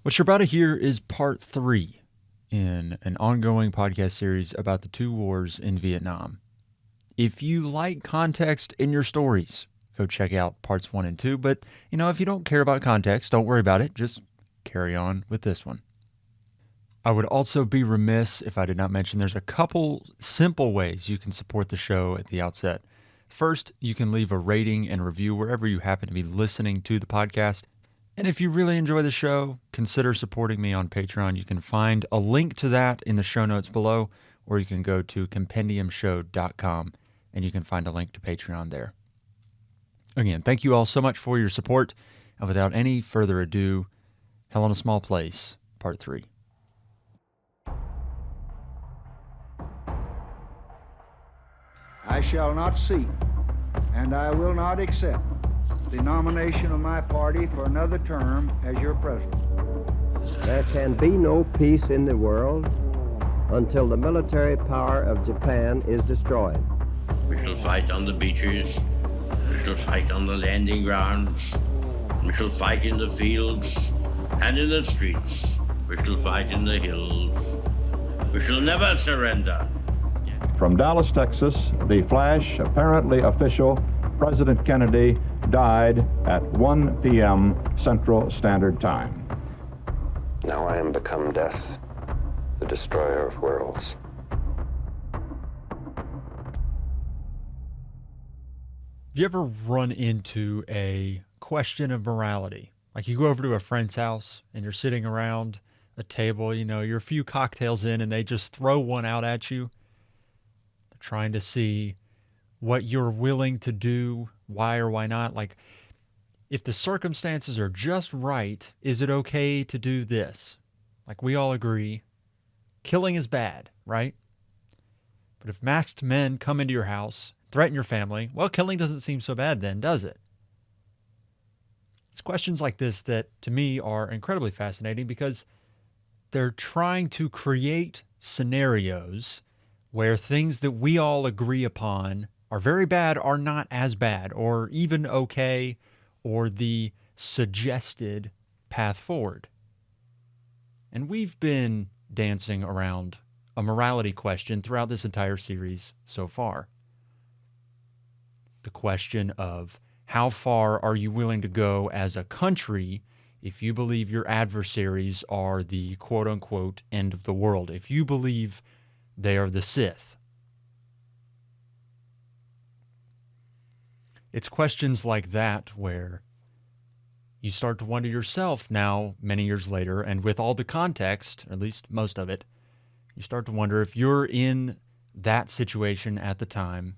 What you're about to hear is part 3 in an ongoing podcast series about the two wars in Vietnam. If you like context in your stories, go check out parts 1 and 2. But, if you don't care about context, don't worry about it. Just carry on with this one. I would also be remiss if I did not mention there's a couple simple ways you can support the show at the outset. First, you can leave a rating and review wherever you happen to be listening to the podcast. And if you really enjoy the show, consider supporting me on Patreon. You can find a link to that in the show notes below, or you can go to compendiumshow.com and you can find a link to Patreon there. Again, thank you all so much for your support. And without any further ado, Hell in a Small Place, Part 3. I shall not seek, and I will not accept the nomination of my party for another term as your president. There can be no peace in the world until the military power of Japan is destroyed. We shall fight on the beaches. We shall fight on the landing grounds. We shall fight in the fields and in the streets. We shall fight in the hills. We shall never surrender. From Dallas, Texas, the flash, apparently official, President Kennedy died at 1 p.m. Central Standard Time. Now I am become death, the destroyer of worlds. Have you ever run into a question of morality? Like you go over to a friend's house and you're sitting around a table, you're a few cocktails in and they just throw one out at you. They're trying to see what you're willing to do, why or why not. Like, if the circumstances are just right, is it okay to do this? Like, we all agree, killing is bad, right? But if masked men come into your house, threaten your family, well, killing doesn't seem so bad then, does it? It's questions like this that, to me, are incredibly fascinating because they're trying to create scenarios where things that we all agree upon are very bad are not as bad or even okay or the suggested path forward. And we've been dancing around a morality question throughout this entire series so far. The question of how far are you willing to go as a country if you believe your adversaries are the quote-unquote end of the world, if you believe they are the Sith. It's questions like that where you start to wonder yourself now, many years later, and with all the context, at least most of it, you start to wonder if you're in that situation at the time,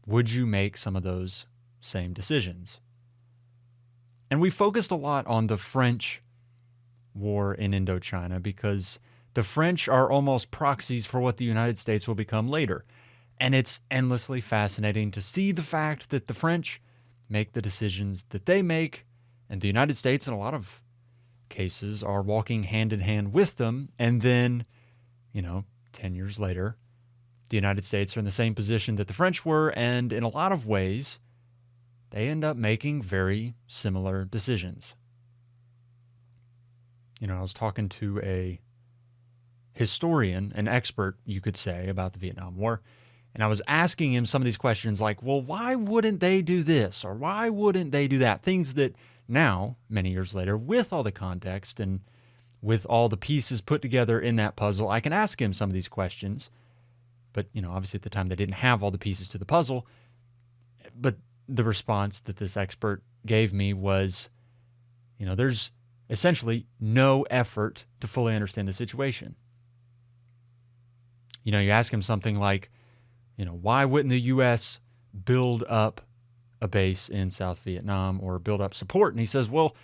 would you make some of those same decisions? And we focused a lot on the French war in Indochina because the French are almost proxies for what the United States will become later. And it's endlessly fascinating to see the fact that the French make the decisions that they make, and the United States, in a lot of cases, are walking hand in hand with them. And then, 10 years later, the United States are in the same position that the French were, and in a lot of ways, they end up making very similar decisions. I was talking to a historian, an expert, you could say, about the Vietnam War, and I was asking him some of these questions like, well, why wouldn't they do this? Or why wouldn't they do that? Things that now, many years later, with all the context and with all the pieces put together in that puzzle, I can ask him some of these questions. But, obviously at the time they didn't have all the pieces to the puzzle. But the response that this expert gave me was, there's essentially no effort to fully understand the situation. You ask him something like, why wouldn't the U.S. build up a base in South Vietnam or build up support? And he says, well,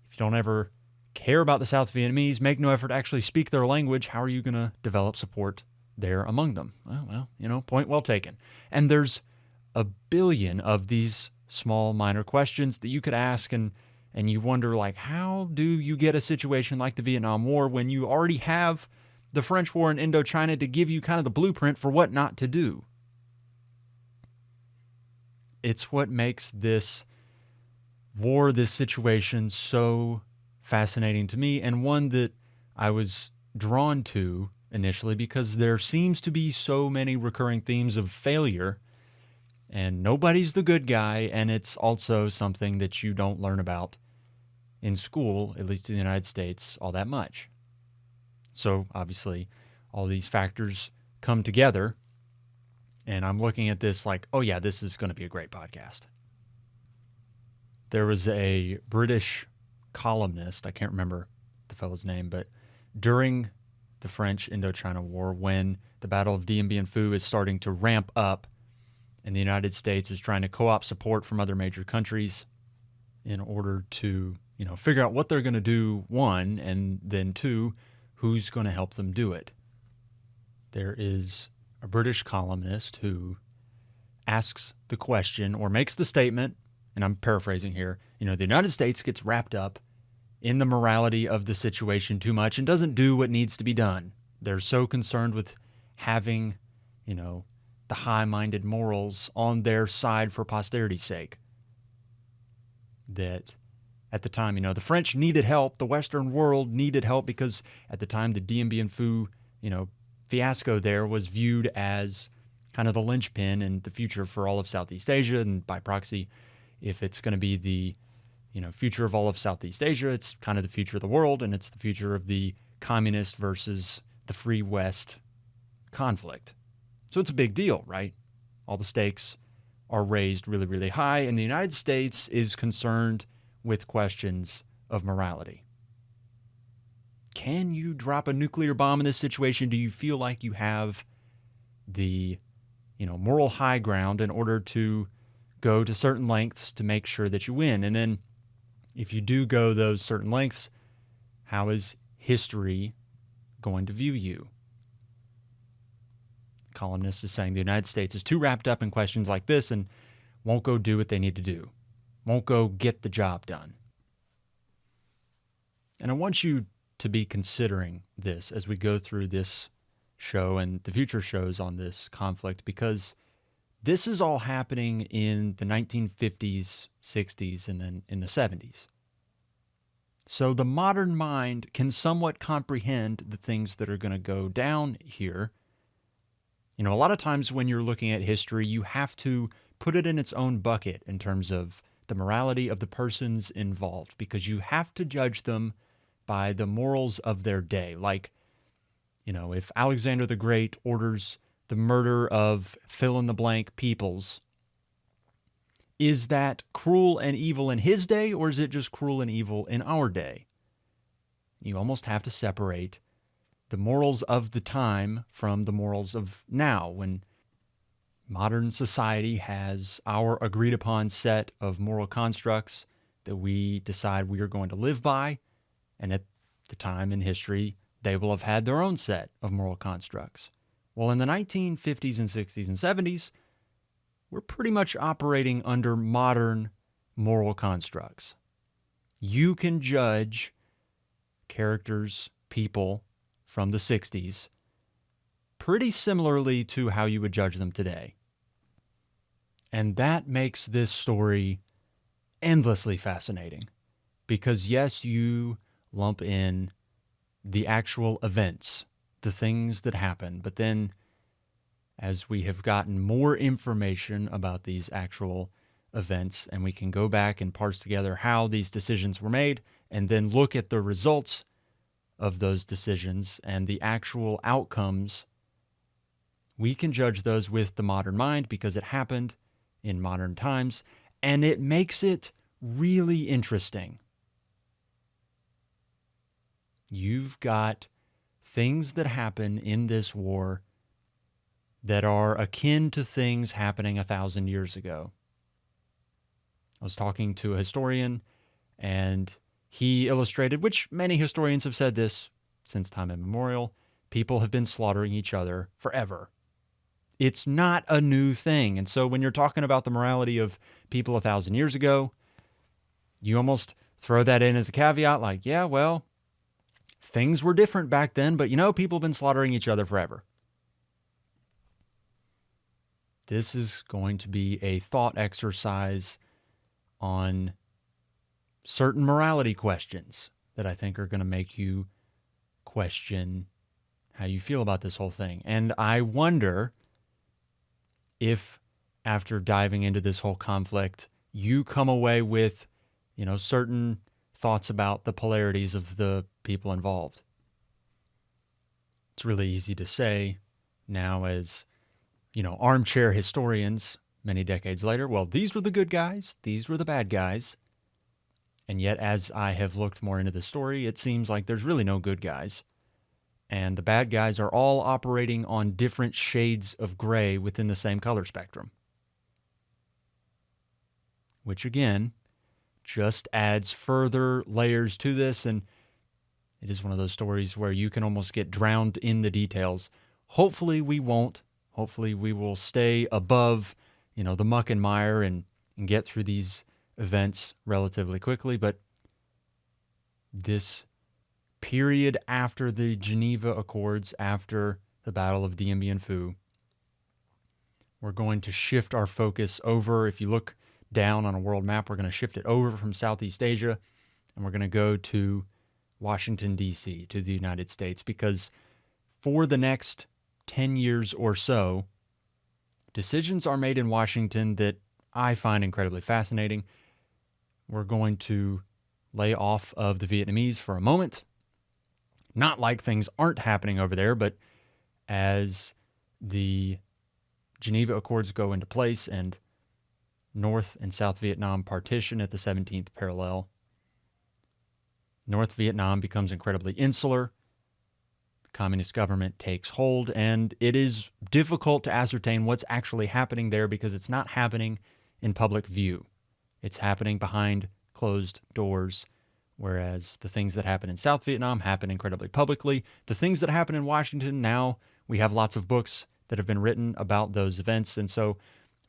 if you don't ever care about the South Vietnamese, make no effort to actually speak their language, how are you going to develop support there among them? Well, point well taken. And there's a billion of these small, minor questions that you could ask, and you wonder, like, how do you get a situation like the Vietnam War when you already have the French war in Indochina to give you kind of the blueprint for what not to do? It's what makes this war, this situation, so fascinating to me, and one that I was drawn to initially because there seems to be so many recurring themes of failure, and nobody's the good guy, and it's also something that you don't learn about in school, at least in the United States, all that much. So obviously, all these factors come together, and I'm looking at this like, oh yeah, this is going to be a great podcast. There was a British columnist, I can't remember the fellow's name, but during the French Indochina War, when the Battle of Dienbienphu is starting to ramp up and the United States is trying to co-opt support from other major countries in order to, figure out what they're going to do, one, and then two, who's going to help them do it. There is a British columnist who asks the question or makes the statement, and I'm paraphrasing here, the United States gets wrapped up in the morality of the situation too much and doesn't do what needs to be done. They're so concerned with having, the high-minded morals on their side for posterity's sake that at the time, the French needed help, the Western world needed help because at the time the Dienbienphu, fiasco there was viewed as kind of the linchpin and the future for all of Southeast Asia, and by proxy, if it's going to be the future of all of Southeast Asia, it's kind of the future of the world, and it's the future of the communist versus the free West conflict. So it's a big deal, right? All the stakes are raised really, really high, and the United States is concerned with questions of morality. Can you drop a nuclear bomb in this situation? Do you feel like you have the, moral high ground in order to go to certain lengths to make sure that you win? And then if you do go those certain lengths, how is history going to view you? The columnist is saying the United States is too wrapped up in questions like this and won't go do what they need to do, won't go get the job done. And I want you to be considering this as we go through this show and the future shows on this conflict, because this is all happening in the 1950s, 60s, and then in the 70s. So the modern mind can somewhat comprehend the things that are going to go down here. A lot of times when you're looking at history, you have to put it in its own bucket in terms of the morality of the persons involved, because you have to judge them by the morals of their day. Like, if Alexander the Great orders the murder of fill-in-the-blank peoples, is that cruel and evil in his day, or is it just cruel and evil in our day? You almost have to separate the morals of the time from the morals of now, when modern society has our agreed-upon set of moral constructs that we decide we are going to live by, and at the time in history, they will have had their own set of moral constructs. Well, in the 1950s and 60s and 70s, we're pretty much operating under modern moral constructs. You can judge characters, people from the 60s pretty similarly to how you would judge them today. And that makes this story endlessly fascinating because, yes, you lump in the actual events, the things that happen, but then as we have gotten more information about these actual events and we can go back and parse together how these decisions were made and then look at the results of those decisions and the actual outcomes, we can judge those with the modern mind because it happened in modern times, and it makes it really interesting. You've got things that happen in this war that are akin to things happening 1,000 years ago. I was talking to a historian, and he illustrated, which many historians have said this since time immemorial, people have been slaughtering each other forever. It's not a new thing. And so when you're talking about the morality of people 1,000 years ago, you almost throw that in as a caveat, like, yeah, well, things were different back then, but people have been slaughtering each other forever. This is going to be a thought exercise on certain morality questions. that I think are going to make you question how you feel about this whole thing. And I wonder if, after diving into this whole conflict, you come away with, certain thoughts about the polarities of the people involved. It's really easy to say now as, armchair historians many decades later, well, these were the good guys, these were the bad guys. And yet, as I have looked more into the story, it seems like there's really no good guys. And the bad guys are all operating on different shades of gray within the same color spectrum. Which, again, just adds further layers to this. And it is one of those stories where you can almost get drowned in the details. Hopefully we won't. Hopefully we will stay above, the muck and mire and get through these events relatively quickly. But this period after the Geneva Accords, after the Battle of Dienbienphu, we're going to shift our focus over. If you look down on a world map, we're going to shift it over from Southeast Asia, and we're going to go to Washington, D.C., to the United States, because for the next 10 years or so, decisions are made in Washington that I find incredibly fascinating. We're going to lay off of the Vietnamese for a moment. Not like things aren't happening over there, but as the Geneva Accords go into place and North and South Vietnam partition at the 17th parallel, North Vietnam becomes incredibly insular. The communist government takes hold, and it is difficult to ascertain what's actually happening there because it's not happening in public view. It's happening behind closed doors, whereas the things that happen in South Vietnam happen incredibly publicly. The things that happen in Washington, now we have lots of books that have been written about those events, and so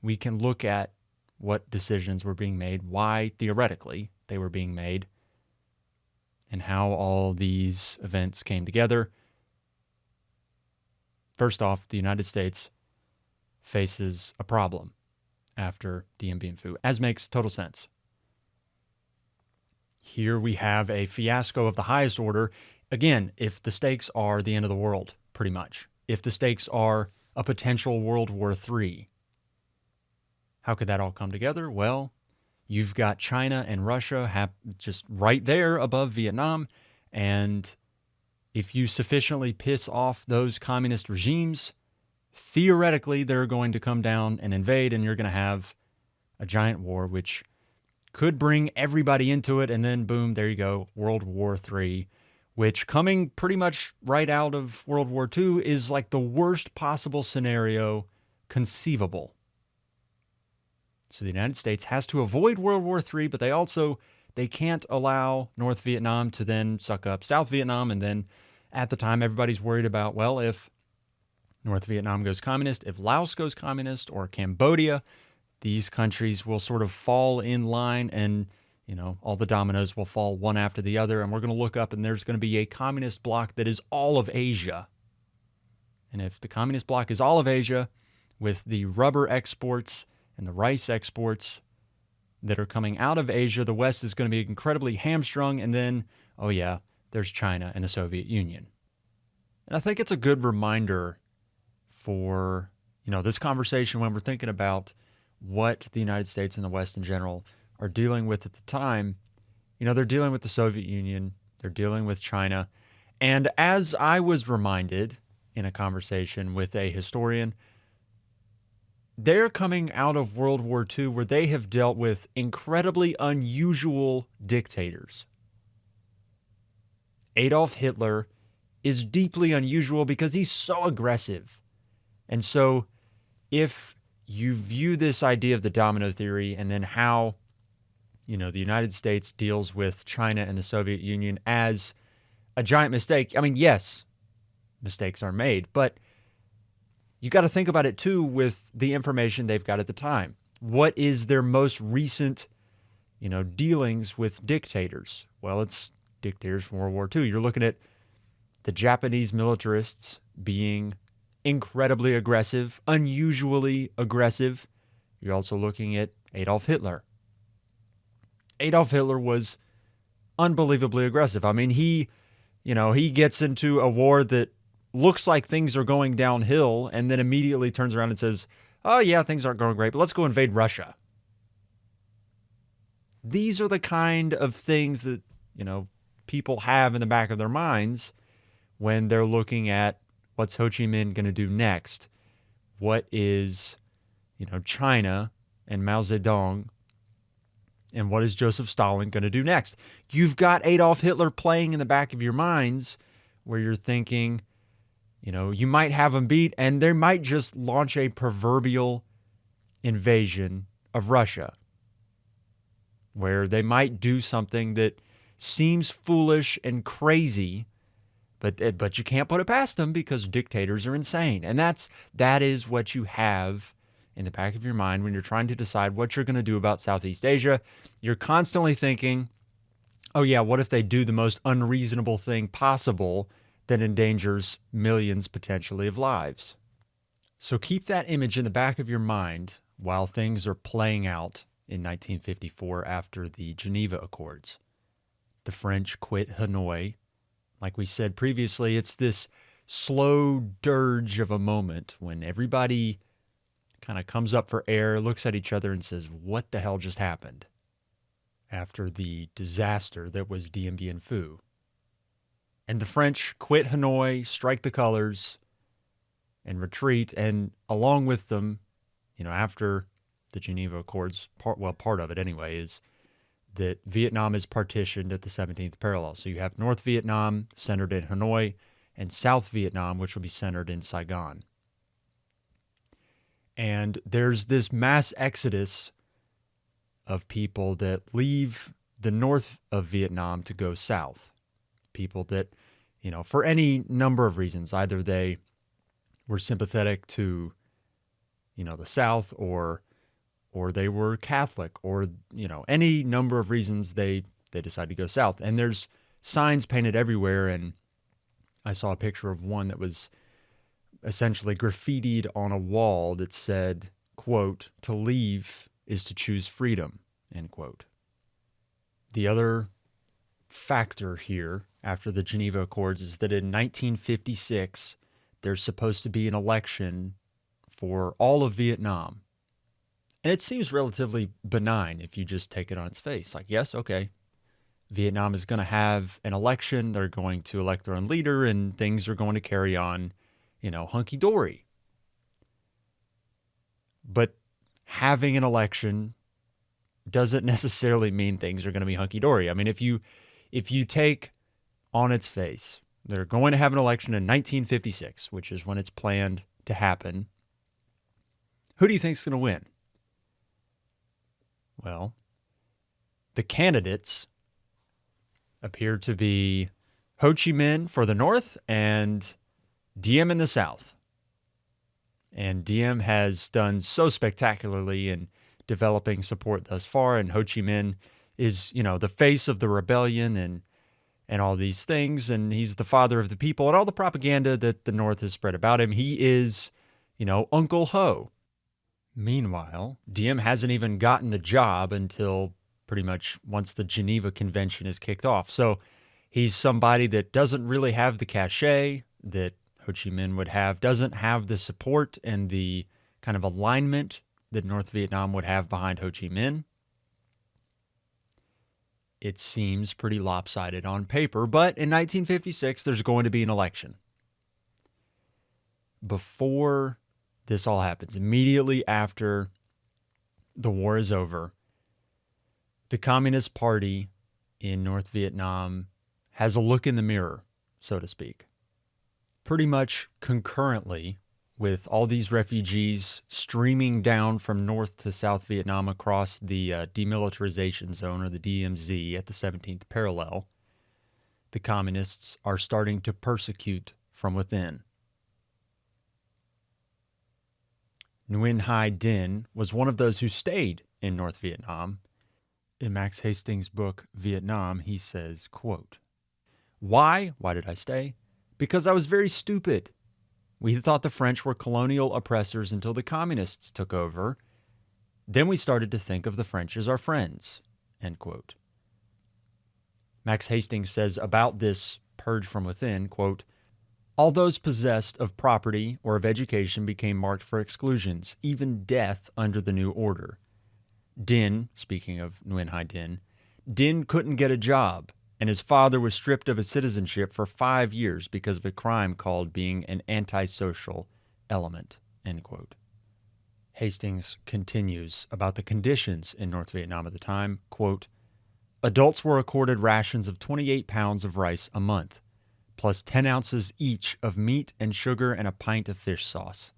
we can look at what decisions were being made, why theoretically they were being made, and how all these events came together. First off, the United States faces a problem after Dienbienphu, as makes total sense. Here we have a fiasco of the highest order. Again, if the stakes are the end of the world, pretty much. If the stakes are a potential World War III, how could that all come together? Well, you've got China and Russia just right there above Vietnam, and if you sufficiently piss off those communist regimes, theoretically they're going to come down and invade, and you're going to have a giant war, which could bring everybody into it, and then boom, there you go, World War III, which, coming pretty much right out of World War II, is like the worst possible scenario conceivable. So the United States has to avoid World War III, but they can't allow North Vietnam to then suck up South Vietnam. And then at the time, everybody's worried about, well, if North Vietnam goes communist, if Laos goes communist, or Cambodia, these countries will sort of fall in line, and, all the dominoes will fall one after the other. And we're going to look up, and there's going to be a communist bloc that is all of Asia. And if the communist bloc is all of Asia, with the rubber exports and the rice exports that are coming out of Asia, the West is going to be incredibly hamstrung. And then, oh yeah, there's China and the Soviet Union. And I think it's a good reminder for, this conversation when we're thinking about what the United States and the West in general are dealing with at the time. They're dealing with the Soviet Union, they're dealing with China. And as I was reminded in a conversation with a historian, they're coming out of World War II where they have dealt with incredibly unusual dictators. Adolf Hitler is deeply unusual because he's so aggressive. And so if you view this idea of the domino theory and then how, the United States deals with China and the Soviet Union as a giant mistake, I mean, yes, mistakes are made, but you got to think about it too with the information they've got at the time. What is their most recent, dealings with dictators? Well, it's dictators from World War II. You're looking at the Japanese militarists being incredibly aggressive, unusually aggressive. You're also looking at Adolf Hitler. Adolf Hitler was unbelievably aggressive. I mean, he gets into a war that looks like things are going downhill and then immediately turns around and says, oh, yeah, things aren't going great, but let's go invade Russia. These are the kind of things that, people have in the back of their minds when they're looking at what's Ho Chi Minh going to do next. What is, China and Mao Zedong and what is Joseph Stalin going to do next? You've got Adolf Hitler playing in the back of your minds where you're thinking, you might have them beat and they might just launch a proverbial invasion of Russia where they might do something that seems foolish and crazy, but you can't put it past them because dictators are insane. And that is what you have in the back of your mind when you're trying to decide what you're going to do about Southeast Asia. You're constantly thinking, oh yeah, what if they do the most unreasonable thing possible that endangers millions potentially of lives? So keep that image in the back of your mind while things are playing out in 1954 after the Geneva Accords. The French quit Hanoi. Like we said previously, it's this slow dirge of a moment when everybody kind of comes up for air, looks at each other and says, what the hell just happened? After the disaster that was Dienbienphu. And the French quit Hanoi, strike the colors, and retreat. And along with them, after the Geneva Accords, part of it anyway, is that Vietnam is partitioned at the 17th parallel. So you have North Vietnam centered in Hanoi and South Vietnam, which will be centered in Saigon. And there's this mass exodus of people that leave the north of Vietnam to go south. People that, for any number of reasons, either they were sympathetic to, the South or they were Catholic or, any number of reasons they decided to go south. And there's signs painted everywhere. And I saw a picture of one that was essentially graffitied on a wall that said, quote, to leave is to choose freedom, end quote. The other factor here after the Geneva Accords is that in 1956, there's supposed to be an election for all of Vietnam. And it seems relatively benign if you just take it on its face. Like, yes, okay, Vietnam is going to have an election. They're going to elect their own leader and things are going to carry on, hunky-dory. But having an election doesn't necessarily mean things are going to be hunky-dory. I mean, if you take on its face, they're going to have an election in 1956, which is when it's planned to happen. Who do you think is going to win? Well, the candidates appear to be Ho Chi Minh for the North and Diem in the South. And Diem has done so spectacularly in developing support thus far, and Ho Chi Minh is, the face of the rebellion and all these things, and he's the father of the people, and all the propaganda that the North has spread about him. He is, Uncle Ho. Meanwhile, Diem hasn't even gotten the job until pretty much once the Geneva Convention is kicked off. So he's somebody that doesn't really have the cachet that Ho Chi Minh would have, doesn't have the support and the kind of alignment that North Vietnam would have behind Ho Chi Minh. It seems pretty lopsided on paper, but in 1956, there's going to be an election. Before this all happens, immediately after the war is over, the Communist Party in North Vietnam has a look in the mirror, so to speak. Pretty much concurrently with all these refugees streaming down from North to South Vietnam across the demilitarization zone, or the DMZ, at the 17th parallel, the communists are starting to persecute from within. Nguyen Hai Dinh was one of those who stayed in North Vietnam. In Max Hastings' book, Vietnam, he says, quote, Why did I stay? Because I was very stupid. We thought the French were colonial oppressors until the communists took over. Then we started to think of the French as our friends, end quote. Max Hastings says about this purge from within, quote, all those possessed of property or of education became marked for exclusions, even death under the new order. Din, speaking of Nguyen Hai Dinh, Din couldn't get a job, and his father was stripped of his citizenship for 5 years because of a crime called being an antisocial element, end quote. Hastings continues about the conditions in North Vietnam at the time, quote, adults were accorded rations of 28 pounds of rice a month, plus 10 ounces each of meat and sugar and a pint of fish sauce.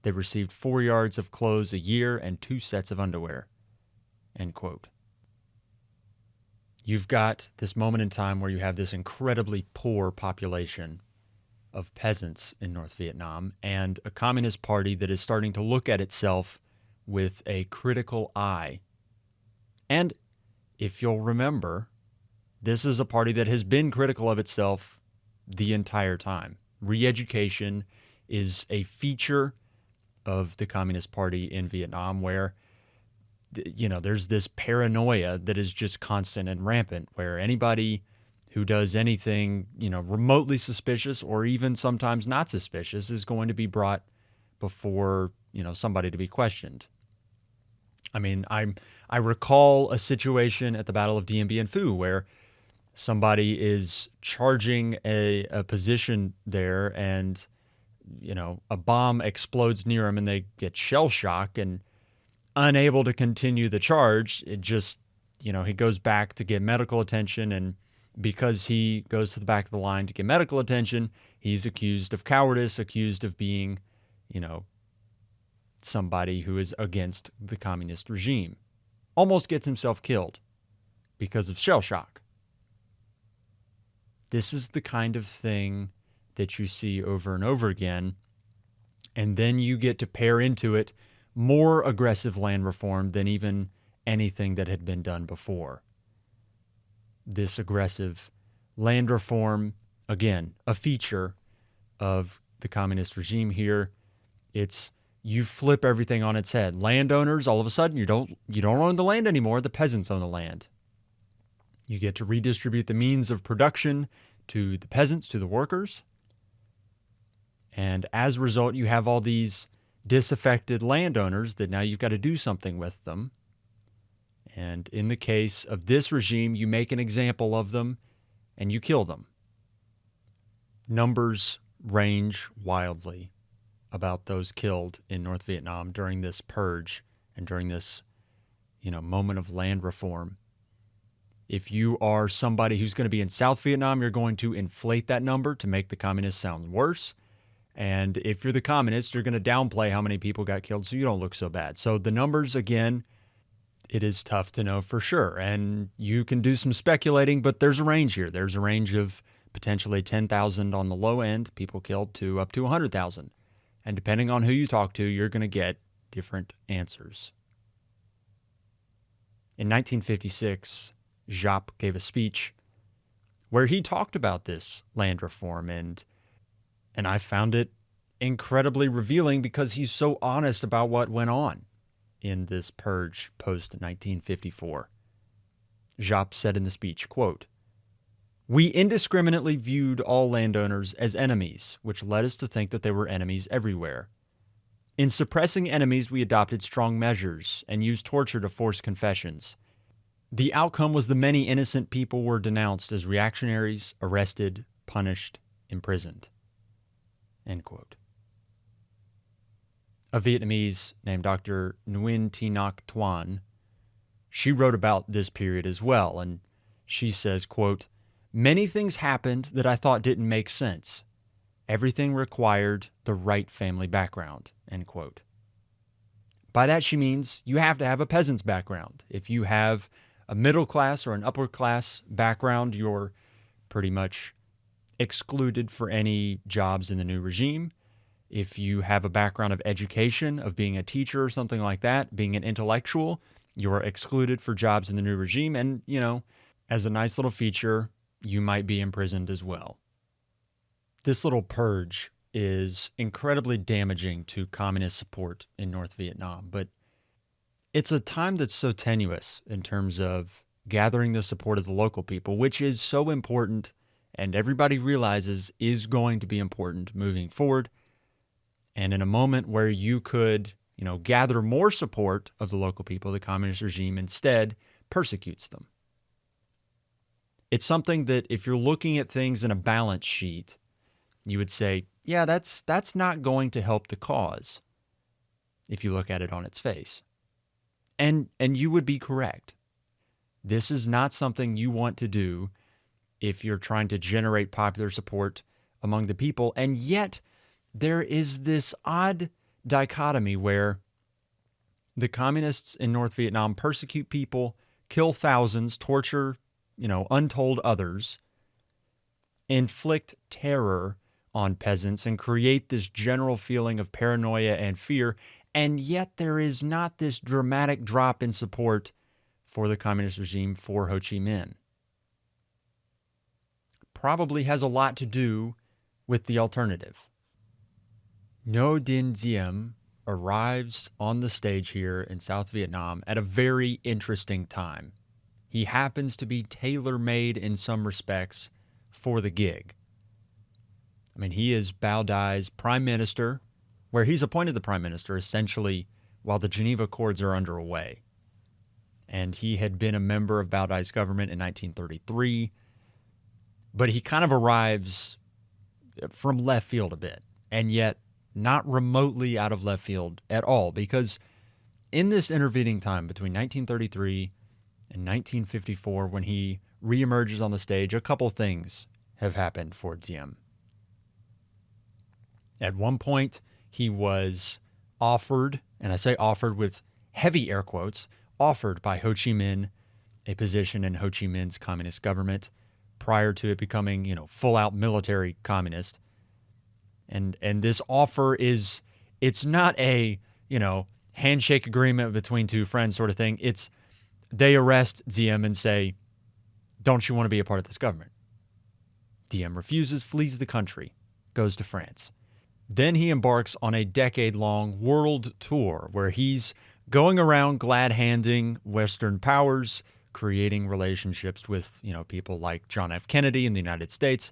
They received 4 yards of clothes a year and 2 sets of underwear, end quote. You've got this moment in time where you have this incredibly poor population of peasants in North Vietnam and a communist party that is starting to look at itself with a critical eye. And if you'll remember, this is a party that has been critical of itself the entire time. Re-education is a feature of the Communist Party in Vietnam where, you know, there's this paranoia that is just constant and rampant where anybody who does anything, you know, remotely suspicious or even sometimes not suspicious is going to be brought before, you know, somebody to be questioned. I mean, I recall a situation at the Battle of Dienbienphu where somebody is charging a position there and, you know, a bomb explodes near them and they get shell shock and unable to continue the charge. It just, you know, he goes back to get medical attention, and because he goes to the back of the line to get medical attention, he's accused of cowardice, accused of being, you know, somebody who is against the communist regime. Almost gets himself killed because of shell shock. This is the kind of thing that you see over and over again. And then you get to pair into it more aggressive land reform than even anything that had been done before. This aggressive land reform, again, a feature of the communist regime here. It's you flip everything on its head. Landowners, all of a sudden, you don't own the land anymore. The peasants own the land. You get to redistribute the means of production to the peasants, to the workers. And as a result, you have all these disaffected landowners that now you've got to do something with them. And in the case of this regime, you make an example of them and you kill them. Numbers range wildly about those killed in North Vietnam during this purge and during this, you know, moment of land reform. If you are somebody who's going to be in South Vietnam, you're going to inflate that number to make the communists sound worse. And if you're the communists, you're going to downplay how many people got killed so you don't look so bad. So the numbers, again, it is tough to know for sure. And you can do some speculating, but there's a range here. There's a range of potentially 10,000 on the low end, people killed, to up to 100,000. And depending on who you talk to, you're going to get different answers. In 1956, Giap gave a speech where he talked about this land reform, and I found it incredibly revealing because he's so honest about what went on in this purge post-1954. Giap said in the speech, quote, "We indiscriminately viewed all landowners as enemies, which led us to think that they were enemies everywhere. In suppressing enemies, we adopted strong measures and used torture to force confessions. The outcome was the many innocent people were denounced as reactionaries, arrested, punished, imprisoned." End quote. A Vietnamese named Dr. Nguyen Thi Ngoc Tuan, she wrote about this period as well, and she says, quote, "Many things happened that I thought didn't make sense. Everything required the right family background," end quote. By that she means you have to have a peasant's background. If you have a middle class or an upper class background, you're pretty much excluded for any jobs in the new regime. If you have a background of education, of being a teacher or something like that, being an intellectual, you're excluded for jobs in the new regime. And, you know, as a nice little feature, you might be imprisoned as well. This little purge is incredibly damaging to communist support in North Vietnam, but it's a time that's so tenuous in terms of gathering the support of the local people, which is so important and everybody realizes is going to be important moving forward. And in a moment where you could, gather more support of the local people, the communist regime instead persecutes them. It's something that if you're looking at things in a balance sheet, you would say, yeah, that's not going to help the cause if you look at it on its face. And you would be correct. This is not something you want to do if you're trying to generate popular support among the people. And yet there is this odd dichotomy where the communists in North Vietnam persecute people, kill thousands, torture, untold others, inflict terror on peasants, and create this general feeling of paranoia and fear. And yet there is not this dramatic drop in support for the communist regime for Ho Chi Minh. Probably has a lot to do with the alternative. Ngo Dinh Diem arrives on the stage here in South Vietnam at a very interesting time. He happens to be tailor-made in some respects for the gig. I mean, he is Bao Dai's prime minister, where he's appointed the prime minister essentially while the Geneva Accords are underway. And he had been a member of Bao Dai's government in 1933, but he kind of arrives from left field a bit, and yet not remotely out of left field at all, because in this intervening time between 1933 and 1954, when he reemerges on the stage, a couple things have happened for Diem. At one point, he was offered, and I say offered with heavy air quotes, offered by Ho Chi Minh a position in Ho Chi Minh's communist government prior to it becoming, full-out military communist. And this offer is, it's not a, handshake agreement between two friends sort of thing. It's, they arrest Diem and say, don't you want to be a part of this government? Diem refuses, flees the country, goes to France. Then he embarks on a decade-long world tour where he's going around glad-handing Western powers, creating relationships with, people like John F. Kennedy in the United States.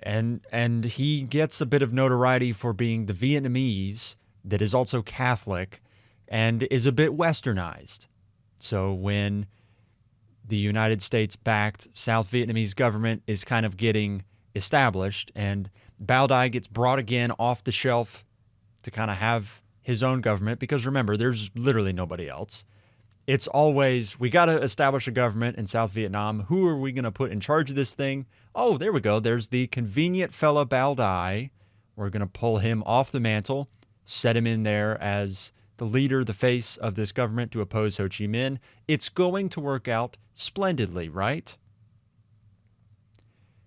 And he gets a bit of notoriety for being the Vietnamese that is also Catholic and is a bit westernized. So when the United States-backed South Vietnamese government is kind of getting established and Bao Dai gets brought again off the shelf to kind of have his own government, because remember, there's literally nobody else. It's always, we got to establish a government in South Vietnam. Who are we going to put in charge of this thing? Oh, there we go. There's the convenient fella Bao Dai. We're going to pull him off the mantle, set him in there as the leader, the face of this government to oppose Ho Chi Minh. It's going to work out splendidly, right?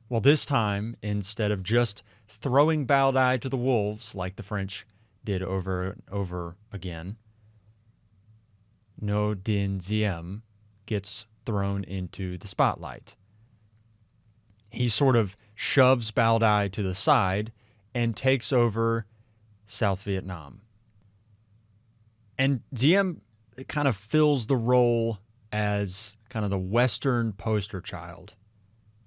Well, this time, instead of just throwing Bao Dai to the wolves like the French did over and over again, Ngo Dinh Diem gets thrown into the spotlight. He sort of shoves Bao Dai to the side and takes over South Vietnam. And Diem kind of fills the role as kind of the Western poster child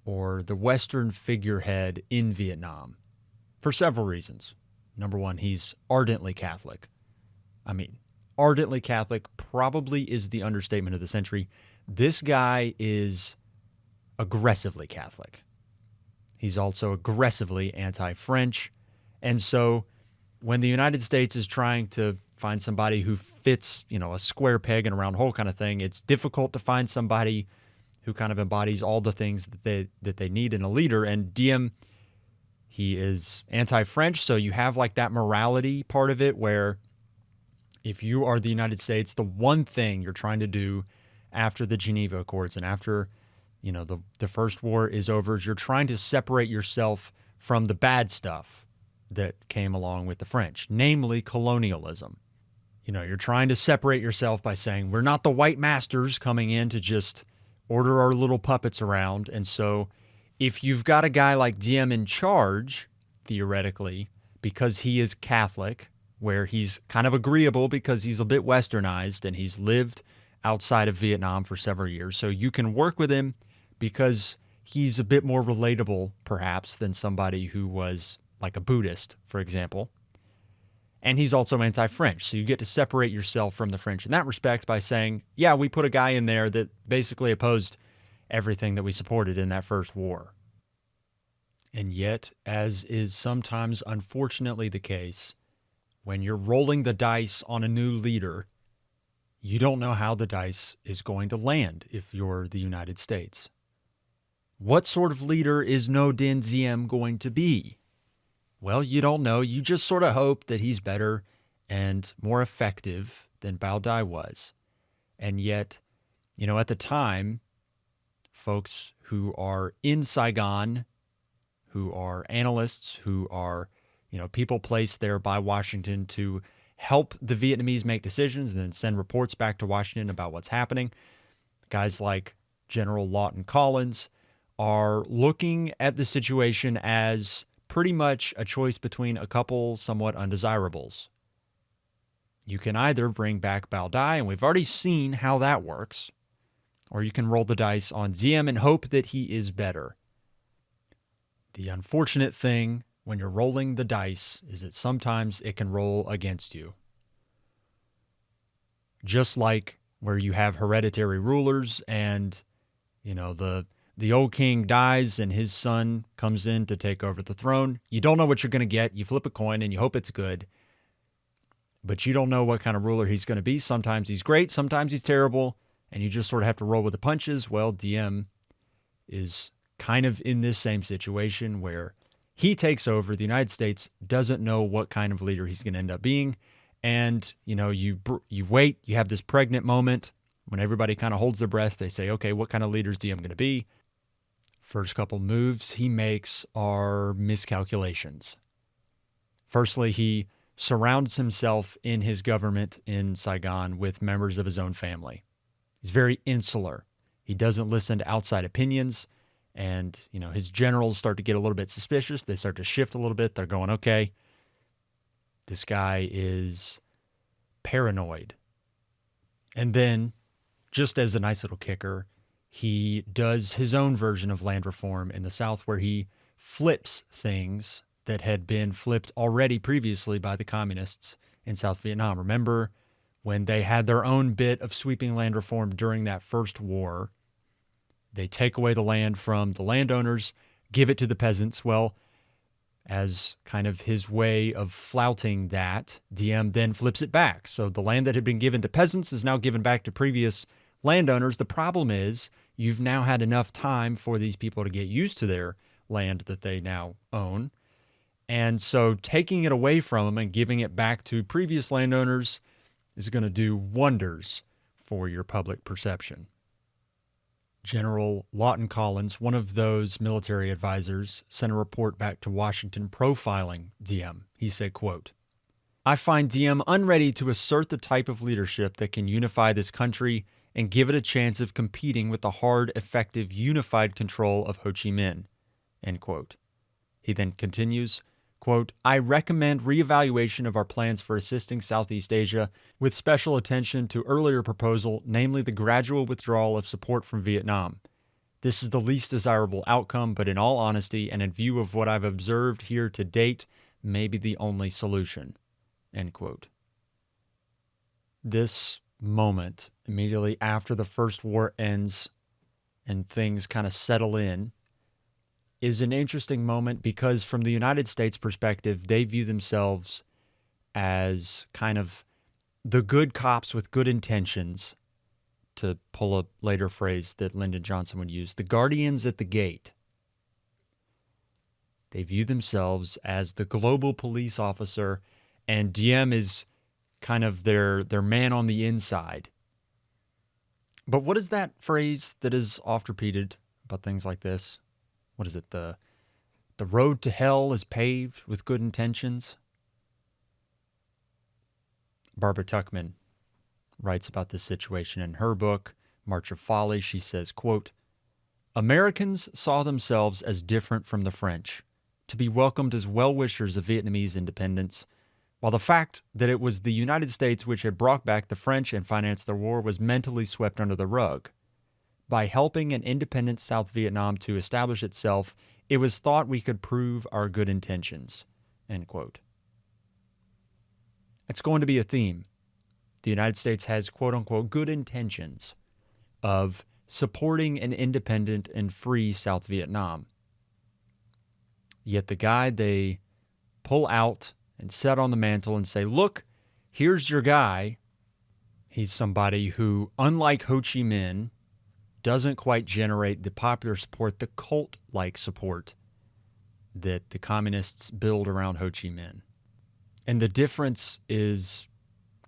or the Western figurehead in Vietnam for several reasons. Number one, he's ardently Catholic. Ardently Catholic probably is the understatement of the century. This guy is aggressively Catholic. He's also aggressively anti-French. And so when the United States is trying to find somebody who fits, a square peg in a round hole kind of thing, it's difficult to find somebody who kind of embodies all the things that they need in a leader. And Diem, he is anti-French, so you have like that morality part of it where if you are the United States, the one thing you're trying to do after the Geneva Accords and after, the first war is over, is you're trying to separate yourself from the bad stuff that came along with the French, namely colonialism. You're trying to separate yourself by saying, we're not the white masters coming in to just order our little puppets around. And so if you've got a guy like Diem in charge, theoretically, because he is Catholic, where he's kind of agreeable because he's a bit westernized and he's lived outside of Vietnam for several years. So you can work with him because he's a bit more relatable, perhaps, than somebody who was like a Buddhist, for example. And he's also anti-French. So you get to separate yourself from the French in that respect by saying, yeah, we put a guy in there that basically opposed everything that we supported in that first war. And yet, as is sometimes unfortunately the case, when you're rolling the dice on a new leader, you don't know how the dice is going to land if you're the United States. What sort of leader is Ngo Dinh Diem going to be? Well, you don't know. You just sort of hope that he's better and more effective than Bao Dai was. And yet, at the time, folks who are in Saigon, who are analysts, who are, people placed there by Washington to help the Vietnamese make decisions and then send reports back to Washington about what's happening. Guys like General Lawton Collins are looking at the situation as pretty much a choice between a couple somewhat undesirables. You can either bring back Bao Dai, and we've already seen how that works, or you can roll the dice on Diem and hope that he is better. The unfortunate thing when you're rolling the dice is that sometimes it can roll against you. Just like where you have hereditary rulers and, the old king dies and his son comes in to take over the throne. You don't know what you're going to get. You flip a coin and you hope it's good. But you don't know what kind of ruler he's going to be. Sometimes he's great. Sometimes he's terrible. And you just sort of have to roll with the punches. Well, Diem is kind of in this same situation where he takes over. The United States doesn't know what kind of leader he's going to end up being. And, you wait. You have this pregnant moment when everybody kind of holds their breath. They say, okay, what kind of leader is Diem going to be? First couple moves he makes are miscalculations. Firstly, he surrounds himself in his government in Saigon with members of his own family. He's very insular. He doesn't listen to outside opinions. And, his generals start to get a little bit suspicious. They start to shift a little bit. They're going, okay, this guy is paranoid. And then, just as a nice little kicker, he does his own version of land reform in the South where he flips things that had been flipped already previously by the communists in South Vietnam. Remember when they had their own bit of sweeping land reform during that first war? They take away the land from the landowners, give it to the peasants. Well, as kind of his way of flouting that, Diem then flips it back. So the land that had been given to peasants is now given back to previous landowners. The problem is you've now had enough time for these people to get used to their land that they now own. And so taking it away from them and giving it back to previous landowners is going to do wonders for your public perception. General Lawton Collins, one of those military advisors, sent a report back to Washington profiling Diem. He said, quote, "I find Diem unready to assert the type of leadership that can unify this country and give it a chance of competing with the hard, effective, unified control of Ho Chi Minh." End quote. He then continues, quote, "I recommend reevaluation of our plans for assisting Southeast Asia with special attention to earlier proposal, namely the gradual withdrawal of support from Vietnam. This is the least desirable outcome, but in all honesty and in view of what I've observed here to date, may be the only solution." End quote. This moment, immediately after the first war ends and things kind of settle in, is an interesting moment because from the United States perspective, they view themselves as kind of the good cops with good intentions, to pull a later phrase that Lyndon Johnson would use, the guardians at the gate. They view themselves as the global police officer, and Diem is kind of their man on the inside. But what is that phrase that is oft repeated about things like this? What is it? The road to hell is paved with good intentions. Barbara Tuchman writes about this situation in her book, March of Folly. She says, quote, "Americans saw themselves as different from the French, to be welcomed as well-wishers of Vietnamese independence, while the fact that it was the United States which had brought back the French and financed their war was mentally swept under the rug. By helping an independent South Vietnam to establish itself, it was thought we could prove our good intentions. End quote. It's going to be a theme. The United States has quote-unquote good intentions of supporting an independent and free South Vietnam. Yet the guy they pull out and set on the mantle and say, look, here's your guy. He's somebody who, unlike Ho Chi Minh, doesn't quite generate the popular support, the cult-like support that the communists build around Ho Chi Minh. And the difference is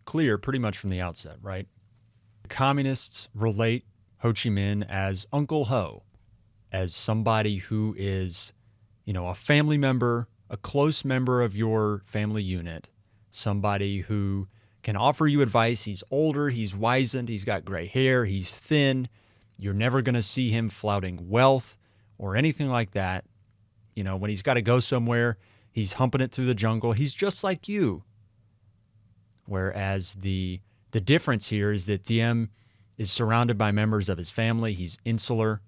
clear pretty much from the outset, right? The communists relate Ho Chi Minh as Uncle Ho, as somebody who is, a family member, a close member of your family unit, somebody who can offer you advice. He's older, he's wizened, he's got gray hair, he's thin. You're never going to see him flouting wealth or anything like that. When he's got to go somewhere, he's humping it through the jungle. He's just like you. Whereas the difference here is that Diem is surrounded by members of his family. He's insular.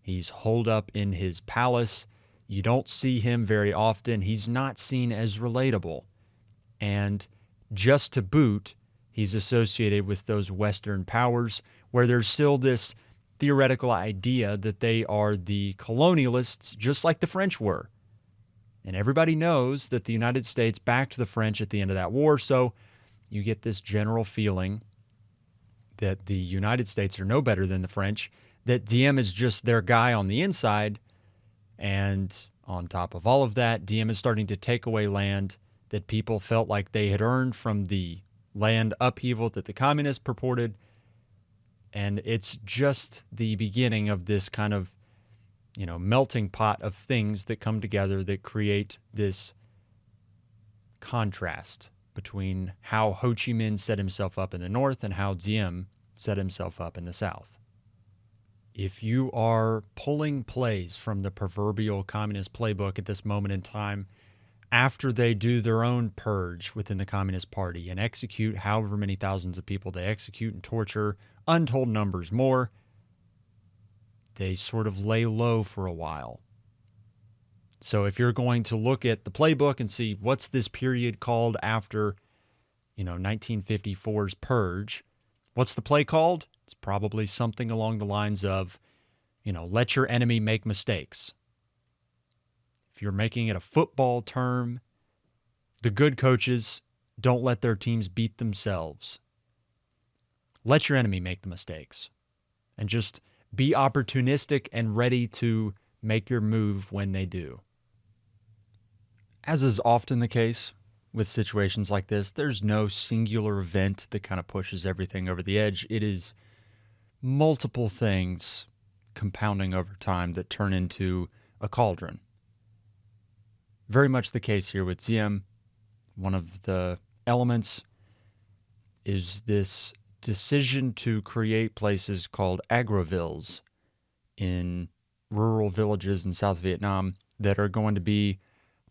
He's holed up in his palace. You don't see him very often. He's not seen as relatable. And just to boot, he's associated with those Western powers where there's still this theoretical idea that they are the colonialists, just like the French were. And everybody knows that the United States backed the French at the end of that war, so you get this general feeling that the United States are no better than the French, that Diem is just their guy on the inside, and on top of all of that, Diem is starting to take away land that people felt like they had earned from the land upheaval that the communists purported. And it's just the beginning of this kind of, melting pot of things that come together that create this contrast between how Ho Chi Minh set himself up in the north and how Diem set himself up in the south. If you are pulling plays from the proverbial communist playbook at this moment in time, after they do their own purge within the Communist Party and execute however many thousands of people they execute and torture, untold numbers more, they sort of lay low for a while. So if you're going to look at the playbook and see what's this period called after, 1954's purge, what's the play called? It's probably something along the lines of, let your enemy make mistakes. If you're making it a football term, the good coaches don't let their teams beat themselves. Let your enemy make the mistakes and just be opportunistic and ready to make your move when they do. As is often the case with situations like this, there's no singular event that kind of pushes everything over the edge. It is multiple things compounding over time that turn into a cauldron. Very much the case here with Diem. One of the elements is this decision to create places called agrovilles in rural villages in South Vietnam that are going to be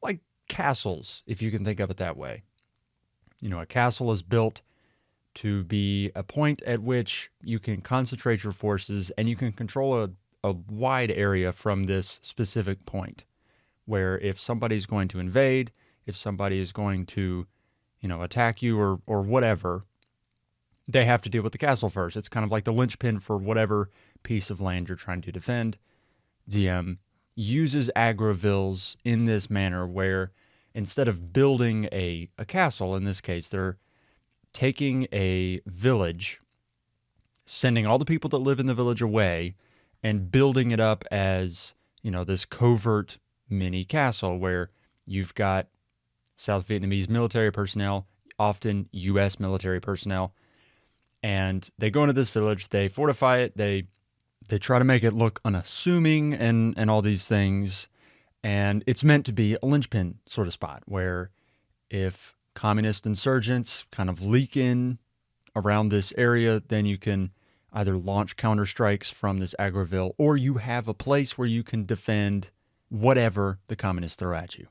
like castles, if you can think of it that way. A castle is built to be a point at which you can concentrate your forces and you can control a wide area from this specific point, where if somebody's going to invade, if somebody is going to, attack you or whatever, they have to deal with the castle first. It's kind of like the linchpin for whatever piece of land you're trying to defend. Diem uses agrovilles in this manner where instead of building a castle, in this case, they're taking a village, sending all the people that live in the village away, and building it up as, this covert mini castle where you've got South Vietnamese military personnel, often U.S. military personnel, and they go into this village, they fortify it, they try to make it look unassuming and all these things, and it's meant to be a linchpin sort of spot where if communist insurgents kind of leak in around this area, then you can either launch counterstrikes from this agroville, or you have a place where you can defend whatever the communists throw at you.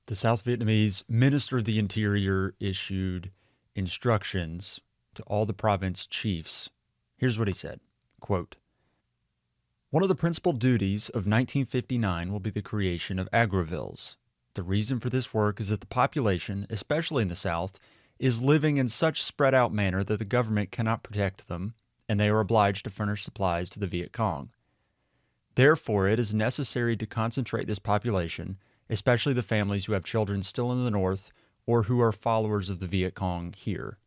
The South Vietnamese Minister of the Interior issued instructions to all the province chiefs. Here's what he said, quote, "One of the principal duties of 1959 will be the creation of agrovilles. The reason for this work is that the population, especially in the South, is living in such spread out manner that the government cannot protect them, and they are obliged to furnish supplies to the Viet Cong. Therefore, it is necessary to concentrate this population, especially the families who have children still in the North or who are followers of the Viet Cong here.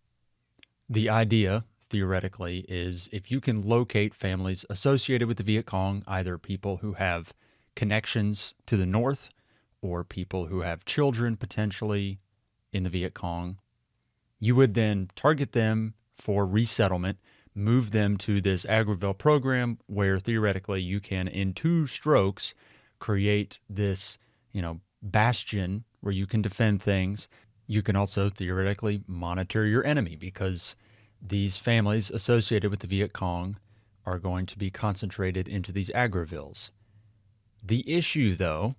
The idea, theoretically, is if you can locate families associated with the Viet Cong, either people who have connections to the North or people who have children potentially in the Viet Cong, you would then target them for resettlement, move them to this Agriville program where theoretically you can, in two strokes, create this, bastion where you can defend things. You can also theoretically monitor your enemy because these families associated with the Viet Cong are going to be concentrated into these Agrivilles. The issue, though,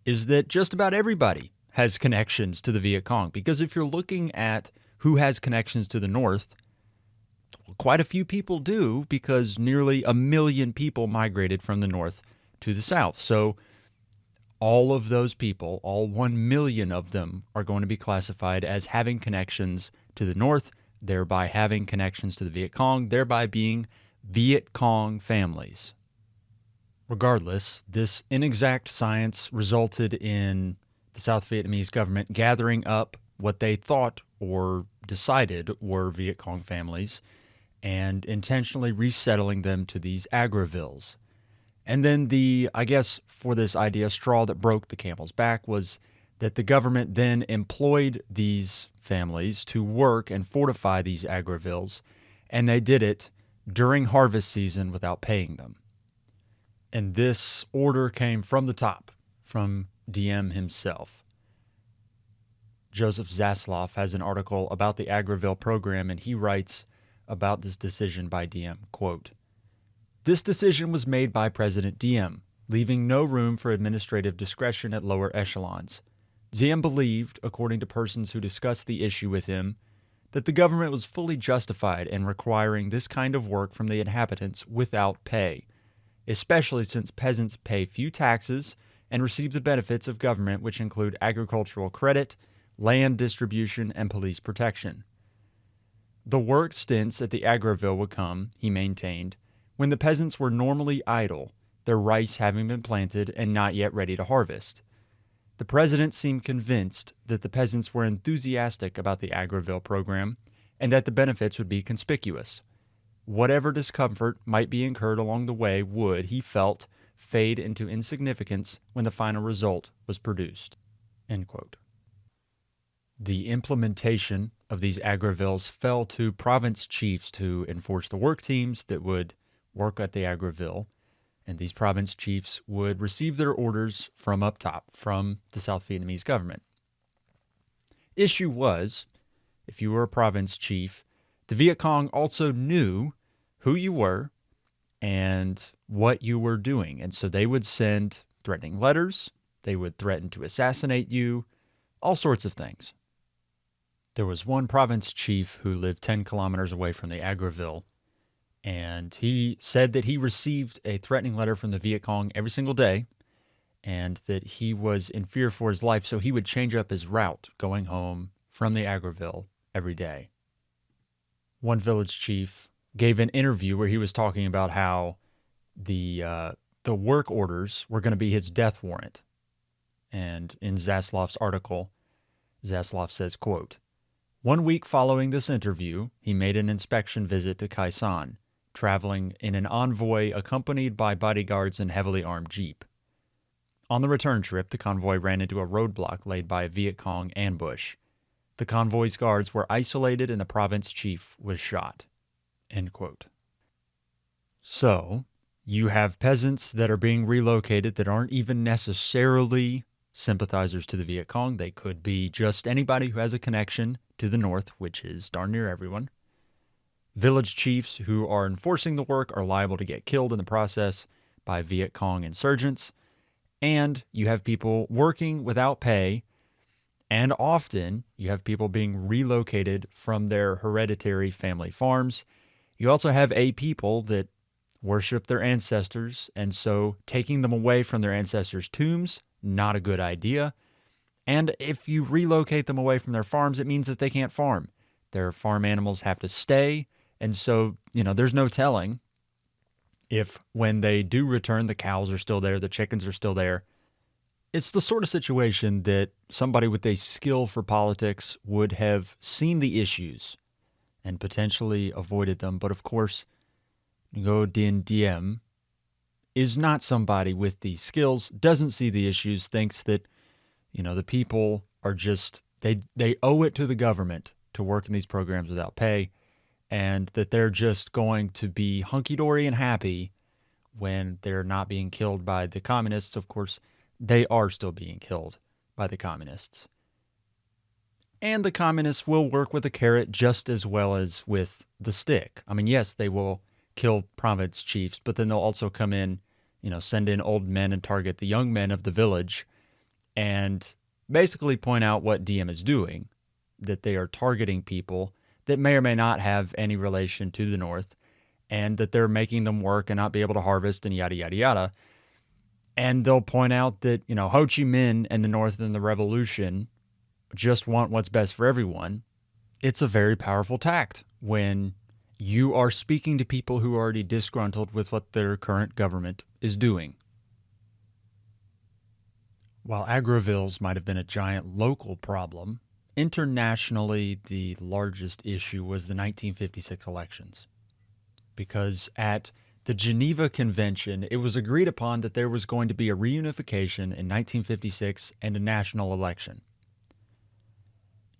is that just about everybody has connections to the Viet Cong, because if you're looking at who has connections to the North, quite a few people do, because nearly 1 million people migrated from the North to the South. So all of those people, all 1 million of them, are going to be classified as having connections to the North, thereby having connections to the Viet Cong, thereby being Viet Cong families. Regardless, this inexact science resulted in the South Vietnamese government gathering up what they thought or decided were Viet Cong families and intentionally resettling them to these Agrivilles. And then for this idea, straw that broke the camel's back was that the government then employed these families to work and fortify these Agrivilles, and they did it during harvest season without paying them. And this order came from the top, from Diem himself. Joseph Zasloff has an article about the Agriville program, and he writes about this decision by Diem, quote, "This decision was made by President Diem, leaving no room for administrative discretion at lower echelons. Diem believed, according to persons who discussed the issue with him, that the government was fully justified in requiring this kind of work from the inhabitants without pay, especially since peasants pay few taxes and receive the benefits of government, which include agricultural credit, land distribution, and police protection. The work stints at the Agriville would come, he maintained, when the peasants were normally idle, their rice having been planted and not yet ready to harvest. The president seemed convinced that the peasants were enthusiastic about the Agriville program and that the benefits would be conspicuous. Whatever discomfort might be incurred along the way would, he felt, fade into insignificance when the final result was produced." End quote. The implementation of these Agrivilles fell to province chiefs to enforce the work teams that would work at the Agriville, and these province chiefs would receive their orders from up top, from the South Vietnamese government. Issue was, if you were a province chief, the Viet Cong also knew who you were and what you were doing, and so they would send threatening letters, they would threaten to assassinate you, all sorts of things. There was one province chief who lived 10 kilometers away from the Agriville, and he said that he received a threatening letter from the Viet Cong every single day, and that he was in fear for his life, so he would change up his route going home from the Agriville every day. One village chief gave an interview where he was talking about how the work orders were going to be his death warrant. And in Zasloff's article, Zasloff says, quote, "One week following this interview, he made an inspection visit to Khai San, traveling in an envoy accompanied by bodyguards and heavily armed jeep. On the return trip, the convoy ran into a roadblock laid by a Viet Cong ambush. The convoy's guards were isolated and the province chief was shot." End quote. So, you have peasants that are being relocated that aren't even necessarily sympathizers to the Viet Cong. They could be just anybody who has a connection to the North, which is darn near everyone. Village chiefs who are enforcing the work are liable to get killed in the process by Viet Cong insurgents. And you have people working without pay And often you have people being relocated from their hereditary family farms. You also have a people that worship their ancestors, and so taking them away from their ancestors' tombs, not a good idea. And if you relocate them away from their farms, it means that they can't farm. Their farm animals have to stay, and so, there's no telling if when they do return, the cows are still there, the chickens are still there. It's the sort of situation that somebody with a skill for politics would have seen the issues and potentially avoided them. But of course, Ngo Dinh Diem is not somebody with these skills, doesn't see the issues, thinks that, the people are just, they owe it to the government to work in these programs without pay, and that they're just going to be hunky-dory and happy when they're not being killed by the communists. Of course, they are still being killed by the communists. And the communists will work with a carrot just as well as with the stick. I mean, yes, they will kill province chiefs, but then they'll also come in, send in old men and target the young men of the village and basically point out what Diem is doing, that they are targeting people that may or may not have any relation to the North, and that they're making them work and not be able to harvest and yada, yada, yada. And they'll point out that, Ho Chi Minh and the North and the revolution just want what's best for everyone. It's a very powerful tact when you are speaking to people who are already disgruntled with what their current government is doing. While Aggrovilles might have been a giant local problem, internationally the largest issue was the 1956 elections. Because at the Geneva Convention, it was agreed upon that there was going to be a reunification in 1956 and a national election.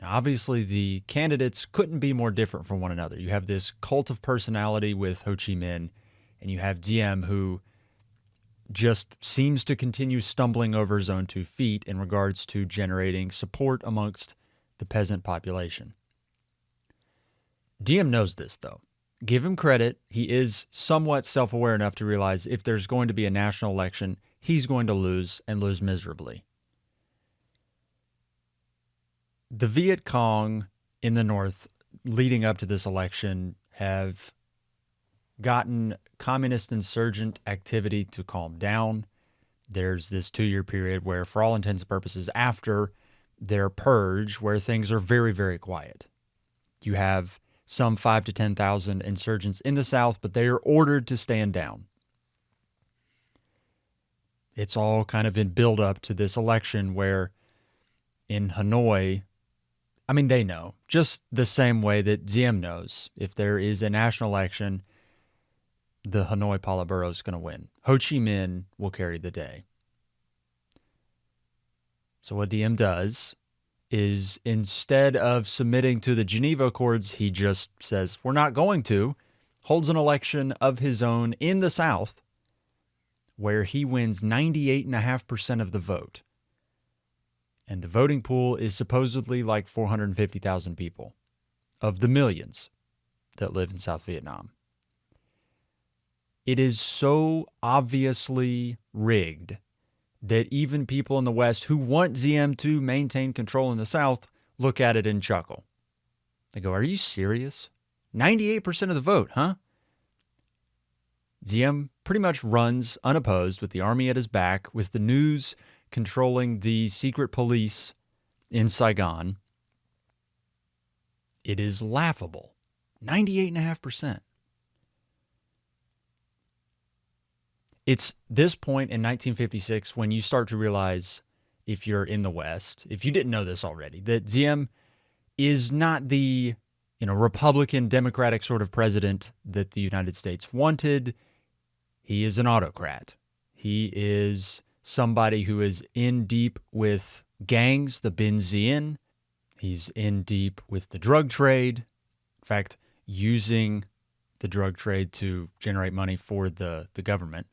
Now, obviously, the candidates couldn't be more different from one another. You have this cult of personality with Ho Chi Minh, and you have Diem, who just seems to continue stumbling over his own 2 feet in regards to generating support amongst the peasant population. Diem knows this, though. Give him credit. He is somewhat self-aware enough to realize if there's going to be a national election, he's going to lose and lose miserably. The Viet Cong in the North leading up to this election have gotten communist insurgent activity to calm down. There's this 2-year period where, for all intents and purposes, after their purge, where things are very, very quiet. You have some 5,000 to 10,000 insurgents in the South, but they are ordered to stand down. It's all kind of in build up to this election where in Hanoi, I mean, they know, just the same way that Diem knows, if there is a national election, the Hanoi Politburo is going to win. Ho Chi Minh will carry the day. So what Diem does is, instead of submitting to the Geneva Accords, he just says, we're not going to, holds an election of his own in the South, where he wins 98.5% of the vote. And the voting pool is supposedly like 450,000 people of the millions that live in South Vietnam. It is so obviously rigged that even people in the West who want Diem to maintain control in the South look at it and chuckle. They go, are you serious? 98% of the vote, huh? Diem pretty much runs unopposed with the army at his back, with the news controlling the secret police in Saigon. It is laughable. 98.5%. It's this point in 1956 when you start to realize, if you're in the West, if you didn't know this already, that Diem is not the Republican, Democratic sort of president that the United States wanted. He is an autocrat. He is somebody who is in deep with gangs, the Bin Zien. He's in deep with the drug trade. In fact, using the drug trade to generate money for the government.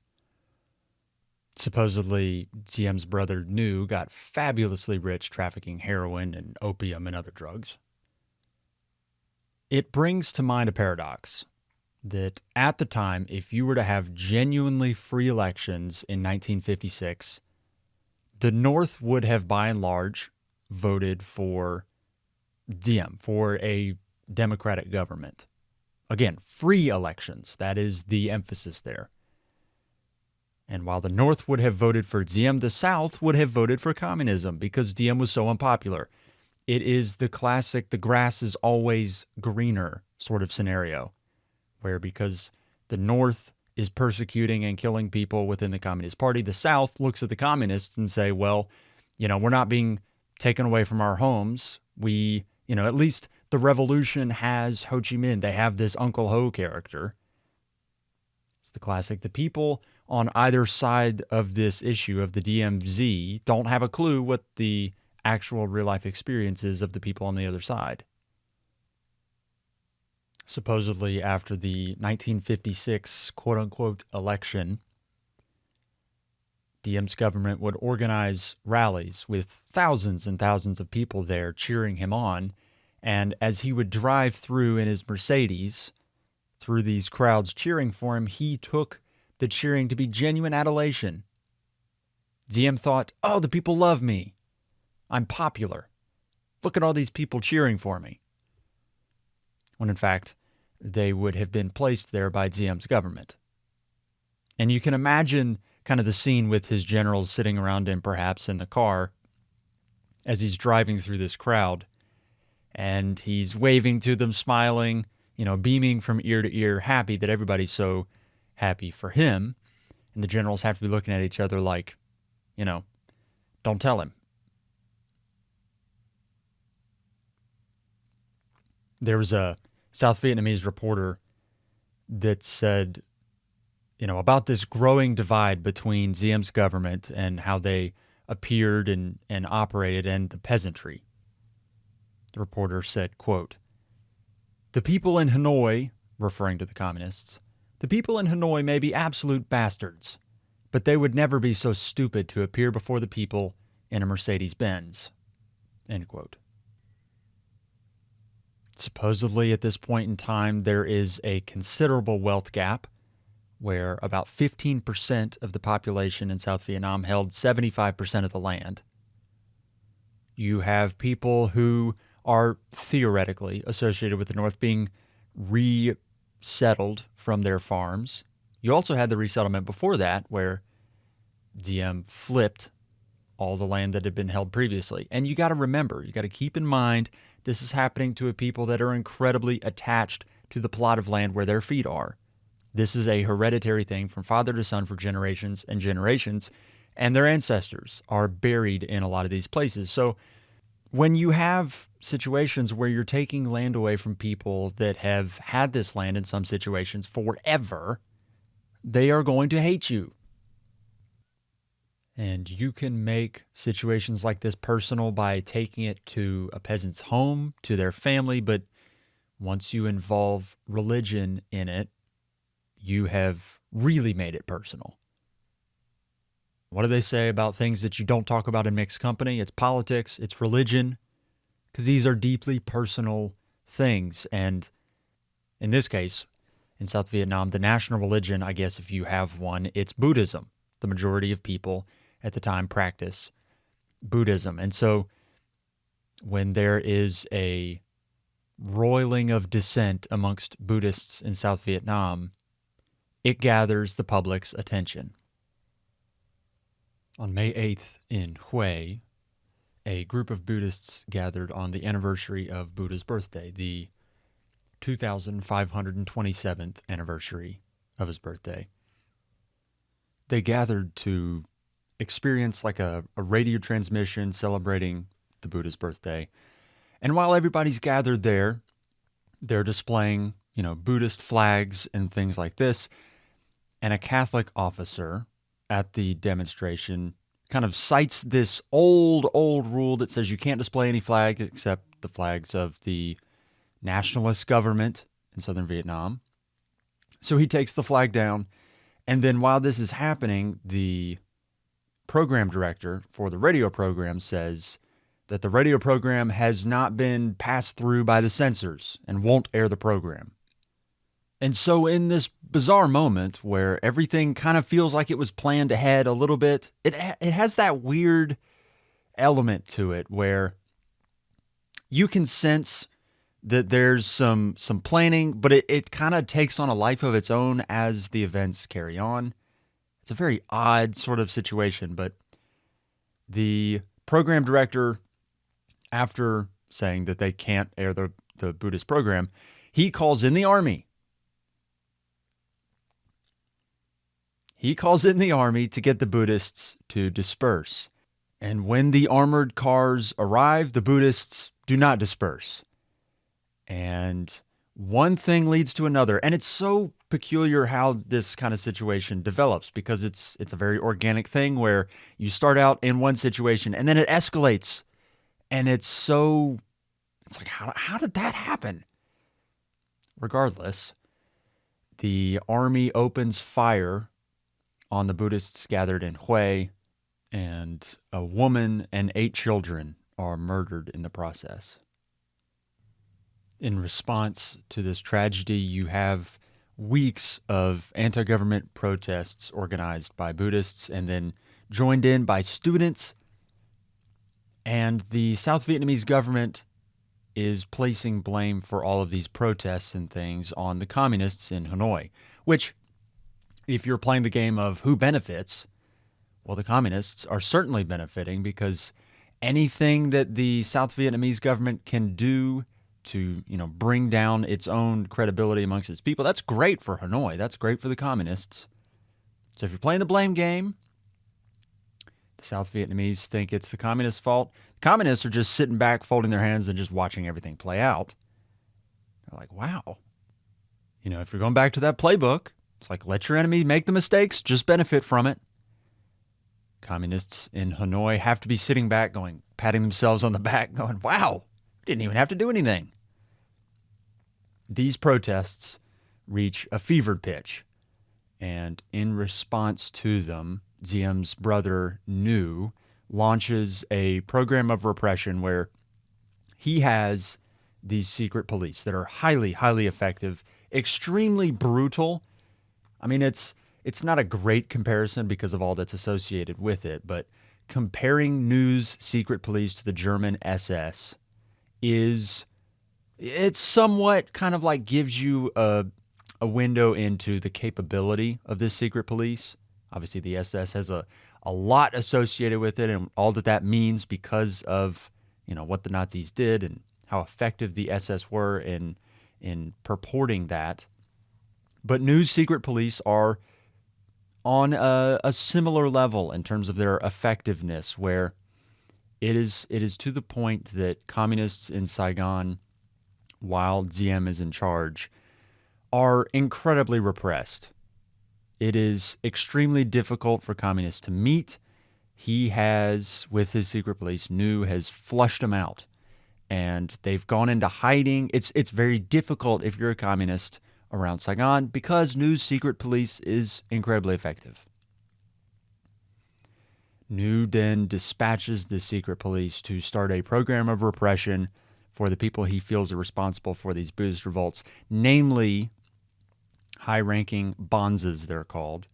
Supposedly, Diem's brother Nu got fabulously rich trafficking heroin and opium and other drugs. It brings to mind a paradox that at the time, if you were to have genuinely free elections in 1956, the North would have by and large voted for Diem, for a democratic government. Again, free elections. That is the emphasis there. And while the North would have voted for Diem, the South would have voted for communism because Diem was so unpopular. It is the classic, the grass is always greener sort of scenario, where because the North is persecuting and killing people within the Communist Party, the South looks at the communists and say, well, we're not being taken away from our homes. We, at least the revolution has Ho Chi Minh. They have this Uncle Ho character. It's the classic. The people on either side of this issue of the DMZ don't have a clue what the actual real-life experiences of the people on the other side. Supposedly, after the 1956 quote-unquote election, Diem's government would organize rallies with thousands and thousands of people there cheering him on, and as he would drive through in his Mercedes, through these crowds cheering for him, he took the cheering to be genuine adulation. Diem thought, oh, the people love me. I'm popular. Look at all these people cheering for me. When in fact, they would have been placed there by Diem's government. And you can imagine kind of the scene with his generals sitting around him, perhaps in the car, as he's driving through this crowd. And he's waving to them, smiling, beaming from ear to ear, happy that everybody's so happy for him. And the generals have to be looking at each other like, don't tell him. There was a South Vietnamese reporter that said, about this growing divide between Diem's government and how they appeared and operated and the peasantry. The reporter said, quote, "The people in Hanoi," referring to the communists, "the people in Hanoi may be absolute bastards, but they would never be so stupid to appear before the people in a Mercedes-Benz." End quote. Supposedly, at this point in time, there is a considerable wealth gap where about 15% of the population in South Vietnam held 75% of the land. You have people who are theoretically associated with the North being resettled from their farms. You also had the resettlement before that where Diem flipped all the land that had been held previously. And you got to remember, you got to keep in mind, this is happening to a people that are incredibly attached to the plot of land where their feet are. This is a hereditary thing from father to son for generations and generations, and their ancestors are buried in a lot of these places. So when you have situations where you're taking land away from people that have had this land in some situations forever, they are going to hate you. And you can make situations like this personal by taking it to a peasant's home, to their family, but once you involve religion in it, you have really made it personal. What do they say about things that you don't talk about in mixed company? It's politics, it's religion, because these are deeply personal things. And in this case, in South Vietnam, the national religion, I guess if you have one, it's Buddhism. The majority of people at the time practice Buddhism. And so when there is a roiling of dissent amongst Buddhists in South Vietnam, it gathers the public's attention. On May 8th in Hue, a group of Buddhists gathered on the anniversary of Buddha's birthday, the 2527th anniversary of his birthday. They gathered to experience like a radio transmission celebrating the Buddha's birthday. And while everybody's gathered there, they're displaying, Buddhist flags and things like this. And a Catholic officer at the demonstration kind of cites this old rule that says you can't display any flag except the flags of the Nationalist government in southern Vietnam. So he takes the flag down. And then while this is happening, the program director for the radio program says that the radio program has not been passed through by the censors and won't air the program. And so in this bizarre moment where everything kind of feels like it was planned ahead a little bit, it has that weird element to it where You can sense that there's some planning, but it kind of takes on a life of its own as the events carry on. It's a very odd sort of situation, but the program director, after saying that they can't air the Buddhist program, he calls in the army. He calls in the army to get the Buddhists to disperse. And when the armored cars arrive, the Buddhists do not disperse. And one thing leads to another. And it's so peculiar how this kind of situation develops, because it's a very organic thing where you start out in one situation and then it escalates. And it's like, how did that happen? Regardless, the army opens fire on the Buddhists gathered in Hue, and a woman and 8 children are murdered in the process. In response to this tragedy, you have weeks of anti-government protests organized by Buddhists and then joined in by students. And the South Vietnamese government is placing blame for all of these protests and things on the communists in Hanoi, which, if you're playing the game of who benefits, well, the communists are certainly benefiting, because anything that the South Vietnamese government can do to, bring down its own credibility amongst its people, that's great for Hanoi. That's great for the communists. So if you're playing the blame game, the South Vietnamese think it's the communists' fault. The communists are just sitting back, folding their hands, and just watching everything play out. They're like, wow. If you're going back to that playbook, it's like, let your enemy make the mistakes, just benefit from it. Communists in Hanoi have to be sitting back patting themselves on the back, going, wow, we didn't even have to do anything. These protests reach a fevered pitch. And in response to them, Diem's brother, New, launches a program of repression where he has these secret police that are highly, highly effective, extremely brutal. I mean, it's not a great comparison because of all that's associated with it, but comparing New's secret police to the German SS it's somewhat kind of like gives you a window into the capability of this secret police. Obviously, the SS has a lot associated with it and all that means because of, what the Nazis did and how effective the SS were in purporting that. But New's secret police are on a similar level in terms of their effectiveness, where it is to the point that communists in Saigon, while Diem is in charge, are incredibly repressed. It is extremely difficult for communists to meet. He has, with his secret police, New has flushed them out, and they've gone into hiding. It's very difficult if you're a communist around Saigon because New's secret police is incredibly effective. New then dispatches the secret police to start a program of repression for the people he feels are responsible for these Buddhist revolts, namely high-ranking bonzes, they're called,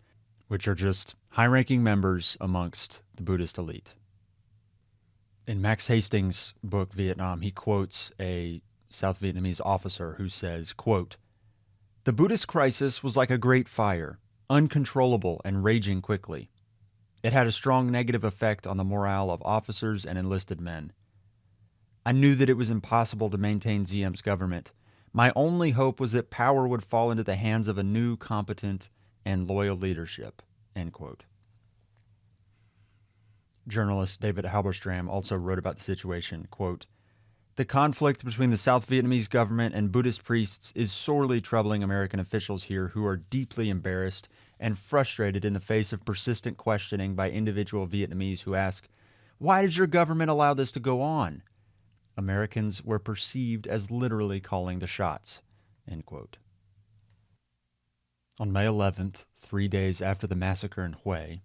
which are just high-ranking members amongst the Buddhist elite. In Max Hastings' book, Vietnam, he quotes a South Vietnamese officer who says, quote, "The Buddhist crisis was like a great fire, uncontrollable and raging quickly. It had a strong negative effect on the morale of officers and enlisted men. I knew that it was impossible to maintain Diem's government. My only hope was that power would fall into the hands of a new, competent, and loyal leadership." End quote. Journalist David Halberstram also wrote about the situation, quote, "The conflict between the South Vietnamese government and Buddhist priests is sorely troubling American officials here, who are deeply embarrassed and frustrated in the face of persistent questioning by individual Vietnamese who ask, 'Why did your government allow this to go on?' Americans were perceived as literally calling the shots." End quote. On May 11th, 3 days after the massacre in Hue,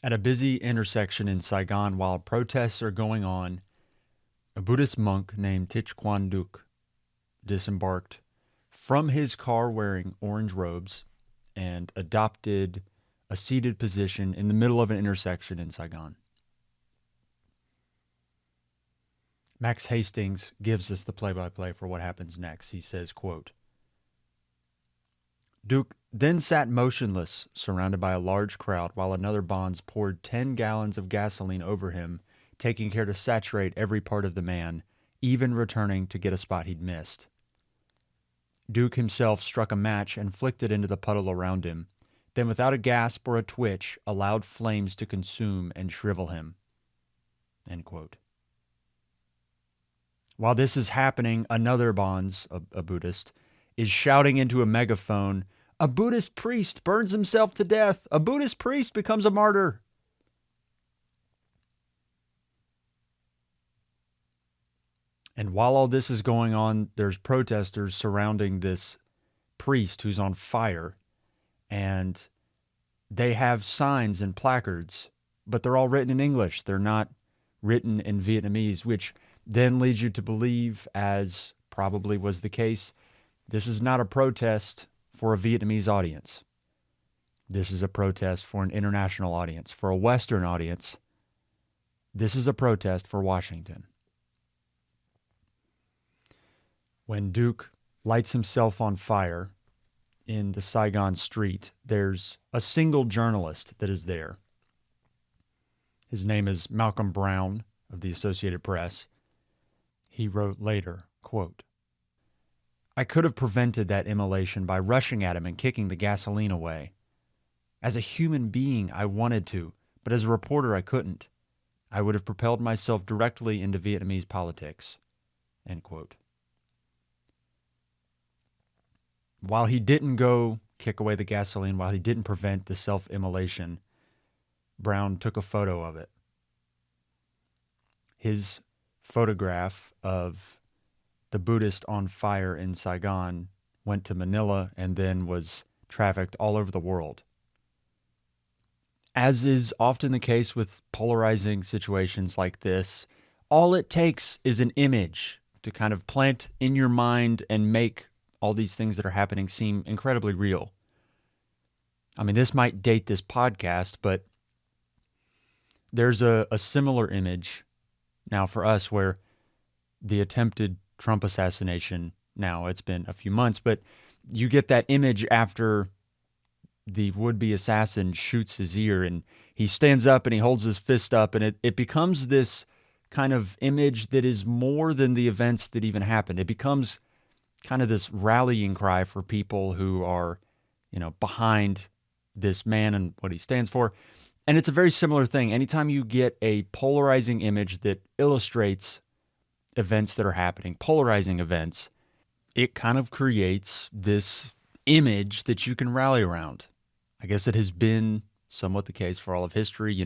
at a busy intersection in Saigon while protests are going on, a Buddhist monk named Thich Quan Duc disembarked from his car wearing orange robes and adopted a seated position in the middle of an intersection in Saigon. Max Hastings gives us the play-by-play for what happens next. He says, quote, Duke then sat motionless, surrounded by a large crowd, while another bonze poured 10 gallons of gasoline over him, taking care to saturate every part of the man, even returning to get a spot he'd missed. Duke himself struck a match and flicked it into the puddle around him, then without a gasp or a twitch, allowed flames to consume and shrivel him. End quote. While this is happening, another bonze, a Buddhist, is shouting into a megaphone, "A Buddhist priest burns himself to death! A Buddhist priest becomes a martyr!" And while all this is going on, there's protesters surrounding this priest who's on fire, and they have signs and placards, but they're all written in English. They're not written in Vietnamese, which then leads you to believe, as probably was the case, this is not a protest for a Vietnamese audience. This is a protest for an international audience, for a Western audience. This is a protest for Washington. When Duke lights himself on fire in the Saigon street, there's a single journalist that is there. His name is Malcolm Brown of the Associated Press. He wrote later, quote, I could have prevented that immolation by rushing at him and kicking the gasoline away. As a human being, I wanted to, but as a reporter, I couldn't. I would have propelled myself directly into Vietnamese politics. End quote. While he didn't go kick away the gasoline, while he didn't prevent the self-immolation, Brown took a photo of it. His photograph of the Buddhist on fire in Saigon went to Manila and then was trafficked all over the world. As is often the case with polarizing situations like this, all it takes is an image to kind of plant in your mind and make all these things that are happening seem incredibly real. I mean, this might date this podcast, but there's a similar image now for us where the attempted Trump assassination, now it's been a few months, but you get that image after the would-be assassin shoots his ear and he stands up and he holds his fist up, and it becomes this kind of image that is more than the events that even happened. It becomes kind of this rallying cry for people who are, behind this man and what he stands for. And it's a very similar thing. Anytime you get a polarizing image that illustrates events that are happening, polarizing events, it kind of creates this image that you can rally around. I guess it has been somewhat the case for all of history.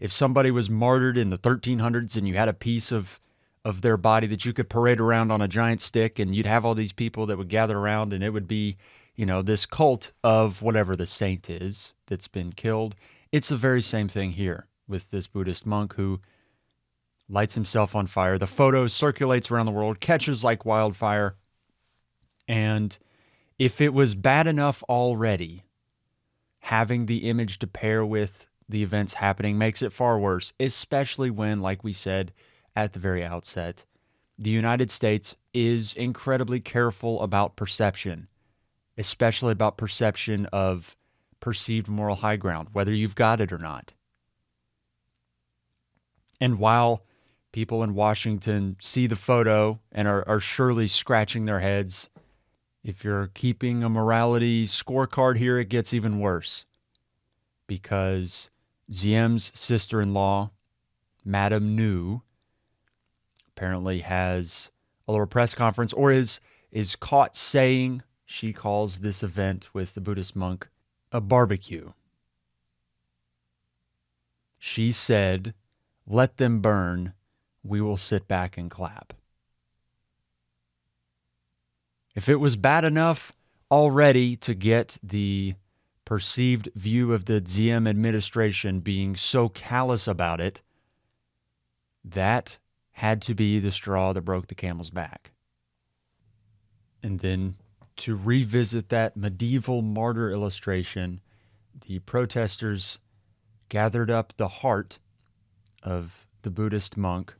If somebody was martyred in the 1300s and you had a piece of their body that you could parade around on a giant stick, and you'd have all these people that would gather around, and it would be, this cult of whatever the saint is that's been killed. It's the very same thing here with this Buddhist monk who lights himself on fire. The photo circulates around the world, catches like wildfire. And if it was bad enough already, having the image to pair with the events happening makes it far worse, especially when, like we said at the very outset, the United States is incredibly careful about perception, especially about perception of perceived moral high ground, whether you've got it or not. And while people in Washington see the photo and are surely scratching their heads, if you're keeping a morality scorecard here, it gets even worse. Because Diem's sister-in-law, Madame New, apparently has a little press conference, or is caught saying she calls this event with the Buddhist monk a barbecue. She said, "Let them burn. We will sit back and clap." If it was bad enough already to get the perceived view of the Diem administration being so callous about it, that had to be the straw that broke the camel's back. And then to revisit that medieval martyr illustration, the protesters gathered up the heart of the Buddhist monk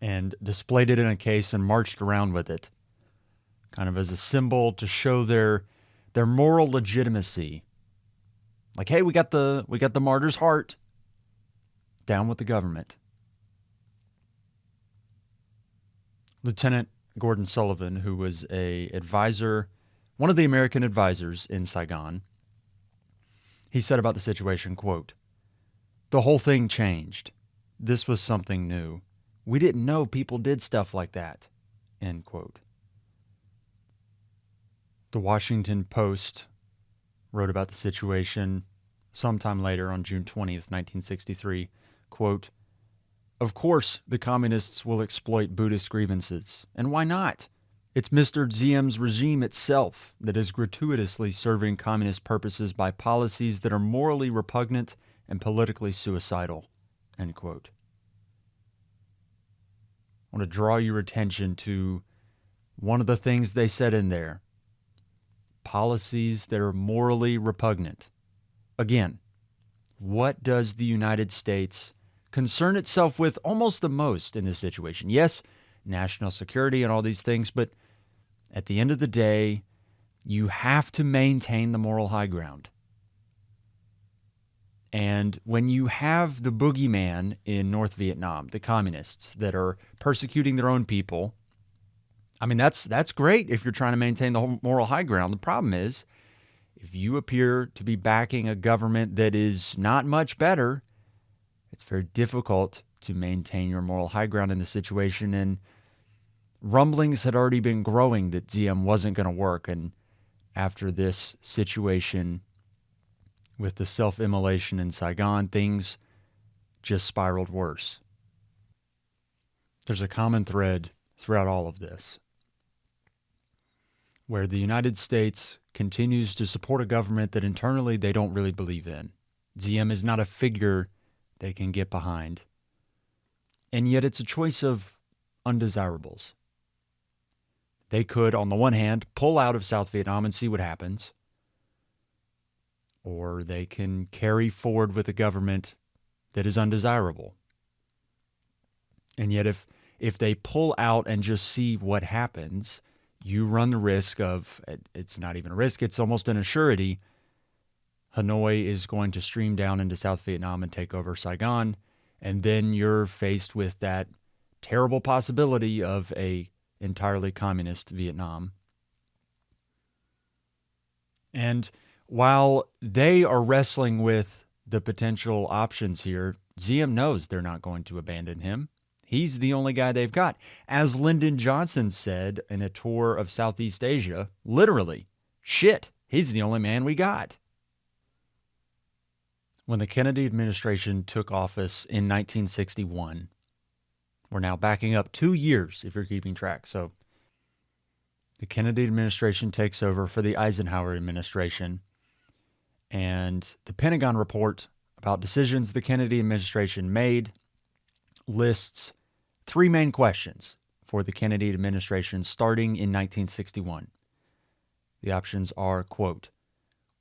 and displayed it in a case and marched around with it, kind of as a symbol to show their moral legitimacy. Like, hey, we got the martyr's heart. Down with the government. Lieutenant Gordon Sullivan, who was a advisor, one of the American advisors in Saigon, he said about the situation, quote, "The whole thing changed. This was something new. We didn't know people did stuff like that," end quote. The Washington Post wrote about the situation sometime later on June 20th, 1963, quote, "Of course, the communists will exploit Buddhist grievances. And why not? It's Mr. Ziem's regime itself that is gratuitously serving communist purposes by policies that are morally repugnant and politically suicidal," end quote. I want to draw your attention to one of the things they said in there. Policies that are morally repugnant. Again, what does the United States concern itself with almost the most in this situation? Yes, national security and all these things, but at the end of the day, you have to maintain the moral high ground. And when you have the boogeyman in North Vietnam, the communists that are persecuting their own people, I mean, that's great if you're trying to maintain the moral high ground. The problem is, if you appear to be backing a government that is not much better, it's very difficult to maintain your moral high ground in the situation. And rumblings had already been growing that Diem wasn't going to work. And after this situation with the self-immolation in Saigon, things just spiraled worse. There's a common thread throughout all of this, where the United States continues to support a government that internally they don't really believe in. Diem is not a figure they can get behind. And yet it's a choice of undesirables. They could, on the one hand, pull out of South Vietnam and see what happens, or they can carry forward with a government that is undesirable. And yet if they pull out and just see what happens, you run the risk of, it's not even a risk, it's almost an assurity, Hanoi is going to stream down into South Vietnam and take over Saigon, and then you're faced with that terrible possibility of a entirely communist Vietnam. And while they are wrestling with the potential options here, Diem knows they're not going to abandon him. He's the only guy they've got. As Lyndon Johnson said in a tour of Southeast Asia, literally, shit, he's the only man we got. When the Kennedy administration took office in 1961, we're now backing up 2 years if you're keeping track. So the Kennedy administration takes over for the Eisenhower administration. And the Pentagon report about decisions the Kennedy administration made lists 3 main questions for the Kennedy administration starting in 1961. The options are, quote,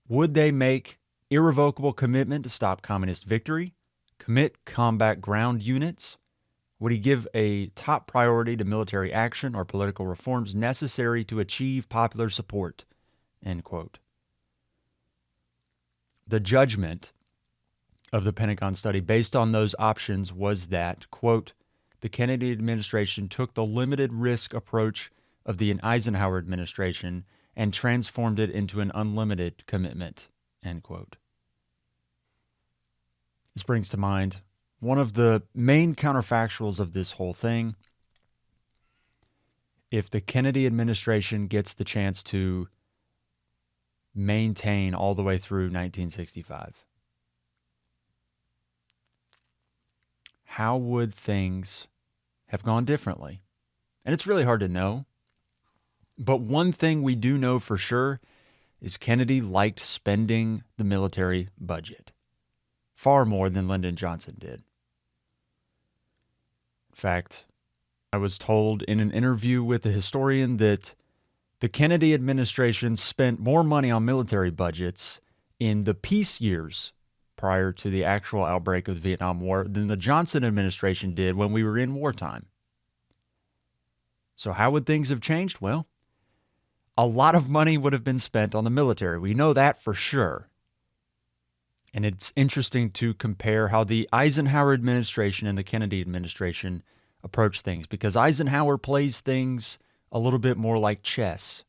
would they make irrevocable commitment to stop communist victory, commit combat ground units? Would he give a top priority to military action or political reforms necessary to achieve popular support? End quote. The judgment of the Pentagon study based on those options was that, quote, the Kennedy administration took the limited risk approach of the Eisenhower administration and transformed it into an unlimited commitment, end quote. This brings to mind one of the main counterfactuals of this whole thing. If the Kennedy administration gets the chance to maintain all the way through 1965, how would things have gone differently? And it's really hard to know. But one thing we do know for sure is Kennedy liked spending the military budget far more than Lyndon Johnson did. In fact, I was told in an interview with a historian that the Kennedy administration spent more money on military budgets in the peace years prior to the actual outbreak of the Vietnam War than the Johnson administration did when we were in wartime. So how would things have changed? Well, a lot of money would have been spent on the military. We know that for sure. And it's interesting to compare how the Eisenhower administration and the Kennedy administration approach things, because Eisenhower plays things a little bit more like chess.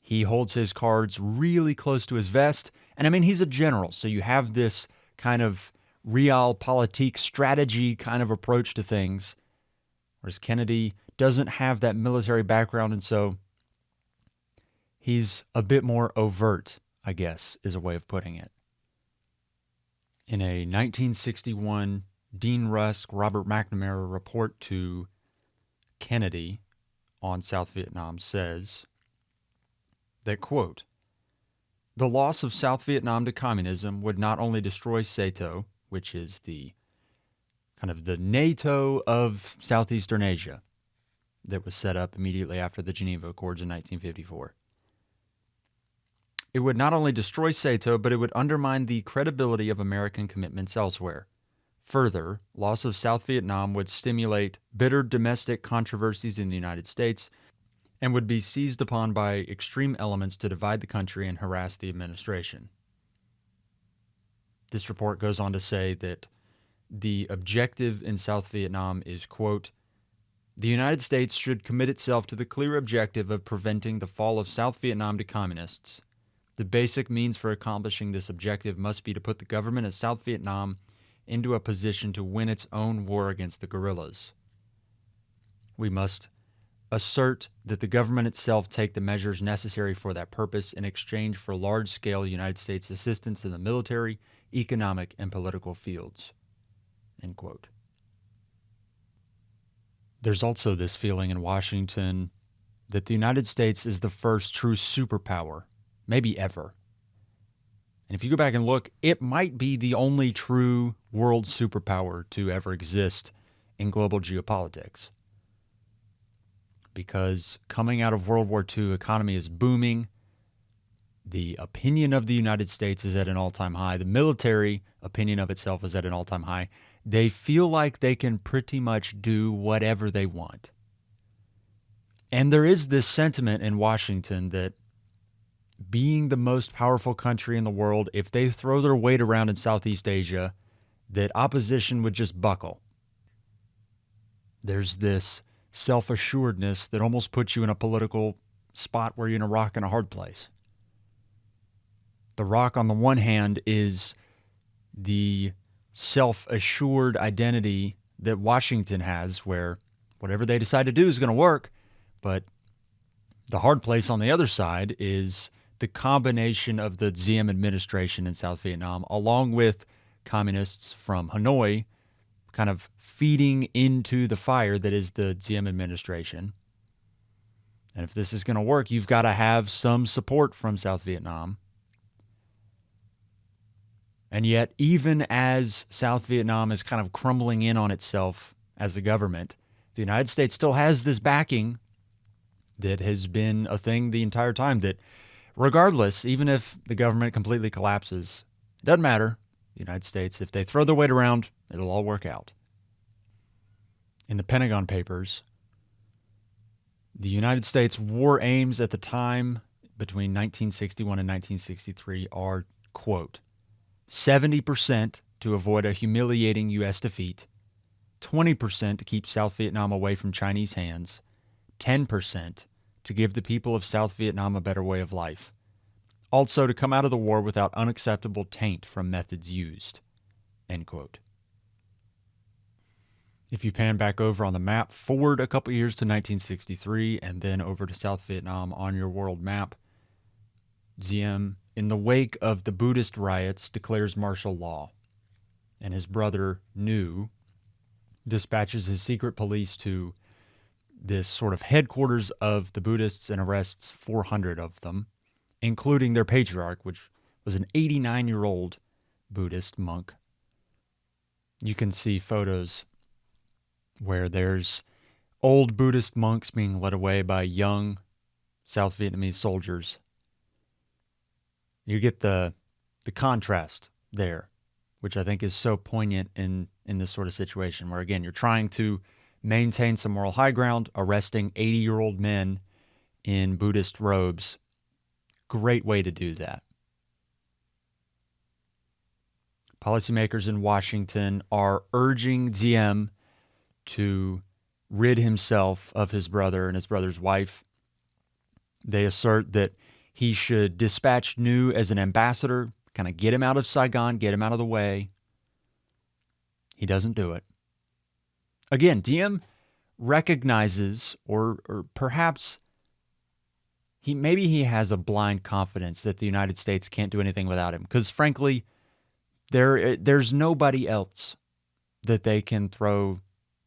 He holds his cards really close to his vest. And I mean, he's a general, so you have this kind of realpolitik strategy kind of approach to things, whereas Kennedy doesn't have that military background, and so he's a bit more overt, I guess, is a way of putting it. In a 1961 Dean Rusk, Robert McNamara report to Kennedy on South Vietnam says that, quote, "The loss of South Vietnam to communism would not only destroy SATO, which is the kind of the NATO of Southeastern Asia that was set up immediately after the Geneva Accords in 1954. It would not only destroy SATO, but it would undermine the credibility of American commitments elsewhere. Further, loss of South Vietnam would stimulate bitter domestic controversies in the United States and would be seized upon by extreme elements to divide the country and harass the administration." This report goes on to say that the objective in South Vietnam is, quote, "The United States should commit itself to the clear objective of preventing the fall of South Vietnam to communists. The basic means for accomplishing this objective must be to put the government of South Vietnam into a position to win its own war against the guerrillas. We must assert that the government itself take the measures necessary for that purpose in exchange for large-scale United States assistance in the military, economic, and political fields." End quote. There's also this feeling in Washington that the United States is the first true superpower, maybe ever. And if you go back and look, it might be the only true world superpower to ever exist in global geopolitics. Because coming out of World War II, economy is booming. The opinion of the United States is at an all-time high. The military opinion of itself is at an all-time high. They feel like they can pretty much do whatever they want. And there is this sentiment in Washington that being the most powerful country in the world, if they throw their weight around in Southeast Asia, that opposition would just buckle. There's this self-assuredness that almost puts you in a political spot where you're in a rock and a hard place. The rock, on the one hand, is the self-assured identity that Washington has, where whatever they decide to do is going to work, but the hard place on the other side is the combination of the Diem administration in South Vietnam, along with communists from Hanoi, kind of feeding into the fire that is the Diem administration. And if this is going to work, you've got to have some support from South Vietnam. And yet, even as South Vietnam is kind of crumbling in on itself as a government, the United States still has this backing that has been a thing the entire time, that regardless, even if the government completely collapses, it doesn't matter. The United States, if they throw their weight around, it'll all work out. In the Pentagon Papers, the United States war aims at the time between 1961 and 1963 are, quote, 70% to avoid a humiliating U.S. defeat, 20% to keep South Vietnam away from Chinese hands, 10% to give the people of South Vietnam a better way of life. Also to come out of the war without unacceptable taint from methods used. End quote. If you pan back over on the map, forward a couple years to 1963, and then over to South Vietnam on your world map, Diem, in the wake of the Buddhist riots, declares martial law. And his brother, Nu, dispatches his secret police to this sort of headquarters of the Buddhists and arrests 400 of them, including their patriarch, which was an 89-year-old Buddhist monk. You can see photos where there's old Buddhist monks being led away by young South Vietnamese soldiers. You get the contrast there, which I think is so poignant in this sort of situation where, again, you're trying to maintain some moral high ground, arresting 80-year-old men in Buddhist robes. Great way to do that. Policymakers in Washington are urging Diem to rid himself of his brother and his brother's wife. They assert that he should dispatch New as an ambassador, kind of get him out of Saigon, get him out of the way. He doesn't do it. Again, Diem recognizes, or perhaps maybe he has a blind confidence that the United States can't do anything without him. Because frankly, there's nobody else that they can throw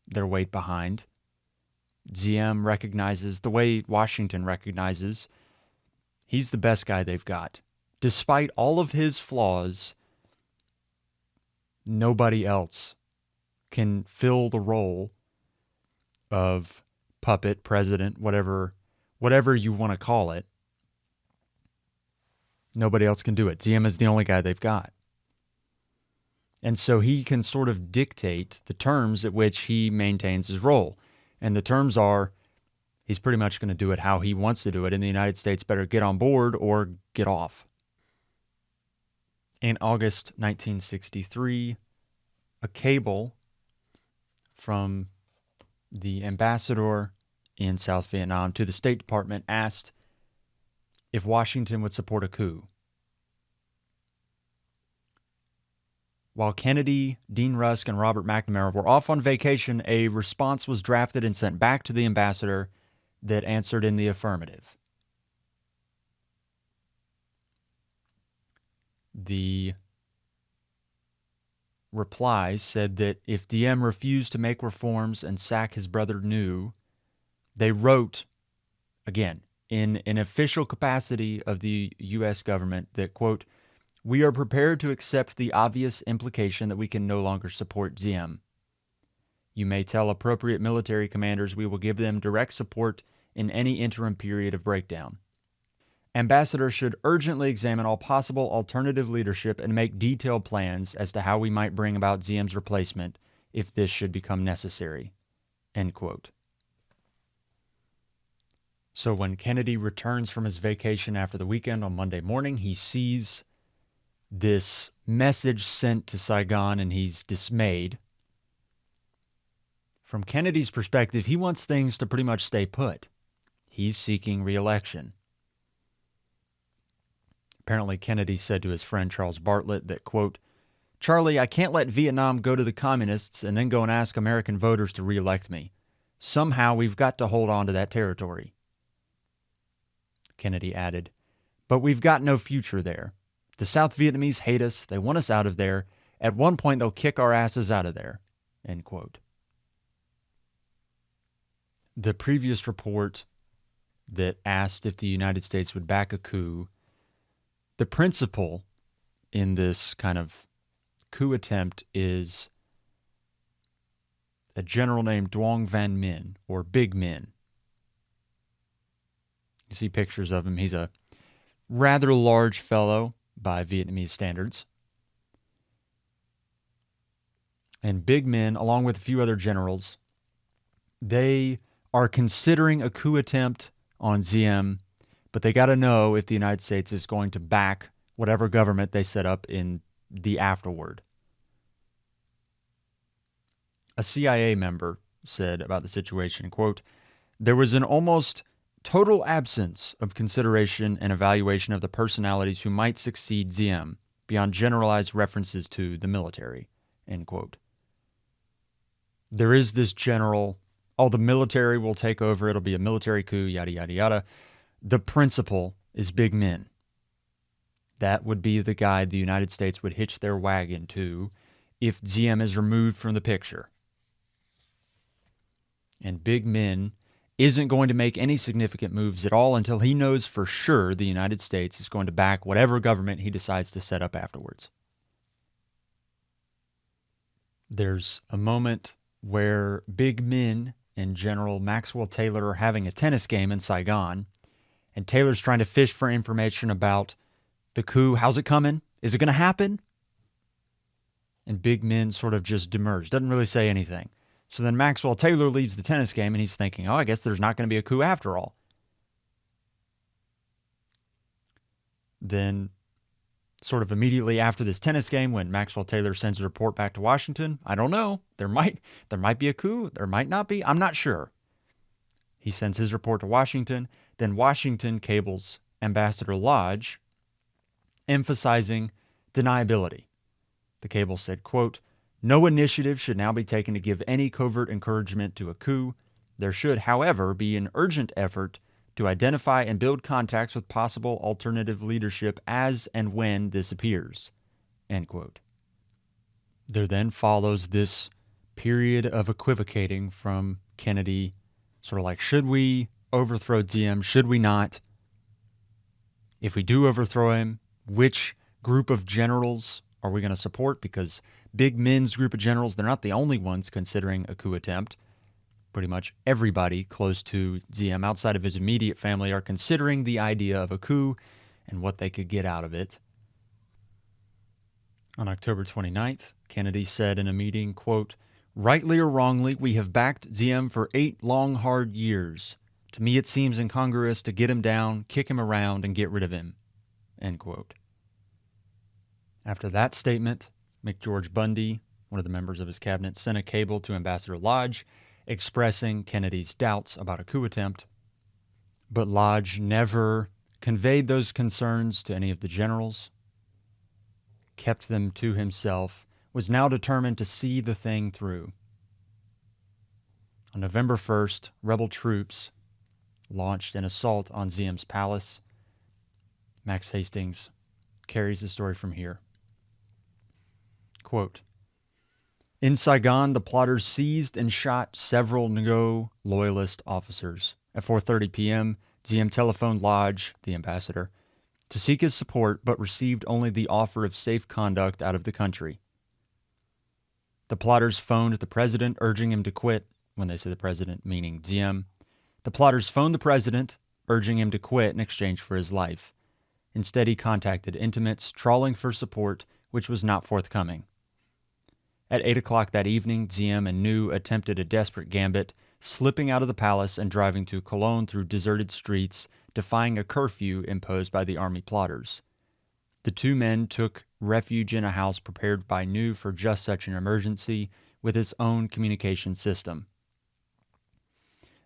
their weight behind. Diem recognizes, the way Washington recognizes, he's the best guy they've got. Despite all of his flaws, nobody else can fill the role of puppet, president, whatever you want to call it. Nobody else can do it. Diem is the only guy they've got. And so he can sort of dictate the terms at which he maintains his role. And the terms are, he's pretty much going to do it how he wants to do it, and the United States better get on board or get off. In August 1963, a cable from the ambassador in South Vietnam to the State Department asked if Washington would support a coup. While Kennedy, Dean Rusk, and Robert McNamara were off on vacation, a response was drafted and sent back to the ambassador that answered in the affirmative. The reply said that if Diem refused to make reforms and sack his brother New, they wrote, again, in an official capacity of the U.S. government, that, quote, "We are prepared to accept the obvious implication that we can no longer support Diem. You may tell appropriate military commanders we will give them direct support in any interim period of breakdown. Ambassador should urgently examine all possible alternative leadership and make detailed plans as to how we might bring about Diem's replacement if this should become necessary." End quote. So when Kennedy returns from his vacation after the weekend on Monday morning, he sees this message sent to Saigon and he's dismayed. From Kennedy's perspective, he wants things to pretty much stay put. He's seeking re-election. Apparently, Kennedy said to his friend Charles Bartlett that, quote, "Charlie, I can't let Vietnam go to the communists and then go and ask American voters to re-elect me. Somehow we've got to hold on to that territory." Kennedy added, "But we've got no future there. The South Vietnamese hate us. They want us out of there. At one point, they'll kick our asses out of there." End quote. The previous report that asked if the United States would back a coup, the principal in this kind of coup attempt is a general named Duong Van Minh, or Big Min. You see pictures of him. He's a rather large fellow by Vietnamese standards. And Big Min, along with a few other generals, they are considering a coup attempt on Diem, but they got to know if the United States is going to back whatever government they set up in the afterward. A CIA member said about the situation, quote, "There was an almost total absence of consideration and evaluation of the personalities who might succeed Diem beyond generalized references to the military." End quote. There is this general, the military will take over, it'll be a military coup, yada, yada, yada. The principal is Big Min. That would be the guy the United States would hitch their wagon to if Diem is removed from the picture. And Big Min isn't going to make any significant moves at all until he knows for sure the United States is going to back whatever government he decides to set up afterwards. There's a moment where Big Min and General Maxwell Taylor are having a tennis game in Saigon, and Taylor's trying to fish for information about the coup. How's it coming? Is it going to happen? And Big Min sort of just demurs, doesn't really say anything. So then Maxwell Taylor leaves the tennis game and he's thinking, oh, I guess there's not going to be a coup after all. Then sort of immediately after this tennis game, when Maxwell Taylor sends a report back to Washington, I don't know. There might be a coup. There might not be. I'm not sure. He sends his report to Washington. Then Washington cables Ambassador Lodge, emphasizing deniability. The cable said, quote, no initiative should now be taken to give any covert encouragement to a coup. There should, however, be an urgent effort to identify and build contacts with possible alternative leadership as and when this appears, end quote. There then follows this period of equivocating from Kennedy, sort of like, should we overthrow Diem? Should we not? If we do overthrow him, which group of generals are we going to support? Because Big Min's group of generals, they're not the only ones considering a coup attempt. Pretty much everybody close to Diem outside of his immediate family are considering the idea of a coup and what they could get out of it. On October 29th, Kennedy said in a meeting, quote, rightly or wrongly, we have backed Diem for 8 long, hard years. To me, it seems incongruous to get him down, kick him around, and get rid of him, end quote. After that statement, McGeorge Bundy, one of the members of his cabinet, sent a cable to Ambassador Lodge expressing Kennedy's doubts about a coup attempt. But Lodge never conveyed those concerns to any of the generals, kept them to himself, was now determined to see the thing through. On November 1st, rebel troops launched an assault on Diem's palace. Max Hastings carries the story from here. Quote, in Saigon, the plotters seized and shot several Ngo loyalist officers. At 4:30 p.m., Diem telephoned Lodge, the ambassador, to seek his support, but received only the offer of safe conduct out of the country. The plotters phoned the president, urging him to quit. When they say the president, meaning Diem. The plotters phoned the president, urging him to quit in exchange for his life. Instead, he contacted intimates, trawling for support, which was not forthcoming. At 8 o'clock that evening, Diem and New attempted a desperate gambit, slipping out of the palace and driving to Cologne through deserted streets, defying a curfew imposed by the army plotters. The two men took refuge in a house prepared by New for just such an emergency, with its own communication system.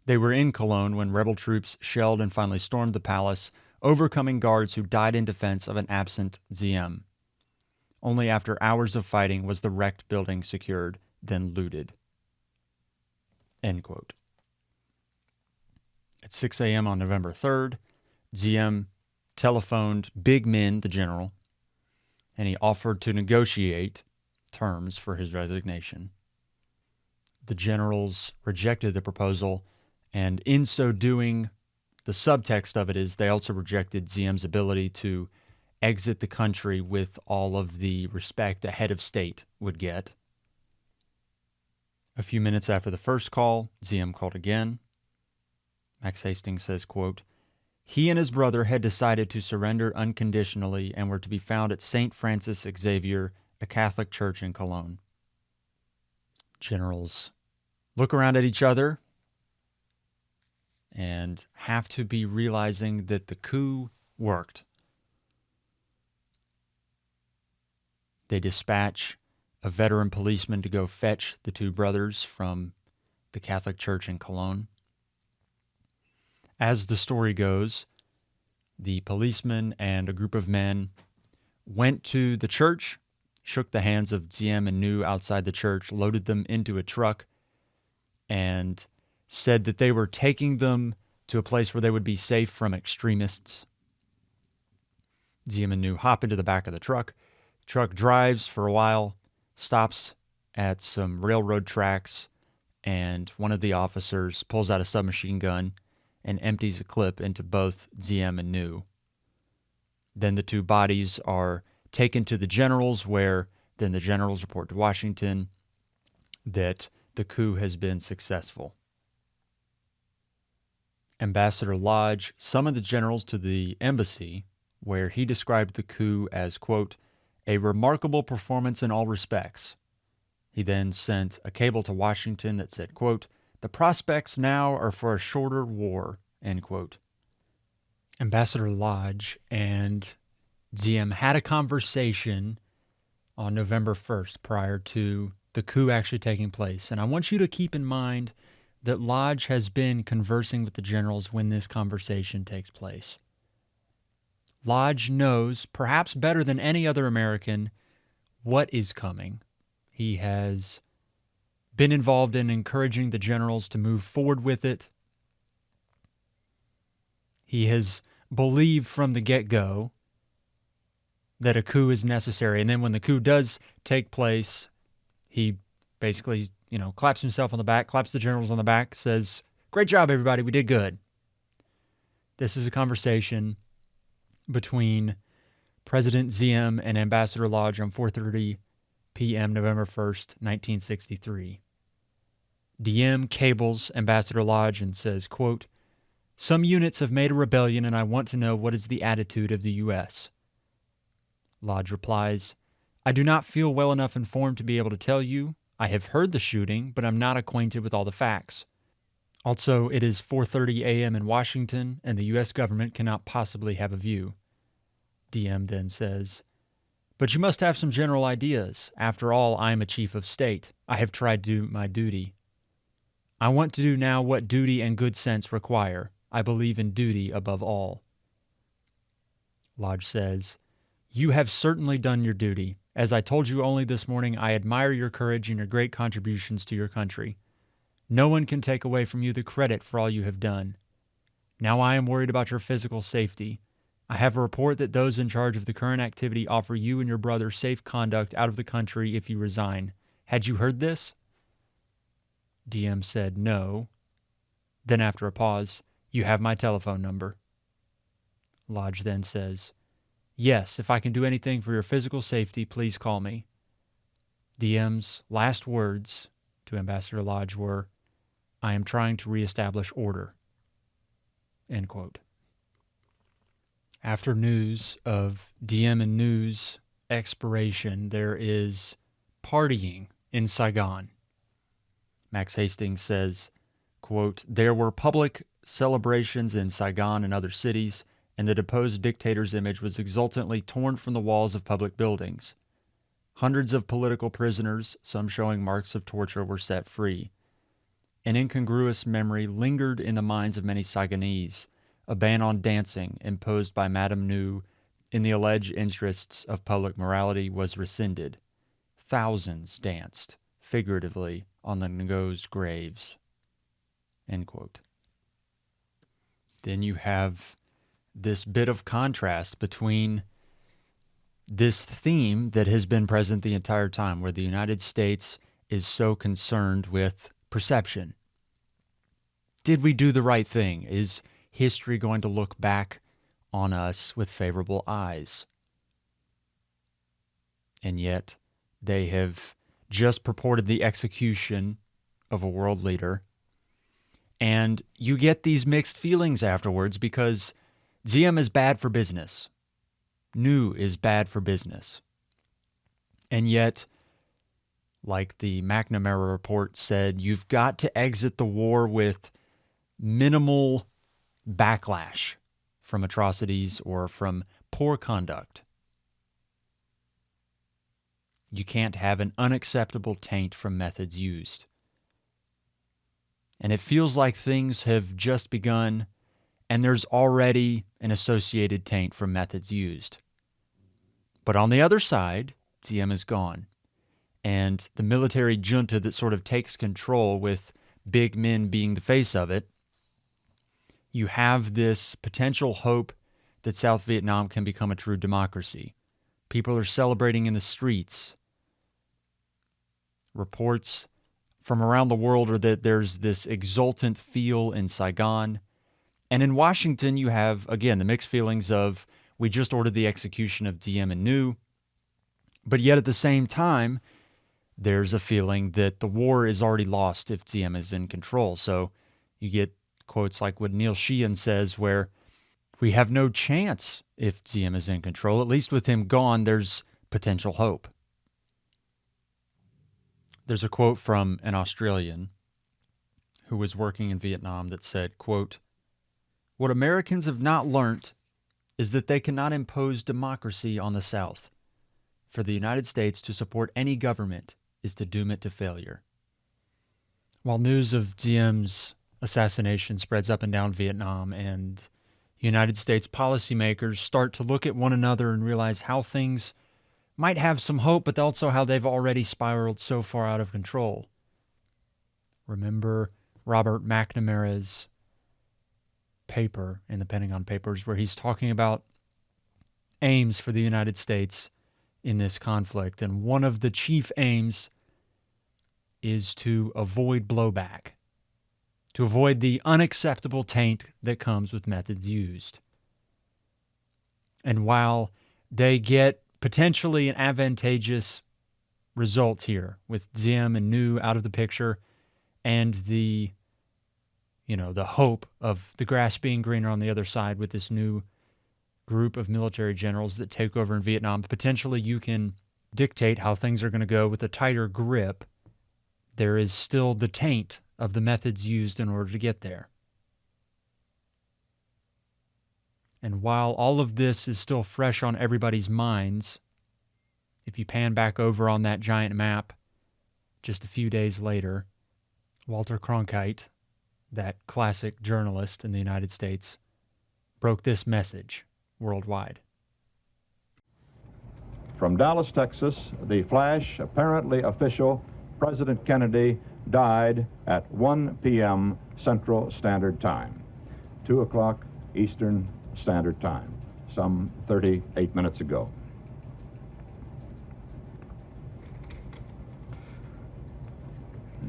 They were in Cologne when rebel troops shelled and finally stormed the palace, overcoming guards who died in defense of an absent Diem. Only after hours of fighting was the wrecked building secured, then looted. End quote. At 6 a.m. on November 3rd, Diem telephoned Big Min, the general, and he offered to negotiate terms for his resignation. The generals rejected the proposal, and in so doing, the subtext of it is they also rejected Diem's ability to exit the country with all of the respect a head of state would get. A few minutes after the first call, Diem called again. Max Hastings says, quote, he and his brother had decided to surrender unconditionally and were to be found at St. Francis Xavier, a Catholic church in Cologne. Generals look around at each other and have to be realizing that the coup worked. They dispatch a veteran policeman to go fetch the two brothers from the Catholic church in Cologne. As the story goes, the policeman and a group of men went to the church, shook the hands of Diem and New outside the church, loaded them into a truck, and said that they were taking them to a place where they would be safe from extremists. Diem and New hop into the back of the truck. The truck drives for a while, stops at some railroad tracks, and one of the officers pulls out a submachine gun and empties a clip into both Diem and New. Then the two bodies are taken to the generals, where then the generals report to Washington that the coup has been successful. Ambassador Lodge summoned the generals to the embassy, where he described the coup as, quote, a remarkable performance in all respects. He then sent a cable to Washington that said, quote, "The prospects now are for a shorter war," end quote. Ambassador Lodge and Diem had a conversation on November 1st prior to the coup actually taking place. And I want you to keep in mind that Lodge has been conversing with the generals when this conversation takes place. Lodge knows, perhaps better than any other American, what is coming. He has been involved in encouraging the generals to move forward with it. He has believed from the get-go that a coup is necessary. And then when the coup does take place, he basically, claps himself on the back, claps the generals on the back, says, "Great job, everybody. We did good." This is a conversation between President Diem and Ambassador Lodge on 4:30 p.m. November 1st, 1963. Diem cables Ambassador Lodge and says, quote, "Some units have made a rebellion and I want to know what is the attitude of the U.S." Lodge replies, "I do not feel well enough informed to be able to tell you. I have heard the shooting, but I'm not acquainted with all the facts. Also, it is 4:30 a.m. in Washington, and the U.S. government cannot possibly have a view." Diem then says, "But you must have some general ideas. After all, I am a chief of state. I have tried to do my duty. I want to do now what duty and good sense require. I believe in duty above all." Lodge says, "You have certainly done your duty. As I told you only this morning, I admire your courage and your great contributions to your country. No one can take away from you the credit for all you have done. Now I am worried about your physical safety. I have a report that those in charge of the current activity offer you and your brother safe conduct out of the country if you resign. Had you heard this?" Diem said no. Then after a pause, "You have my telephone number." Lodge then says, "Yes, if I can do anything for your physical safety, please call me." Diem's last words to Ambassador Lodge were, "I am trying to reestablish order." End quote. After news of Diem and New's expiration, there is partying in Saigon. Max Hastings says, quote, "There were public celebrations in Saigon and other cities, and the deposed dictator's image was exultantly torn from the walls of public buildings. Hundreds of political prisoners, some showing marks of torture, were set free. An incongruous memory lingered in the minds of many Saigonese. A ban on dancing imposed by Madame New in the alleged interests of public morality was rescinded. Thousands danced, figuratively, on the Ngos' graves." End quote. Then you have this bit of contrast between this theme that has been present the entire time, where the United States is so concerned with perception. Did we do the right thing? Is history going to look back on us with favorable eyes? And yet, they have just purported the execution of a world leader. And you get these mixed feelings afterwards because Diem is bad for business. New is bad for business. And yet, like the McNamara report said, you've got to exit the war with minimal backlash from atrocities or from poor conduct. You can't have an unacceptable taint from methods used. And it feels like things have just begun, and there's already an associated taint from methods used. But on the other side, Diem is gone. And the military junta that sort of takes control, with big men being the face of it, you have this potential hope that South Vietnam can become a true democracy. People are celebrating in the streets. Reports from around the world are that there's this exultant feel in Saigon. And in Washington, you have, again, the mixed feelings of, we just ordered the execution of Diem and New. But yet at the same time, there's a feeling that the war is already lost if Diem is in control. So you get quotes like what Neil Sheehan says, where we have no chance if Diem is in control. At least with him gone, there's potential hope. There's a quote from an Australian who was working in Vietnam that said, quote, "What Americans have not learnt is that they cannot impose democracy on the South. For the United States to support any government is to doom it to failure." While news of Diem's assassination spreads up and down Vietnam, and United States policymakers start to look at one another and realize how things might have some hope, but also how they've already spiraled so far out of control. Remember Robert McNamara's paper in the Pentagon Papers where he's talking about aims for the United States in this conflict. And one of the chief aims is to avoid blowback, to avoid the unacceptable taint that comes with methods used. And while they get potentially an advantageous result here with Diem and New out of the picture and the hope of the grass being greener on the other side with this new group of military generals that take over in Vietnam, potentially you can dictate how things are going to go with a tighter grip. There is still the taint of the methods used in order to get there. And while all of this is still fresh on everybody's minds, if you pan back over on that giant map just a few days later, Walter Cronkite, that classic journalist in the United States, broke this message worldwide. From Dallas, Texas, the flash, apparently official, President Kennedy died at 1 p.m. Central Standard Time, 2 o'clock Eastern Standard Time, some 38 minutes ago.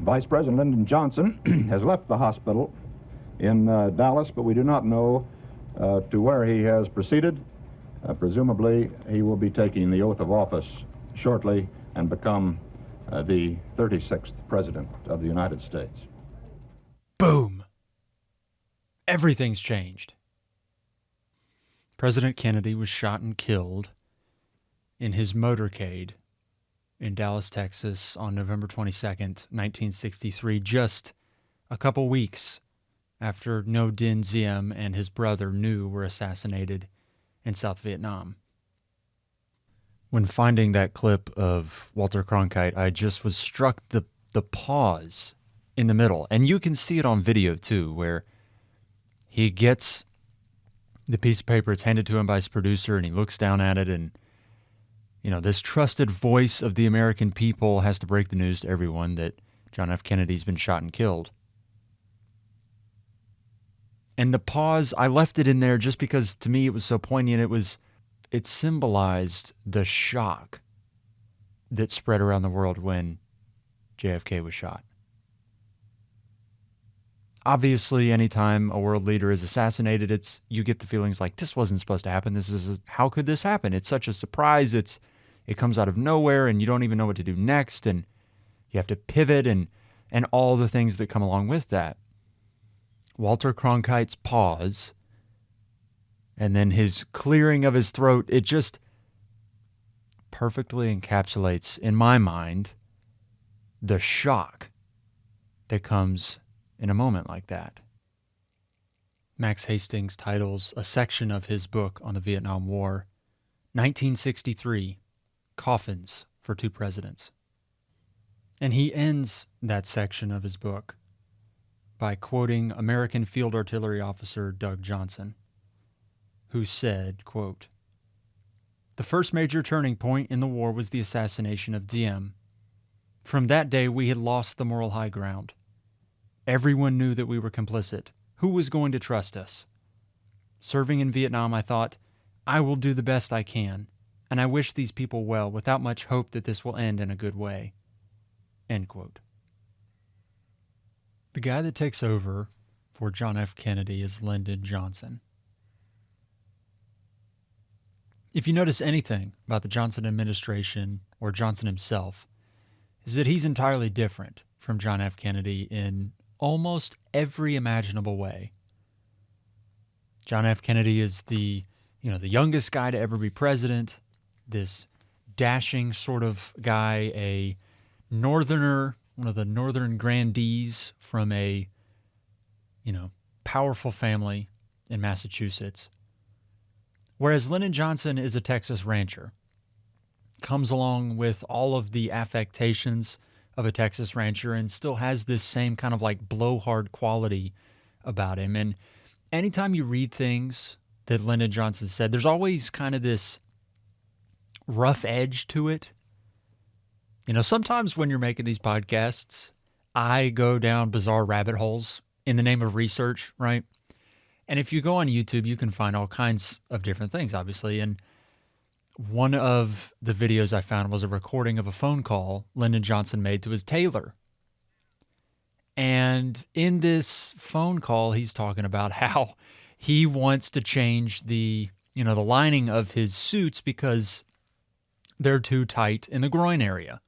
Vice President Lyndon Johnson has left the hospital in Dallas, but we do not know to where he has proceeded. Presumably, he will be taking the oath of office shortly and become the 36th President of the United States. Boom! Everything's changed. President Kennedy was shot and killed in his motorcade in Dallas, Texas on November 22nd, 1963, just a couple weeks after Ngo Dinh Diem and his brother Nhu were assassinated in South Vietnam. When finding that clip of Walter Cronkite, I just was struck the pause in the middle. And you can see it on video too, where he gets the piece of paper, it's handed to him by his producer, and he looks down at it, and this trusted voice of the American people has to break the news to everyone that John F. Kennedy's been shot and killed. And the pause, I left it in there just because to me it was so poignant. It symbolized the shock that spread around the world when JFK was shot. Obviously, anytime a world leader is assassinated, you get the feelings like, this wasn't supposed to happen. How could this happen? It's such a surprise. It comes out of nowhere, and you don't even know what to do next, and you have to pivot and all the things that come along with that. Walter Cronkite's pause, and then his clearing of his throat, it just perfectly encapsulates, in my mind, the shock that comes in a moment like that. Max Hastings titles a section of his book on the Vietnam War, 1963, Coffins for Two Presidents. And he ends that section of his book by quoting American Field Artillery Officer Doug Johnson, who said, quote, "The first major turning point in the war was the assassination of Diem. From that day, we had lost the moral high ground. Everyone knew that we were complicit. Who was going to trust us? Serving in Vietnam, I thought, I will do the best I can, and I wish these people well, without much hope that this will end in a good way." End quote. The guy that takes over for John F. Kennedy is Lyndon Johnson. If you notice anything about the Johnson administration or Johnson himself, is that he's entirely different from John F. Kennedy in almost every imaginable way. John F. Kennedy is the youngest guy to ever be president, this dashing sort of guy, a northerner, one of the northern grandees from a, powerful family in Massachusetts. Whereas Lyndon Johnson is a Texas rancher, comes along with all of the affectations of a Texas rancher and still has this same kind of like blowhard quality about him. And anytime you read things that Lyndon Johnson said, there's always kind of this rough edge to it. Sometimes when you're making these podcasts, I go down bizarre rabbit holes in the name of research, right? And if you go on YouTube, you can find all kinds of different things, obviously. And one of the videos I found was a recording of a phone call Lyndon Johnson made to his tailor. And in this phone call, he's talking about how he wants to change the lining of his suits because they're too tight in the groin area.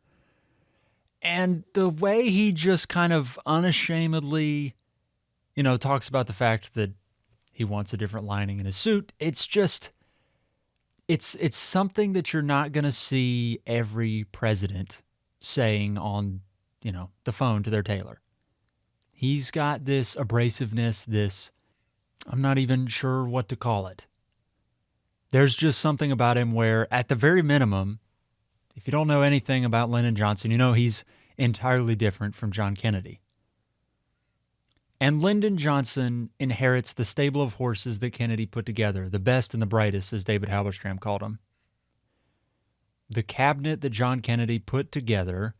And the way he just kind of unashamedly, talks about the fact that he wants a different lining in his suit, it's just, it's something that you're not going to see every president saying on, the phone to their tailor. He's got this abrasiveness, I'm not even sure what to call it. There's just something about him where, at the very minimum, if you don't know anything about Lyndon Johnson, he's entirely different from John Kennedy. And Lyndon Johnson inherits the stable of horses that Kennedy put together, the best and the brightest, as David Halberstam called them. The cabinet that John Kennedy put together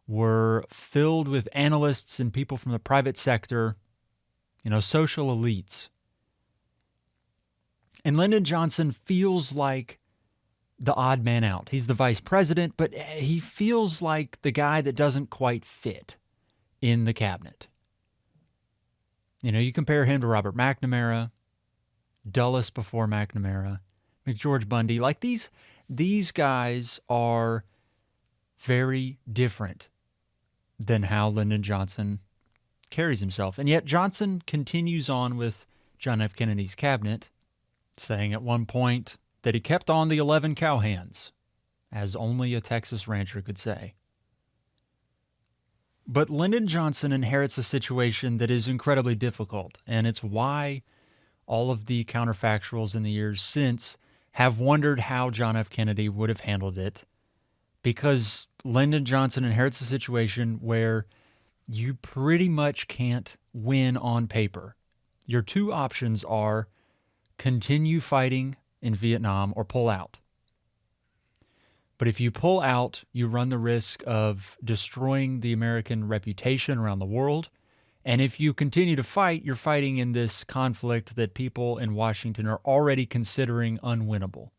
were filled with analysts and people from the private sector, social elites. And Lyndon Johnson feels like the odd man out. He's the vice president, but he feels like the guy that doesn't quite fit in the cabinet. You compare him to Robert McNamara, Dulles before McNamara, McGeorge Bundy. Like these guys are very different than how Lyndon Johnson carries himself. And yet Johnson continues on with John F. Kennedy's cabinet, saying at one point that he kept on the 11 cowhands, as only a Texas rancher could say. But Lyndon Johnson inherits a situation that is incredibly difficult, and it's why all of the counterfactuals in the years since have wondered how John F. Kennedy would have handled it, because Lyndon Johnson inherits a situation where you pretty much can't win on paper. Your two options are continue fighting in Vietnam or pull out. But if you pull out, you run the risk of destroying the American reputation around the world. And if you continue to fight, you're fighting in this conflict that people in Washington are already considering unwinnable.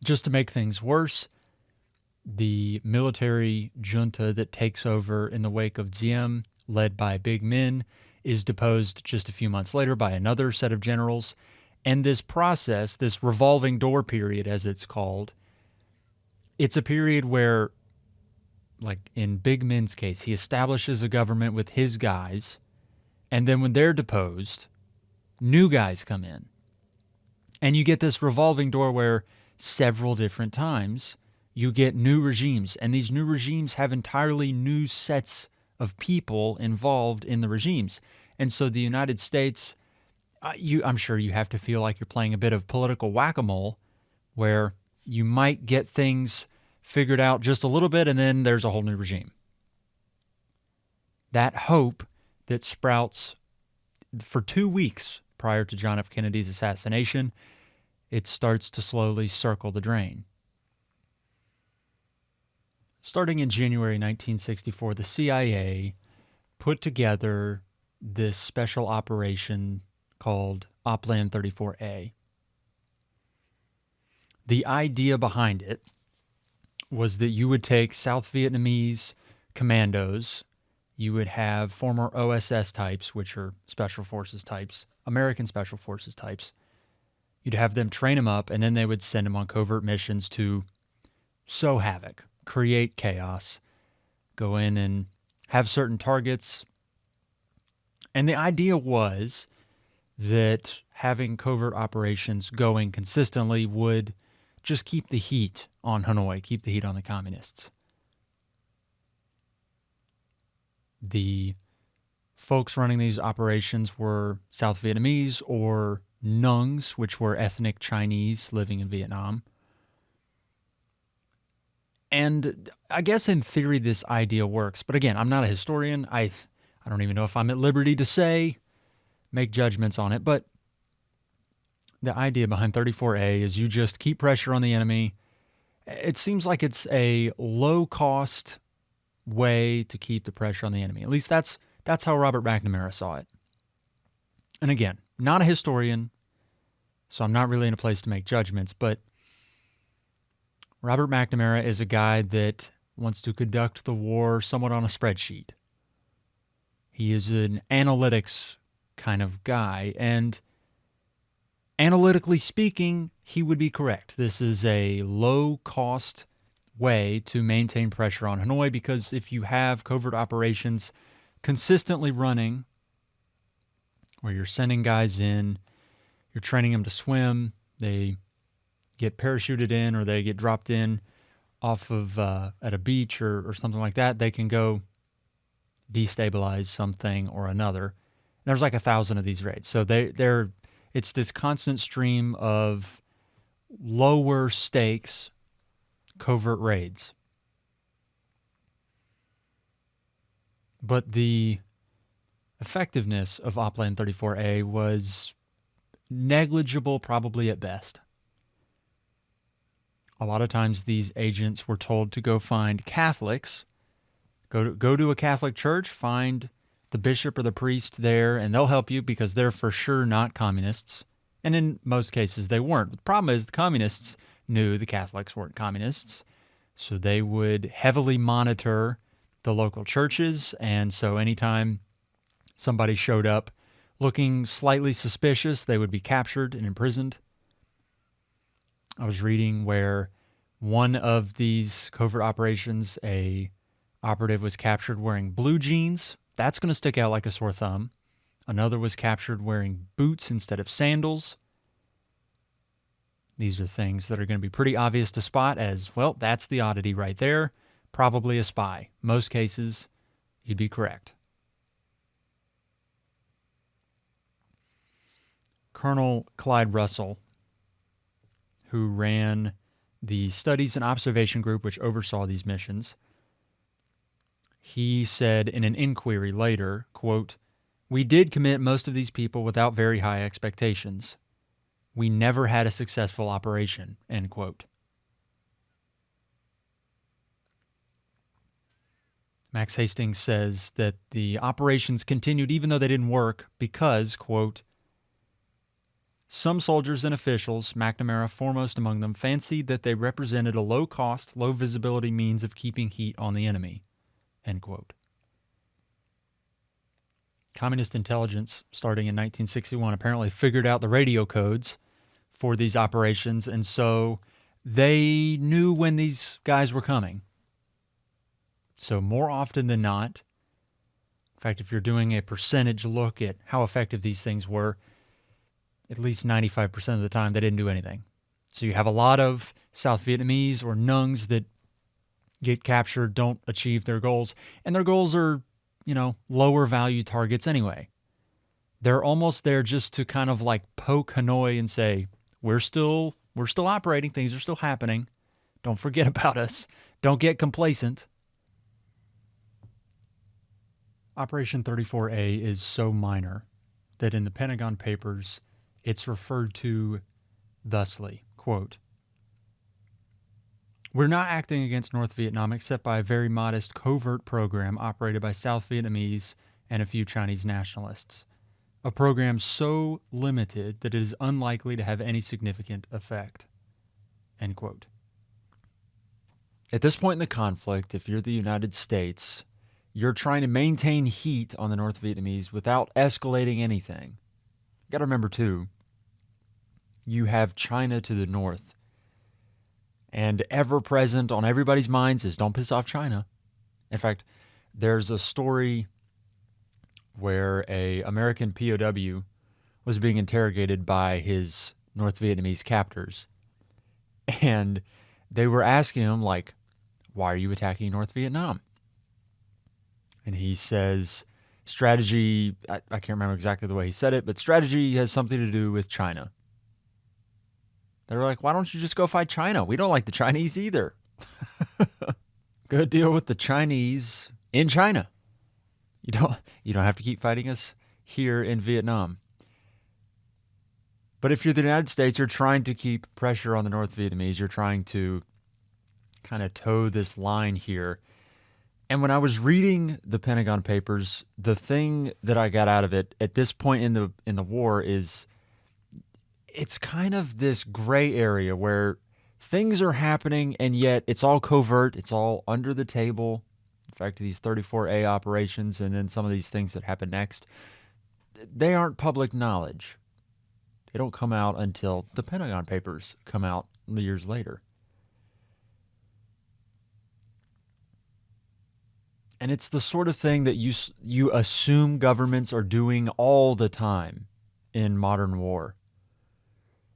Just to make things worse, the military junta that takes over in the wake of Diem, led by big men, is deposed just a few months later by another set of generals. And this process, this revolving door period, as it's called, it's a period where, like in Big Men's case, he establishes a government with his guys, and then when they're deposed, new guys come in. And you get this revolving door where several different times you get new regimes, and these new regimes have entirely new sets of people involved in the regimes. And so the United States, I'm sure you have to feel like you're playing a bit of political whack-a-mole, where you might get things figured out just a little bit and then there's a whole new regime. That hope that sprouts for 2 weeks prior to John F. Kennedy's assassination, it starts to slowly circle the drain. Starting in January 1964, the CIA put together this special operation called Opland 34A. The idea behind it was that you would take South Vietnamese commandos, you would have former OSS types, which are special forces types, American special forces types. You'd have them train them up, and then they would send them on covert missions to sow havoc, create chaos, go in and have certain targets. And the idea was that having covert operations going consistently would just keep the heat on Hanoi, keep the heat on the communists. The folks running these operations were South Vietnamese or Nungs, which were ethnic Chinese living in Vietnam. And I guess in theory this idea works. But again, I'm not a historian. I don't even know if I'm at liberty to make judgments on it. But the idea behind 34A is you just keep pressure on the enemy. It seems like it's a low-cost way to keep the pressure on the enemy. At least that's how Robert McNamara saw it. And again, not a historian, so I'm not really in a place to make judgments, but Robert McNamara is a guy that wants to conduct the war somewhat on a spreadsheet. He is an analytics kind of guy, and analytically speaking, he would be correct. This is a low-cost way to maintain pressure on Hanoi, because if you have covert operations consistently running, where you're sending guys in, you're training them to swim, they get parachuted in or they get dropped in off of at a beach or something like that, they can go destabilize something or another. There's like 1,000 of these raids. So it's this constant stream of lower stakes covert raids. But the effectiveness of Oplan 34A was negligible, probably at best. A lot of times these agents were told to go find Catholics, go to a Catholic church, find the bishop or the priest there, and they'll help you because they're for sure not communists. And in most cases, they weren't. The problem is the communists knew the Catholics weren't communists, so they would heavily monitor the local churches, and so anytime somebody showed up looking slightly suspicious, they would be captured and imprisoned. I was reading where one of these covert operations, a operative was captured wearing blue jeans. That's going to stick out like a sore thumb. Another was captured wearing boots instead of sandals. These are things that are going to be pretty obvious to spot as, well, that's the oddity right there. Probably a spy. Most cases, you'd be correct. Colonel Clyde Russell, who ran the Studies and Observation Group, which oversaw these missions, he said in an inquiry later, quote, "We did commit most of these people without very high expectations. We never had a successful operation," end quote. Max Hastings says that the operations continued even though they didn't work because, quote, "Some soldiers and officials, McNamara foremost among them, fancied that they represented a low-cost, low-visibility means of keeping heat on the enemy," end quote. Communist intelligence, starting in 1961, apparently figured out the radio codes for these operations, and so they knew when these guys were coming. So more often than not, in fact, if you're doing a percentage look at how effective these things were, at least 95% of the time, they didn't do anything. So you have a lot of South Vietnamese or Nungs that get captured, don't achieve their goals, and their goals are, lower value targets anyway. They're almost there just to kind of like poke Hanoi and say, we're still operating, things are still happening. Don't forget about us. Don't get complacent. Operation 34A is so minor that in the Pentagon Papers, it's referred to thusly, quote, "We're not acting against North Vietnam except by a very modest covert program operated by South Vietnamese and a few Chinese nationalists. A program so limited that it is unlikely to have any significant effect," end quote. At this point in the conflict, if you're the United States, you're trying to maintain heat on the North Vietnamese without escalating anything. You got to remember, too, you have China to the north. And ever present on everybody's minds is don't piss off China. In fact, there's a story where a American POW was being interrogated by his North Vietnamese captors. And they were asking him, like, why are you attacking North Vietnam? And he says, strategy, I can't remember exactly the way he said it, but strategy has something to do with China. They were like, why don't you just go fight China? We don't like the Chinese either. Go deal with the Chinese in China. You don't have to keep fighting us here in Vietnam. But if you're the United States, you're trying to keep pressure on the North Vietnamese. You're trying to kind of toe this line here. And when I was reading the Pentagon Papers, the thing that I got out of it at this point in the war is it's kind of this gray area where things are happening and yet it's all covert, it's all under the table. In fact, these 34A operations and then some of these things that happen next, they aren't public knowledge. They don't come out until the Pentagon Papers come out years later. And it's the sort of thing that you assume governments are doing all the time in modern war,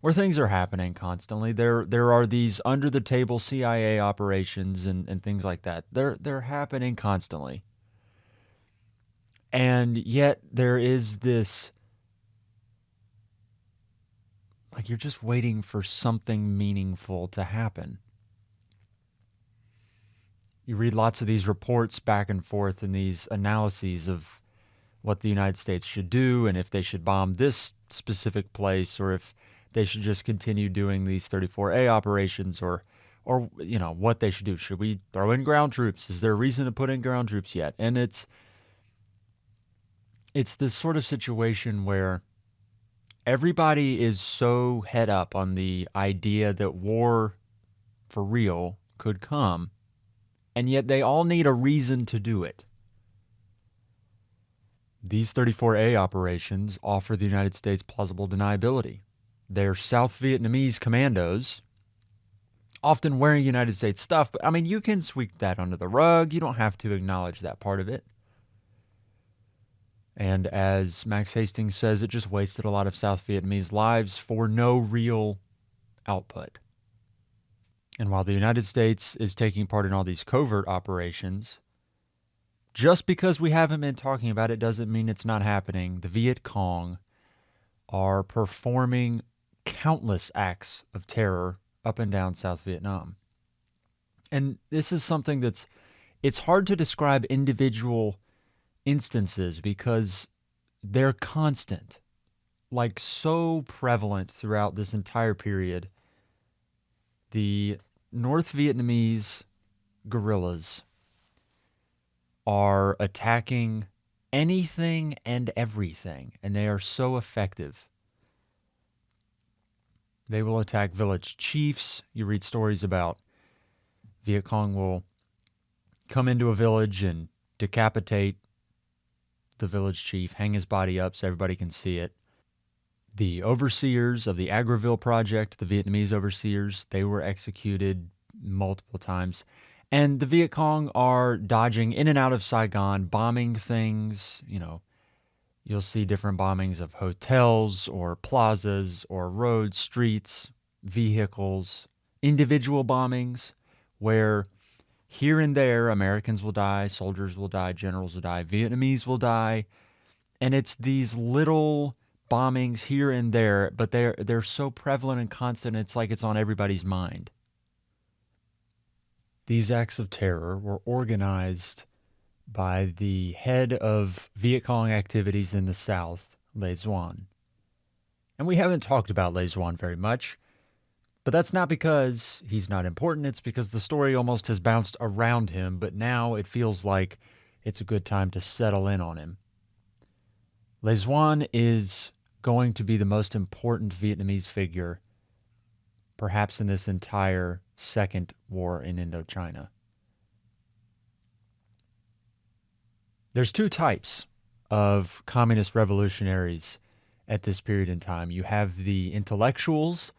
where things are happening constantly. There are these under the table CIA operations and things like that. They're happening constantly. And yet there is this, like, you're just waiting for something meaningful to happen. You read lots of these reports back and forth and these analyses of what the United States should do and if they should bomb this specific place or if they should just continue doing these 34A operations or you know, what they should do. Should we throw in ground troops? Is there a reason to put in ground troops yet? And it's this sort of situation where everybody is so head up on the idea that war for real could come, and yet they all need a reason to do it. These 34A operations offer the United States plausible deniability. They're South Vietnamese commandos, often wearing United States stuff, but I mean, you can sweep that under the rug. You don't have to acknowledge that part of it. And as Max Hastings says, it just wasted a lot of South Vietnamese lives for no real output. And while the United States is taking part in all these covert operations, just because we haven't been talking about it doesn't mean it's not happening. The Viet Cong are performing countless acts of terror up and down South Vietnam. And this is something it's hard to describe individual instances because they're constant, like so prevalent throughout this entire period. The North Vietnamese guerrillas are attacking anything and everything, and they are so effective. They will attack village chiefs. You read stories about Viet Cong will come into a village and decapitate the village chief, hang his body up so everybody can see it. The overseers of the Agroville project, the Vietnamese overseers, they were executed multiple times. And the Viet Cong are dodging in and out of Saigon, bombing things. You know, you'll see different bombings of hotels or plazas or roads, streets, vehicles, individual bombings where here and there Americans will die, soldiers will die, generals will die, Vietnamese will die. And it's these little bombings here and there, but they're so prevalent and constant, it's like it's on everybody's mind. These acts of terror were organized by the head of Viet Cong activities in the South, Le Duan. And we haven't talked about Le Duan very much, but that's not because he's not important. It's because the story almost has bounced around him, but now it feels like it's a good time to settle in on him. Le Duan is going to be the most important Vietnamese figure, perhaps in this entire second war in Indochina. There's two types of communist revolutionaries at this period in time. You have the intellectuals,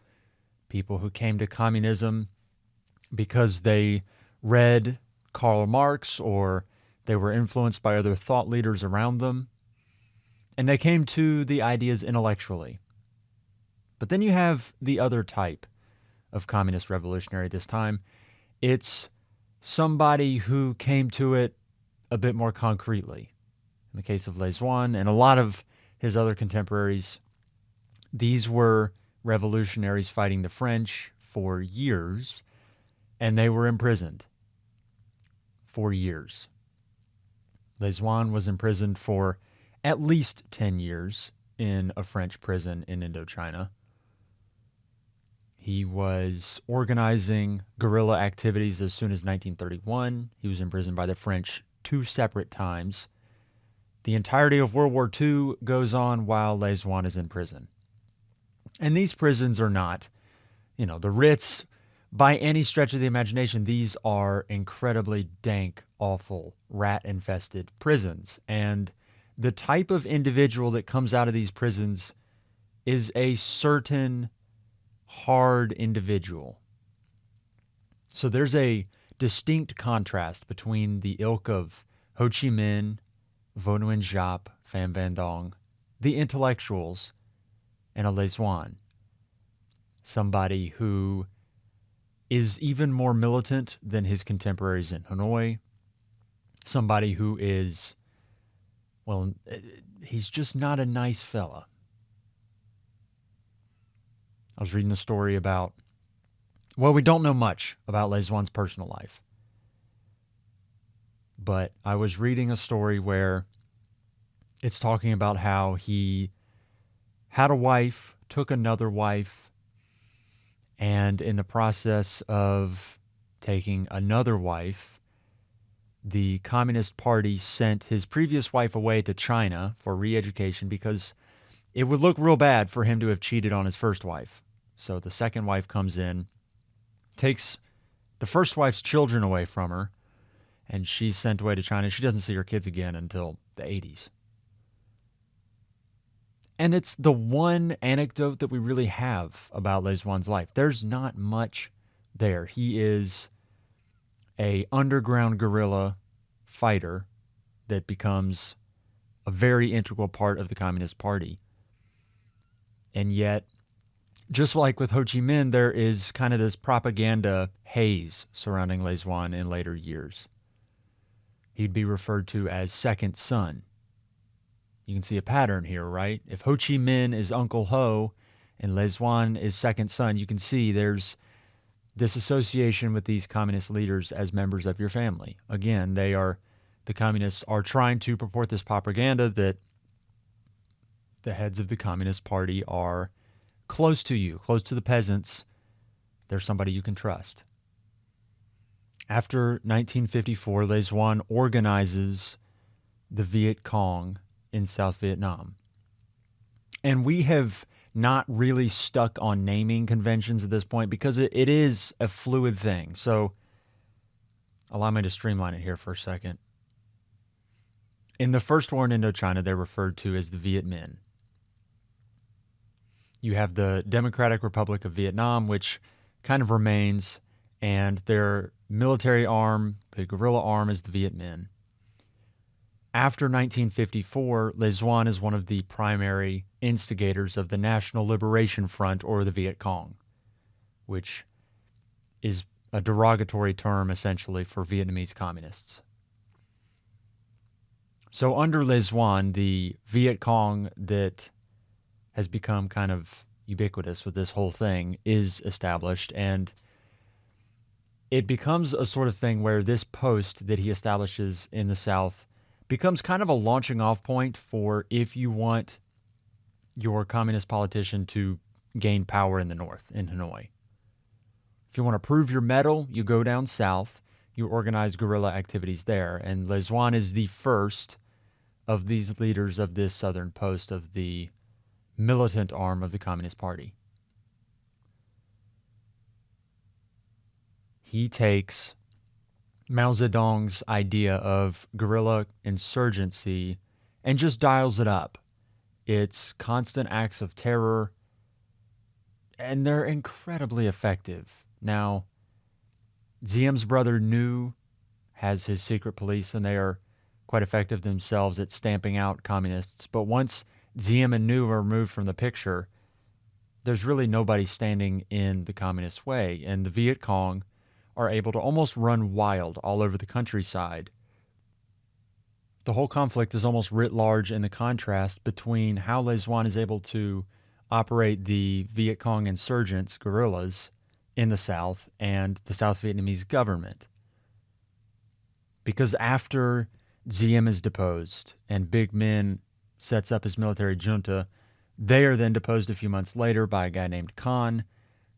people who came to communism because they read Karl Marx or they were influenced by other thought leaders around them, and they came to the ideas intellectually. But then you have the other type of communist revolutionary this time. It's somebody who came to it a bit more concretely. In the case of Lezoin and a lot of his other contemporaries, these were revolutionaries fighting the French for years, and they were imprisoned for years. Lezoin was imprisoned for at least 10 years in a French prison in Indochina. He was organizing guerrilla activities as soon as 1931. He was imprisoned by the French 2 separate times. The entirety of World War II goes on while Lezoin is in prison. And these prisons are not, the Ritz, by any stretch of the imagination. These are incredibly dank, awful, rat-infested prisons. And the type of individual that comes out of these prisons is a certain hard individual. So there's a distinct contrast between the ilk of Ho Chi Minh, Vo Nguyen Giap, Pham Van Dong, the intellectuals, and a Lezoin, somebody who is even more militant than his contemporaries in Hanoi, somebody who is, he's just not a nice fella. I was reading a story about, we don't know much about Lezoin's personal life, but I was reading a story where it's talking about how he had a wife, took another wife, and in the process of taking another wife, the Communist Party sent his previous wife away to China for re-education because it would look real bad for him to have cheated on his first wife. So the second wife comes in, takes the first wife's children away from her, and she's sent away to China. She doesn't see her kids again until the 80s. And it's the one anecdote that we really have about Lezoin's life. There's not much there. He is a underground guerrilla fighter that becomes a very integral part of the Communist Party. And yet, just like with Ho Chi Minh, there is kind of this propaganda haze surrounding Lezoin in later years. He'd be referred to as second son. You can see a pattern here, right? If Ho Chi Minh is Uncle Ho and Lezoin is second son, you can see there's this association with these communist leaders as members of your family. Again, the communists are trying to purport this propaganda that the heads of the Communist Party are close to you, close to the peasants. They're somebody you can trust. After 1954, Lezoin organizes the Viet Cong in South Vietnam. And we have not really stuck on naming conventions at this point because it is a fluid thing. So allow me to streamline it here for a second. In the First War in Indochina, they're referred to as the Viet Minh. You have the Democratic Republic of Vietnam, which kind of remains, and their military arm, the guerrilla arm, is the Viet Minh. After 1954, Lezoin is one of the primary instigators of the National Liberation Front, or the Viet Cong, which is a derogatory term, essentially, for Vietnamese communists. So under Lezoin, the Viet Cong that has become kind of ubiquitous with this whole thing is established, and it becomes a sort of thing where this post that he establishes in the South becomes kind of a launching off point for if you want your communist politician to gain power in the North, in Hanoi. If you want to prove your mettle, you go down south, you organize guerrilla activities there, and Lezoin is the first of these leaders of this southern post of the militant arm of the Communist Party. He takes Mao Zedong's idea of guerrilla insurgency and just dials it up. It's constant acts of terror, and they're incredibly effective. Now, Diem's brother Nu has his secret police, and they are quite effective themselves at stamping out communists. But once Diem and Nu are removed from the picture, there's really nobody standing in the communist way, and the Viet Cong are able to almost run wild all over the countryside. The whole conflict is almost writ large in the contrast between how Le Duan is able to operate the Viet Cong insurgents, guerrillas, in the South and the South Vietnamese government. Because after Diem is deposed and Big Min sets up his military junta, they are then deposed a few months later by a guy named Khan.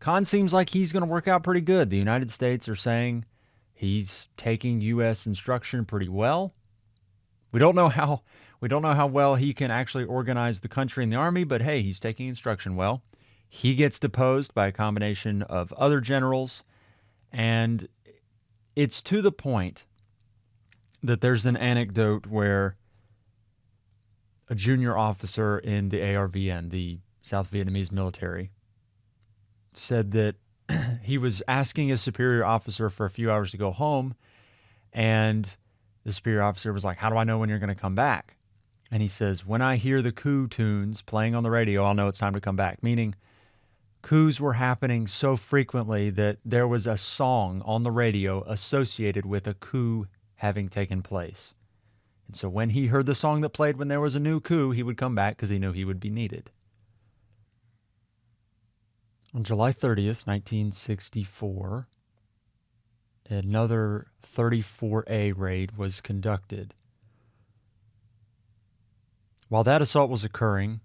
Khan seems like he's going to work out pretty good. The United States are saying he's taking U.S. instruction pretty well. We don't know how well he can actually organize the country and the army, but hey, he's taking instruction well. He gets deposed by a combination of other generals, and it's to the point that there's an anecdote where a junior officer in the ARVN, the South Vietnamese military, said that he was asking his superior officer for a few hours to go home, and the superior officer was like, "How do I know when you're going to come back?" And he says, "When I hear the coup tunes playing on the radio, I'll know it's time to come back." Meaning, coups were happening so frequently that there was a song on the radio associated with a coup having taken place. And so when he heard the song that played when there was a new coup, he would come back because he knew he would be needed. On July 30th, 1964, another 34A raid was conducted. While that assault was occurring,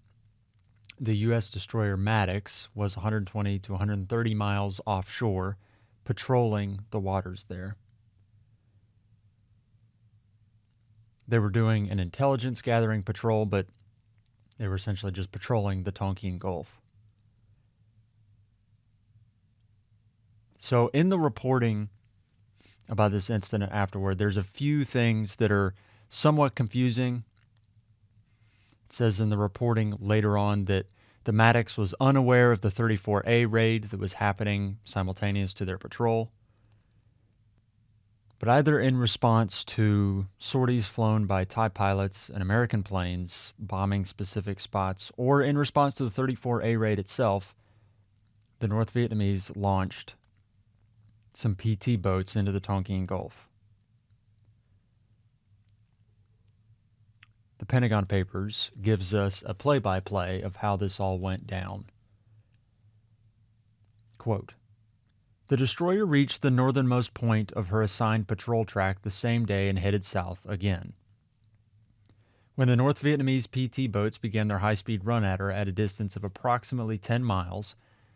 the U.S. destroyer Maddox was 120 to 130 miles offshore, patrolling the waters there. They were doing an intelligence gathering patrol, but they were essentially just patrolling the Tonkin Gulf. So in the reporting about this incident afterward, there's a few things that are somewhat confusing. It says in the reporting later on that the Maddox was unaware of the 34A raid that was happening simultaneous to their patrol. But either in response to sorties flown by Thai pilots and American planes bombing specific spots, or in response to the 34A raid itself, the North Vietnamese launched some PT boats into the Tonkin Gulf. The Pentagon Papers gives us a play-by-play of how this all went down. Quote, "The destroyer reached the northernmost point of her assigned patrol track the same day and headed south again. When the North Vietnamese PT boats began their high-speed run at her at a distance of approximately 10 miles,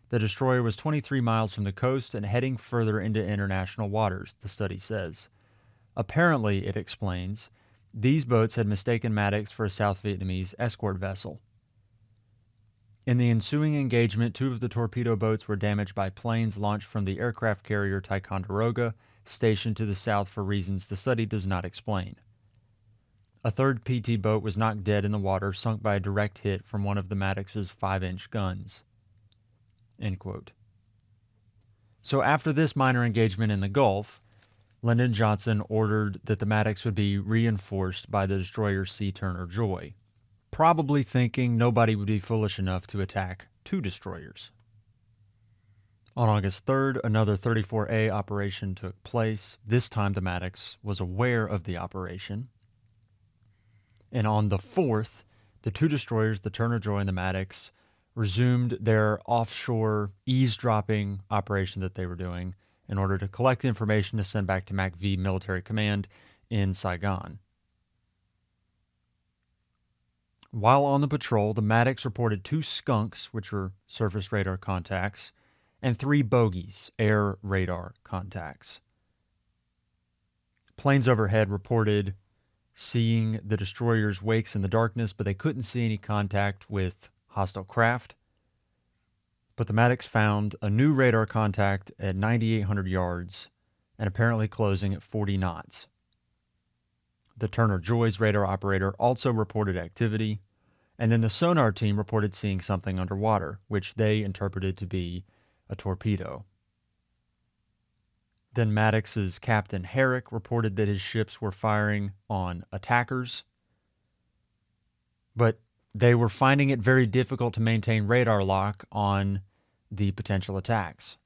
the destroyer was 23 miles from the coast and heading further into international waters," the study says. Apparently, it explains, these boats had mistaken Maddox for a South Vietnamese escort vessel. In the ensuing engagement, 2 of the torpedo boats were damaged by planes launched from the aircraft carrier Ticonderoga, stationed to the south for reasons the study does not explain. A 3rd PT boat was knocked dead in the water, sunk by a direct hit from one of the Maddox's 5-inch guns. End quote. So after this minor engagement in the Gulf, Lyndon Johnson ordered that the Maddox would be reinforced by the destroyer Sea Turner Joy, probably thinking nobody would be foolish enough to attack 2 destroyers. On August 3rd, another 34A operation took place. This time the Maddox was aware of the operation. And on the 4th, the 2 destroyers, the Turner Joy and the Maddox, resumed their offshore eavesdropping operation that they were doing in order to collect information to send back to MACV Military Command in Saigon. While on the patrol, the Maddox reported 2 skunks, which were surface radar contacts, and 3 bogies, air radar contacts. Planes overhead reported seeing the destroyer's wakes in the darkness, but they couldn't see any contact with hostile craft. But the Maddox found a new radar contact at 9,800 yards and apparently closing at 40 knots. The Turner Joy's radar operator also reported activity, and then the sonar team reported seeing something underwater, which they interpreted to be a torpedo. Then Maddox's Captain Herrick reported that his ships were firing on attackers, but they were finding it very difficult to maintain radar lock on the potential attacks.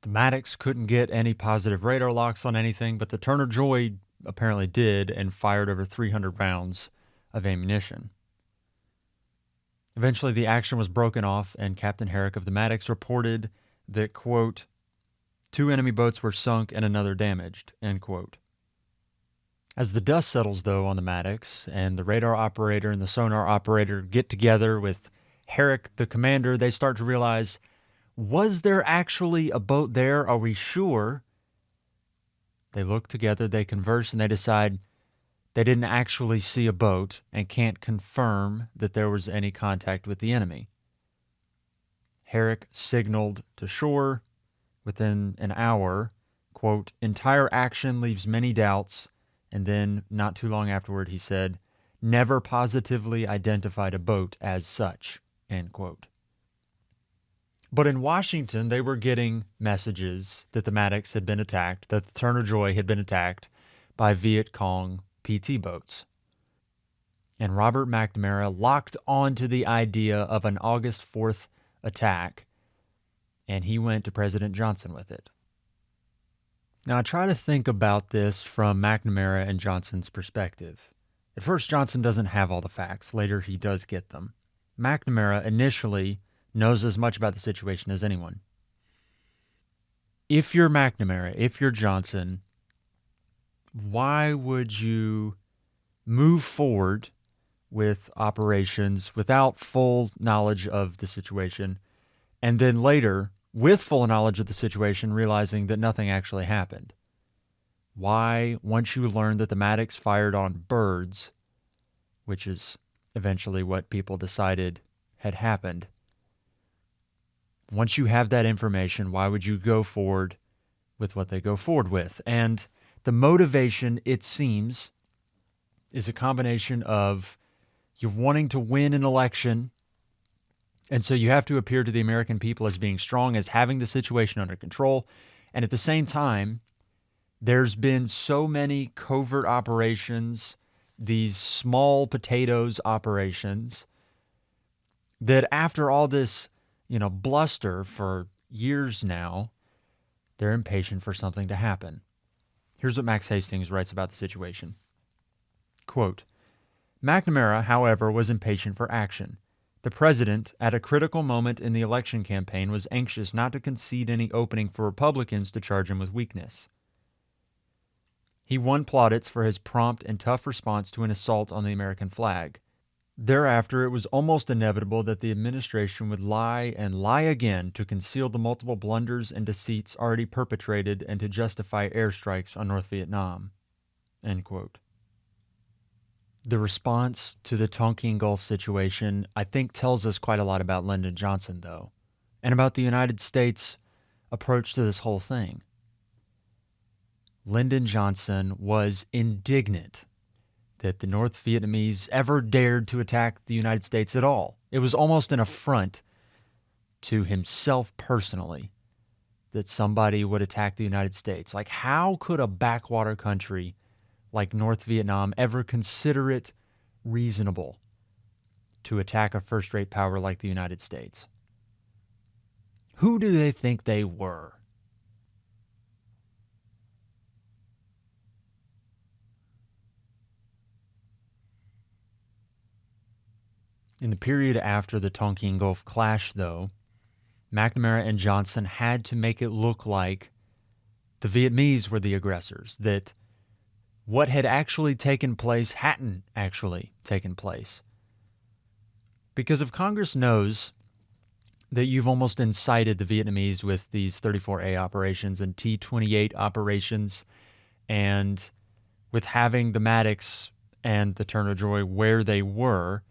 The Maddox couldn't get any positive radar locks on anything, but the Turner Joy apparently did and fired over 300 rounds of ammunition. Eventually, the action was broken off, and Captain Herrick of the Maddox reported that, quote, 2 enemy boats were sunk and another damaged, end quote. As the dust settles, though, on the Maddox, and the radar operator and the sonar operator get together with Herrick, the commander, they start to realize, was there actually a boat there? Are we sure? They look together, they converse, and they decide they didn't actually see a boat and can't confirm that there was any contact with the enemy. Herrick signaled to shore within an hour, quote, entire action leaves many doubts. And then, not too long afterward, he said, never positively identified a boat as such, end quote. But in Washington, they were getting messages that the Maddox had been attacked, that the Turner Joy had been attacked by Viet Cong PT boats. And Robert McNamara locked onto the idea of an August 4th attack, and he went to President Johnson with it. Now, I try to think about this from McNamara and Johnson's perspective. At first, Johnson doesn't have all the facts. Later, he does get them. McNamara initially knows as much about the situation as anyone. If you're McNamara, if you're Johnson, why would you move forward with operations without full knowledge of the situation, and then later, with full knowledge of the situation, realizing that nothing actually happened? Why, once you learn that the Maddox fired on birds, which is eventually what people decided had happened, once you have that information, why would you go forward with what they go forward with? And the motivation, it seems, is a combination of you're wanting to win an election, and so you have to appear to the American people as being strong, as having the situation under control. And at the same time, there's been so many covert operations, these small potatoes operations, that after all this, bluster for years now, they're impatient for something to happen. Here's what Max Hastings writes about the situation. Quote, McNamara, however, was impatient for action. The president, at a critical moment in the election campaign, was anxious not to concede any opening for Republicans to charge him with weakness. He won plaudits for his prompt and tough response to an assault on the American flag. Thereafter, it was almost inevitable that the administration would lie and lie again to conceal the multiple blunders and deceits already perpetrated and to justify airstrikes on North Vietnam. End quote. The response to the Tonkin Gulf situation, I think, tells us quite a lot about Lyndon Johnson, though, and about the United States' approach to this whole thing. Lyndon Johnson was indignant that the North Vietnamese ever dared to attack the United States at all. It was almost an affront to himself personally that somebody would attack the United States. Like, how could a backwater country like North Vietnam ever consider it reasonable to attack a first-rate power like the United States? Who do they think they were? In the period after the Tonkin Gulf clash, though, McNamara and Johnson had to make it look like the Vietnamese were the aggressors, that what had actually taken place hadn't actually taken place. Because if Congress knows that you've almost incited the Vietnamese with these 34A operations and T-28 operations, and with having the Maddox and the Turner Joy where they were,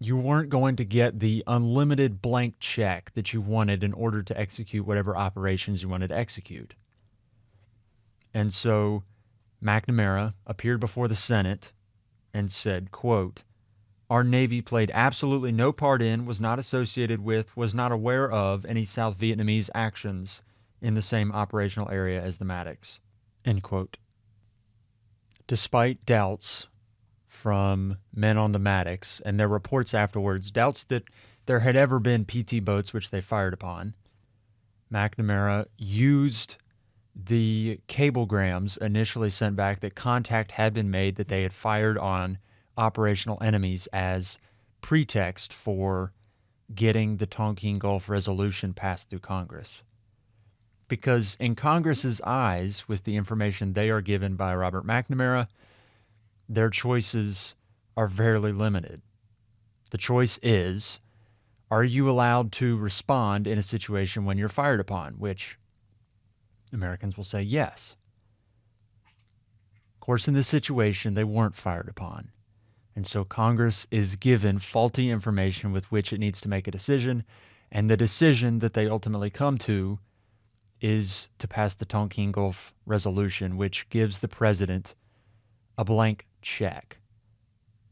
you weren't going to get the unlimited blank check that you wanted in order to execute whatever operations you wanted to execute. And so McNamara appeared before the Senate and said, quote, our Navy played absolutely no part in, was not associated with, was not aware of any South Vietnamese actions in the same operational area as the Maddox, end quote. Despite doubts from men on the Maddox and their reports afterwards, doubts that there had ever been PT boats which they fired upon. McNamara used the cablegrams initially sent back that contact had been made, that they had fired on operational enemies, as pretext for getting the Tonkin Gulf resolution passed through Congress. Because in Congress's eyes, with the information they are given by Robert McNamara, their choices are fairly limited. The choice is, are you allowed to respond in a situation when you're fired upon? Which Americans will say yes. Of course, in this situation, they weren't fired upon. And so Congress is given faulty information with which it needs to make a decision. And the decision that they ultimately come to is to pass the Tonkin Gulf resolution, which gives the president a blank check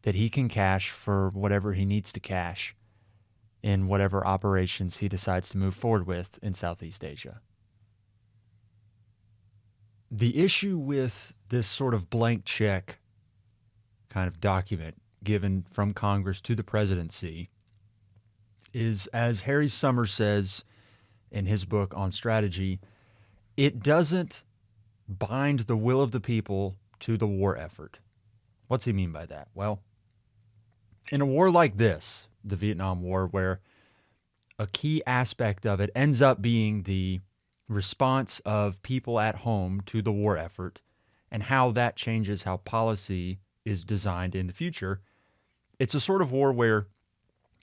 that he can cash for whatever he needs to cash in whatever operations he decides to move forward with in Southeast Asia. The issue with this sort of blank check kind of document given from Congress to the presidency is, as Harry Summers says in his book on strategy, it doesn't bind the will of the people to the war effort. What's he mean by that? Well, in a war like this, the Vietnam War, where a key aspect of it ends up being the response of people at home to the war effort and how that changes how policy is designed in the future, it's a sort of war where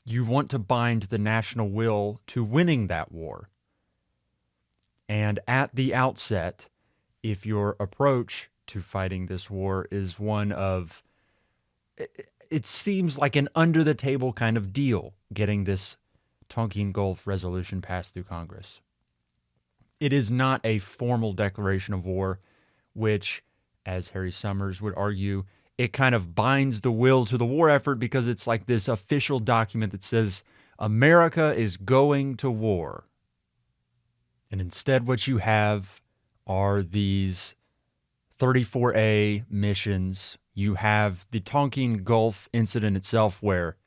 you want to bind the national will to winning that war. And at the outset, if your approach to fighting this war is one of, it seems like an under-the-table kind of deal, getting this Tonkin Gulf resolution passed through Congress. It is not a formal declaration of war, which, as Harry Summers would argue, it kind of binds the will to the war effort because it's like this official document that says America is going to war. And instead what you have are these 34A missions. You have the Tonkin Gulf incident itself, where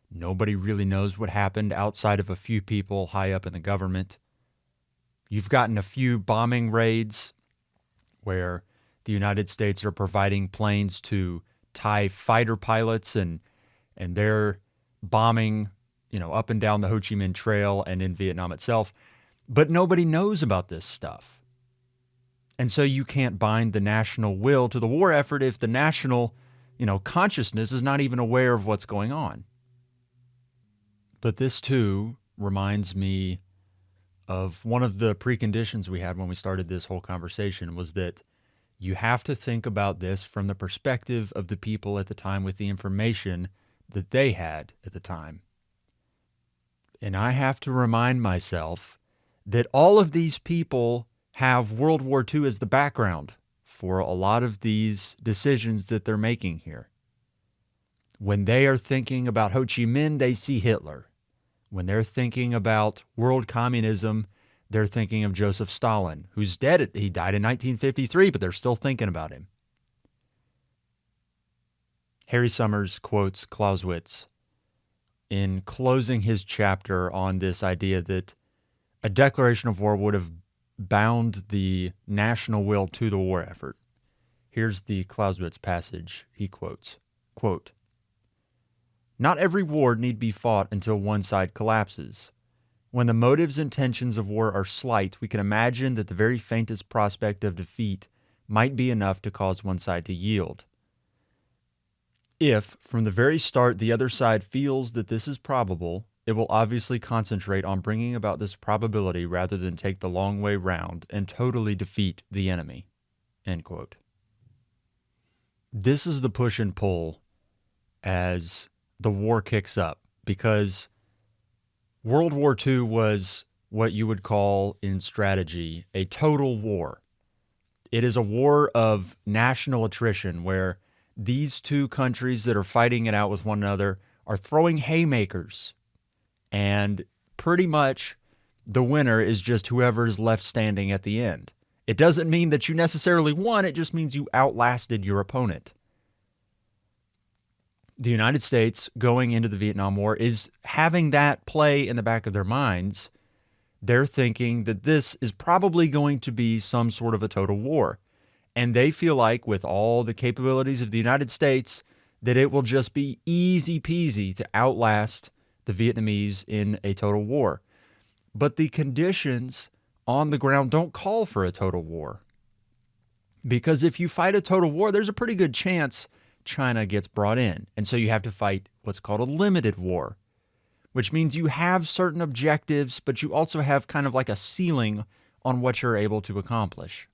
nobody really knows what happened outside of a few people high up in the government. You've gotten a few bombing raids where the United States are providing planes to Thai fighter pilots, and they're bombing, up and down the Ho Chi Minh Trail and in Vietnam itself. But nobody knows about this stuff. And so you can't bind the national will to the war effort if the national, consciousness is not even aware of what's going on. But this too reminds me of one of the preconditions we had when we started this whole conversation, was that you have to think about this from the perspective of the people at the time with the information that they had at the time. And I have to remind myself that all of these people have World War II as the background for a lot of these decisions that they're making here. When they are thinking about Ho Chi Minh, they see Hitler. When they're thinking about world communism, they're thinking of Joseph Stalin, who's dead. He died in 1953, but they're still thinking about him. Harry Summers quotes Clausewitz in closing his chapter on this idea that a declaration of war would have bound the national will to the war effort. Here's the Clausewitz passage he quotes. Quote, "Not every war need be fought until one side collapses. When the motives and intentions of war are slight, we can imagine that the very faintest prospect of defeat might be enough to cause one side to yield. If, from the very start, the other side feels that this is probable, it will obviously concentrate on bringing about this probability rather than take the long way round and totally defeat the enemy." End quote. This is the push and pull as the war kicks up, because World War II was what you would call in strategy a total war. It is a war of national attrition, where these two countries that are fighting it out with one another are throwing haymakers, and pretty much the winner is just whoever is left standing at the end. It doesn't mean that you necessarily won, it just means you outlasted your opponent. The United States going into the Vietnam War is having that play in the back of their minds. They're thinking that this is probably going to be some sort of a total war. And they feel like with all the capabilities of the United States, that it will just be easy peasy to outlast the Vietnamese in a total war. But the conditions on the ground don't call for a total war. Because if you fight a total war, there's a pretty good chance China gets brought in. And so you have to fight what's called a limited war, which means you have certain objectives, but you also have kind of like a ceiling on what you're able to accomplish.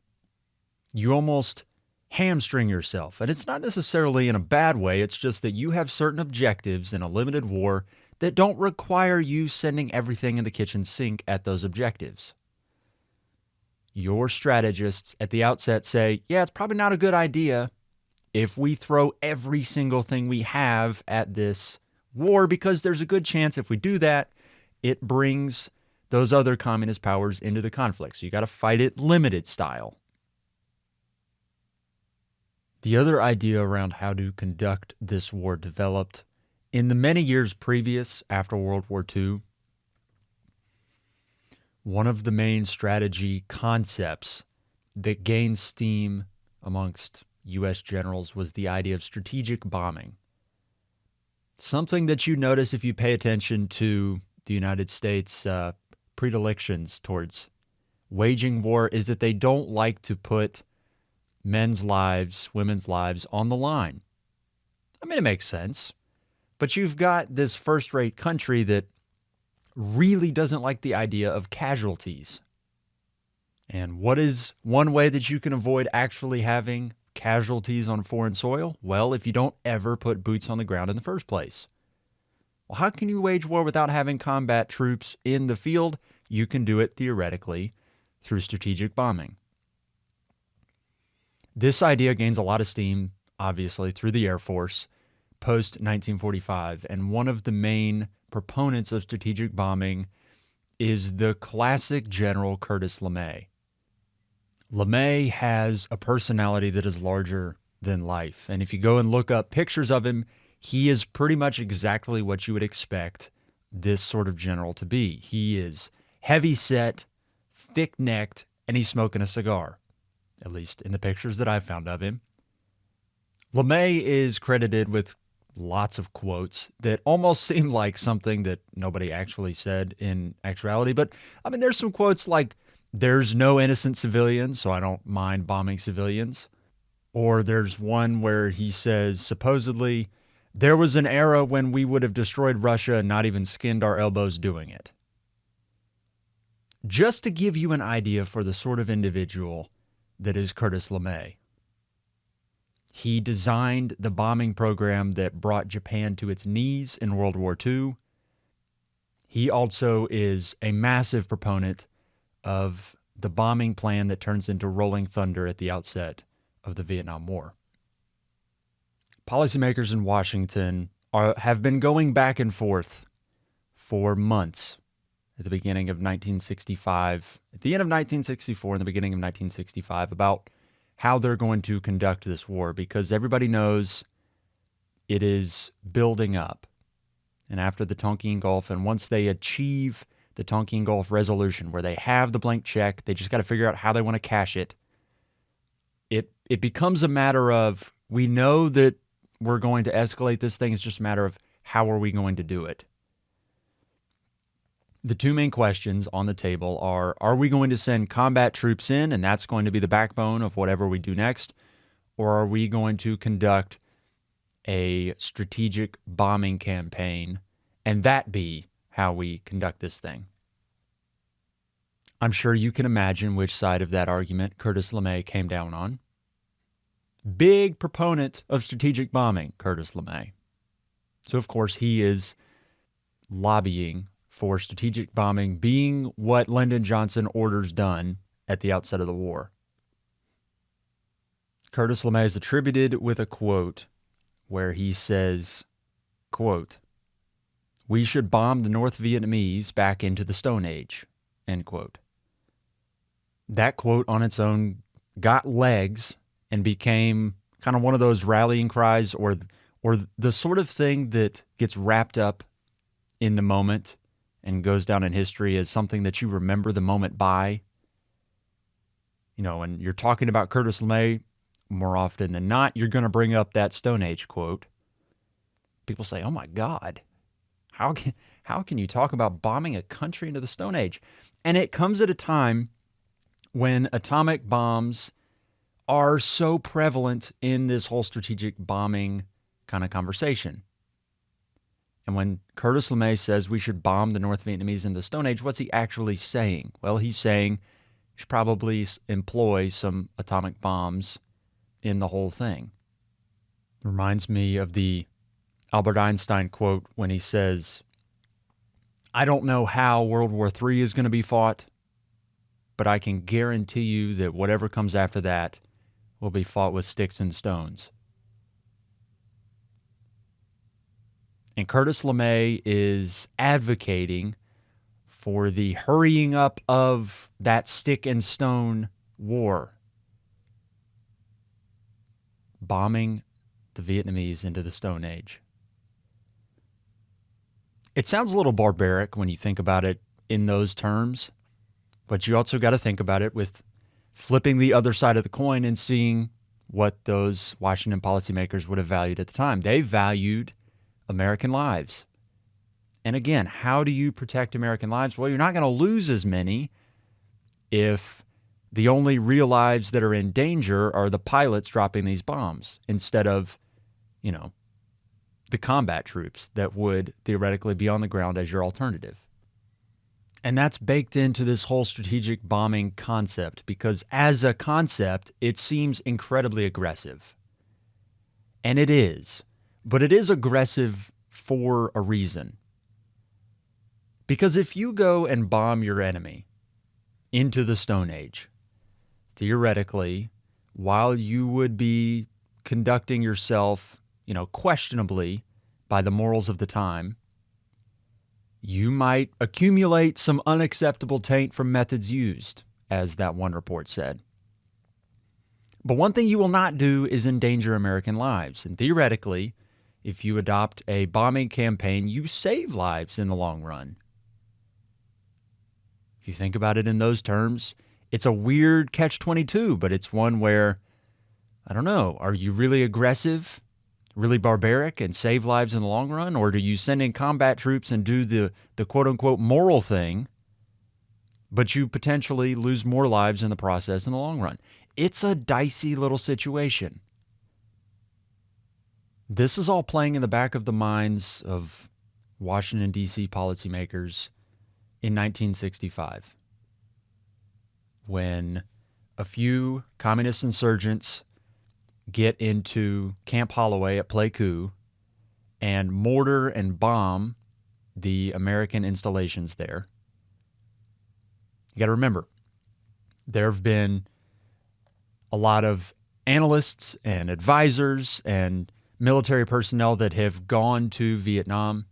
You almost hamstring yourself. And it's not necessarily in a bad way. It's just that you have certain objectives in a limited war that don't require you sending everything in the kitchen sink at those objectives. Your strategists at the outset say, yeah, it's probably not a good idea if we throw every single thing we have at this war, because there's a good chance if we do that, it brings those other communist powers into the conflict. So you got to fight it limited style. The other idea around how to conduct this war developed in the many years previous after World War II. One of the main strategy concepts that gained steam amongst U.S. generals was the idea of strategic bombing. Something that you notice if you pay attention to the United States' predilections towards waging war is that they don't like to put men's lives, women's lives on the line. I mean, it makes sense. But you've got this first-rate country that really doesn't like the idea of casualties. And what is one way that you can avoid actually having casualties on foreign soil? Well, if you don't ever put boots on the ground in the first place. Well, how can you wage war without having combat troops in the field? You can do it theoretically through strategic bombing. This idea gains a lot of steam, obviously, through the Air Force post-1945, and one of the main proponents of strategic bombing is the classic General Curtis LeMay. LeMay has a personality that is larger than life, and if you go and look up pictures of him, he is pretty much exactly what you would expect this sort of general to be. He is heavy-set, thick-necked, and he's smoking a cigar, at least in the pictures that I've found of him. LeMay is credited with lots of quotes that almost seem like something that nobody actually said in actuality. But, I mean, there's some quotes like, there's no innocent civilians, so I don't mind bombing civilians. Or there's one where he says, supposedly, there was an era when we would have destroyed Russia and not even skinned our elbows doing it. Just to give you an idea for the sort of individual that is Curtis LeMay. He designed the bombing program that brought Japan to its knees in World War II. He also is a massive proponent of the bombing plan that turns into Rolling Thunder at the outset of the Vietnam War. Policymakers in Washington have been going back and forth for months at the beginning of 1965, at the end of 1964 and the beginning of 1965 about how they're going to conduct this war, because everybody knows it is building up. And after the Tonkin Gulf, and once they achieve the Tonkin Gulf resolution, where they have the blank check, they just got to figure out how they want to cash it. It becomes a matter of, we know that we're going to escalate this thing. It's just a matter of how are we going to do it. The two main questions on the table are we going to send combat troops in, and that's going to be the backbone of whatever we do next, or are we going to conduct a strategic bombing campaign, and that be how we conduct this thing? I'm sure you can imagine which side of that argument Curtis LeMay came down on. Big proponent of strategic bombing, Curtis LeMay. So, of course, he is lobbying for strategic bombing being what Lyndon Johnson orders done at the outset of the war. Curtis LeMay is attributed with a quote where he says, quote, "We should bomb the North Vietnamese back into the Stone Age," end quote. That quote on its own got legs and became kind of one of those rallying cries or or the sort of thing that gets wrapped up in the moment and goes down in history as something that you remember the moment by. You know, when you're talking about Curtis LeMay, more often than not, you're going to bring up that Stone Age quote. People say, oh my God, how can you talk about bombing a country into the Stone Age? And it comes at a time when atomic bombs are so prevalent in this whole strategic bombing kind of conversation. And when Curtis LeMay says we should bomb the North Vietnamese in the Stone Age, what's he actually saying? Well, he's saying you should probably employ some atomic bombs in the whole thing. Reminds me of the Albert Einstein quote when he says, I don't know how World War III is going to be fought, but I can guarantee you that whatever comes after that will be fought with sticks and stones. And Curtis LeMay is advocating for the hurrying up of that stick and stone war, bombing the Vietnamese into the Stone Age. It sounds a little barbaric when you think about it in those terms, but you also got to think about it with flipping the other side of the coin and seeing what those Washington policymakers would have valued at the time. They valued American lives. And again, how do you protect American lives? Well, you're not going to lose as many if the only real lives that are in danger are the pilots dropping these bombs instead of, you know, the combat troops that would theoretically be on the ground as your alternative. And that's baked into this whole strategic bombing concept because as a concept, it seems incredibly aggressive. And it is. But it is aggressive for a reason. Because if you go and bomb your enemy into the Stone Age, theoretically, while you would be conducting yourself, you know, questionably by the morals of the time, you might accumulate some unacceptable taint from methods used, as that one report said. But one thing you will not do is endanger American lives. And theoretically, if you adopt a bombing campaign, you save lives in the long run. If you think about it in those terms, it's a weird catch-22, but it's one where, I don't know, are you really aggressive, really barbaric, and save lives in the long run? Or do you send in combat troops and do the quote-unquote moral thing, but you potentially lose more lives in the process in the long run? It's a dicey little situation. This is all playing in the back of the minds of Washington, D.C. policymakers in 1965, when a few communist insurgents get into Camp Holloway at Pleiku and mortar and bomb the American installations there. You got to remember, there have been a lot of analysts and advisors and military personnel that have gone to Vietnam.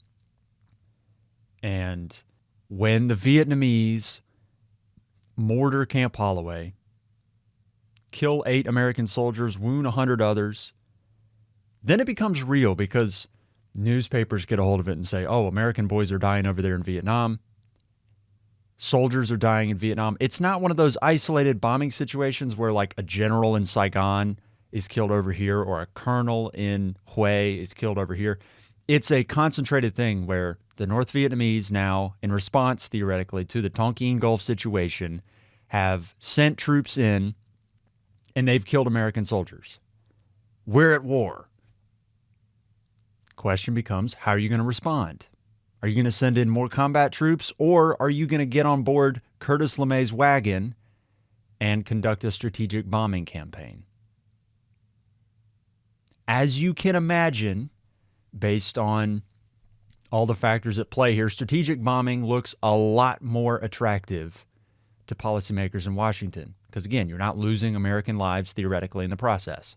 And when the Vietnamese mortar Camp Holloway, kill 8 American soldiers, wound 100 others, then it becomes real because newspapers get a hold of it and say, oh, American boys are dying over there in Vietnam. Soldiers are dying in Vietnam. It's not one of those isolated bombing situations where like a general in Saigon is killed over here or a colonel in Hue is killed over here. It's a concentrated thing where the North Vietnamese now, in response theoretically to the Tonkin Gulf situation, have sent troops in and they've killed American soldiers. We're at war. Question becomes, how are you going to respond? Are you going to send in more combat troops, or are you going to get on board Curtis LeMay's wagon and conduct a strategic bombing campaign? As you can imagine, based on all the factors at play here, strategic bombing looks a lot more attractive to policymakers in Washington. Because again, you're not losing American lives theoretically in the process.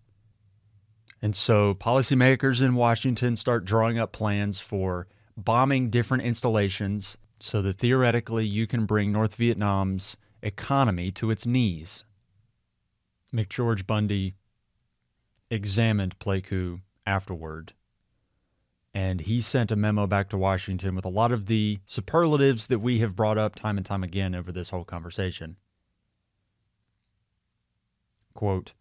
And so policymakers in Washington start drawing up plans for bombing different installations so that theoretically you can bring North Vietnam's economy to its knees. McGeorge Bundy examined Pleiku afterward And he sent a memo back to Washington with a lot of the superlatives that we have brought up time and time again over this whole conversation. Quote,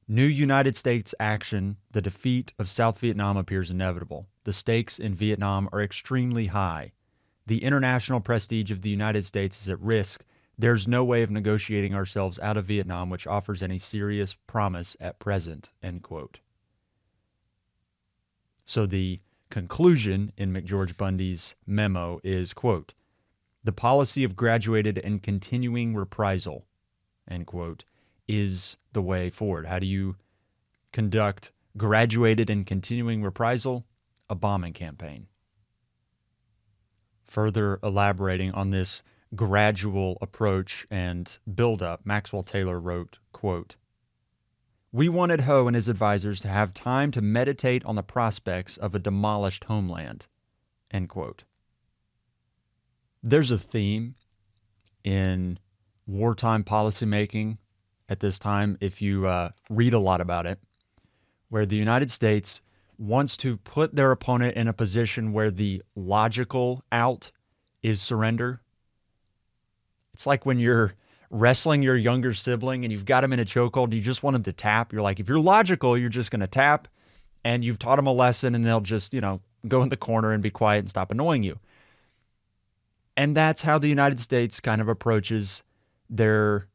"New United States action, the defeat of South Vietnam appears inevitable. The stakes in Vietnam are extremely high. The international prestige of the United States is at risk. There's no way of negotiating ourselves out of Vietnam which offers any serious promise at present." End quote. So the conclusion in McGeorge Bundy's memo is, quote, "The policy of graduated and continuing reprisal," end quote, "is the way forward." How do you conduct graduated and continuing reprisal? A bombing campaign. Further elaborating on this gradual approach and buildup, Maxwell Taylor wrote, quote, "We wanted Ho and his advisors to have time to meditate on the prospects of a demolished homeland," end quote. There's a theme in wartime policymaking at this time, if you read a lot about it, where the United States wants to put their opponent in a position where the logical out is surrender. It's like when you're wrestling your younger sibling and you've got him in a chokehold and you just want him to tap. You're like, if you're logical, you're just going to tap, and you've taught them a lesson, and they'll just, go in the corner and be quiet and stop annoying you. And that's how the United States kind of approaches their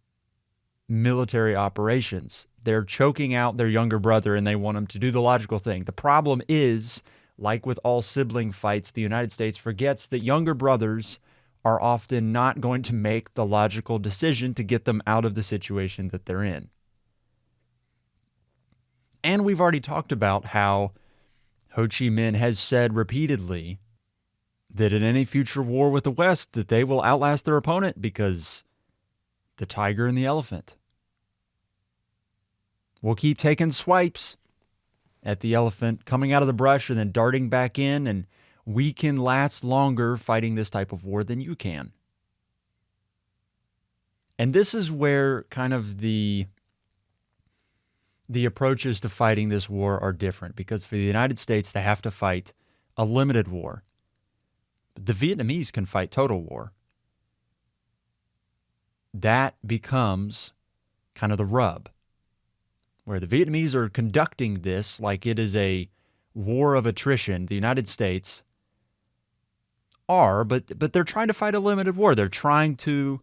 military operations. They're choking out their younger brother and they want him to do the logical thing. The problem is, like with all sibling fights, the United States forgets that younger brothers are often not going to make the logical decision to get them out of the situation that they're in. And we've already talked about how Ho Chi Minh has said repeatedly that in any future war with the West, that they will outlast their opponent because the tiger and the elephant. We'll keep taking swipes at the elephant coming out of the brush and then darting back in, and we can last longer fighting this type of war than you can. And this is where kind of the approaches to fighting this war are different, because for the United States, they have to fight a limited war. But the Vietnamese can fight total war. That becomes kind of the rub, where the Vietnamese are conducting this like it is a war of attrition. The United States are, but they're trying to fight a limited war. They're trying to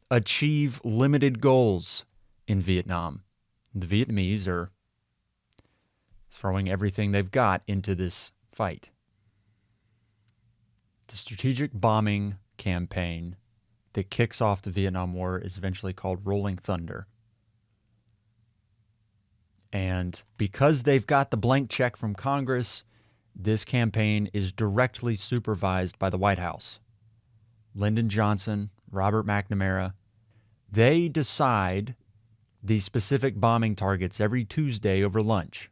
achieve limited goals in Vietnam. The Vietnamese are throwing everything they've got into this fight. The strategic bombing campaign that kicks off the Vietnam War is eventually called Rolling Thunder. And because they've got the blank check from Congress, this campaign is directly supervised by the White House. Lyndon Johnson, Robert McNamara, they decide the specific bombing targets every Tuesday over lunch.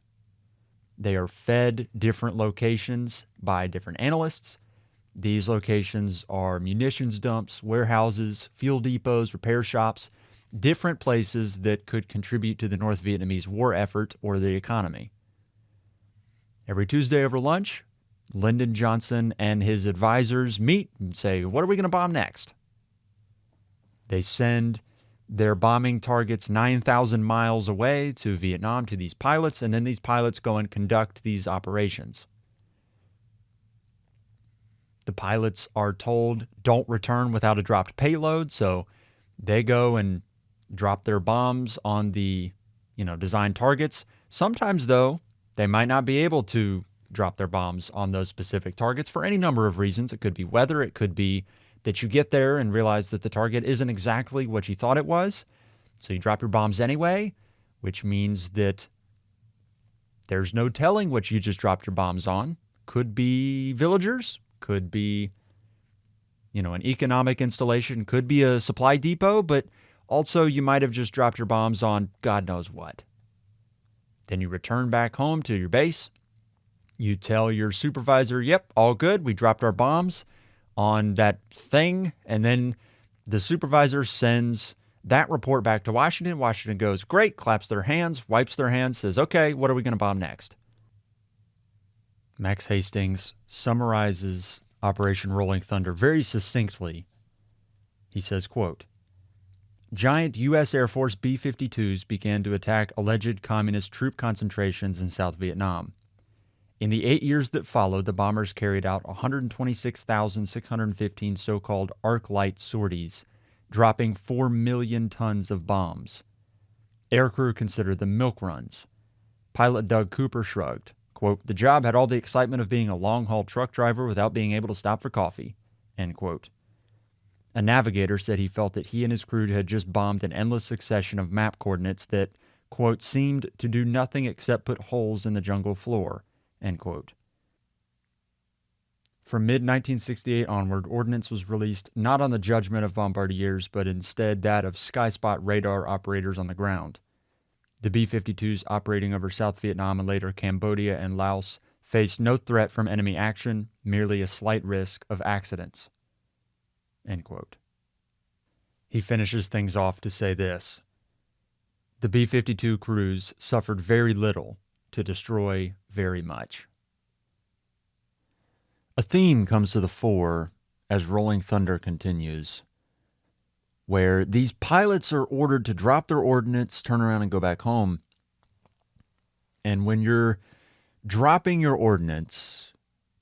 They are fed different locations by different analysts. These locations are munitions dumps, warehouses, fuel depots, repair shops, different places that could contribute to the North Vietnamese war effort or the economy. Every Tuesday over lunch, Lyndon Johnson and his advisors meet and say, what are we going to bomb next? They send their bombing targets 9,000 miles away to Vietnam to these pilots, and then these pilots go and conduct these operations. The pilots are told, don't return without a dropped payload, so they go and drop their bombs on the, designed targets. Sometimes, though, they might not be able to drop their bombs on those specific targets for any number of reasons. It could be weather. It could be that you get there and realize that the target isn't exactly what you thought it was. So you drop your bombs anyway, which means that there's no telling what you just dropped your bombs on. Could be villagers, could be, an economic installation, could be a supply depot, but also you might have just dropped your bombs on God knows what. Then you return back home to your base. You tell your supervisor, yep, all good. We dropped our bombs on that thing. And then the supervisor sends that report back to Washington. Washington goes, great, claps their hands, wipes their hands, says, okay, what are we going to bomb next? Max Hastings summarizes Operation Rolling Thunder very succinctly. He says, quote, giant U.S. Air Force B-52s began to attack alleged communist troop concentrations in South Vietnam. In the 8 years that followed, the bombers carried out 126,615 so-called arc-light sorties, dropping 4 million tons of bombs. Aircrew considered them milk runs. Pilot Doug Cooper shrugged. Quote, the job had all the excitement of being a long-haul truck driver without being able to stop for coffee. End quote. A navigator said he felt that he and his crew had just bombed an endless succession of map coordinates that, quote, seemed to do nothing except put holes in the jungle floor. End quote. From mid-1968 onward, ordnance was released not on the judgment of bombardiers, but instead that of sky-spot radar operators on the ground. The B-52s operating over South Vietnam and later Cambodia and Laos faced no threat from enemy action, merely a slight risk of accidents. End quote. He finishes things off to say this. The B-52 crews suffered very little to destroy very much. A theme comes to the fore as Rolling Thunder continues, where these pilots are ordered to drop their ordnance, turn around, and go back home. And when you're dropping your ordnance,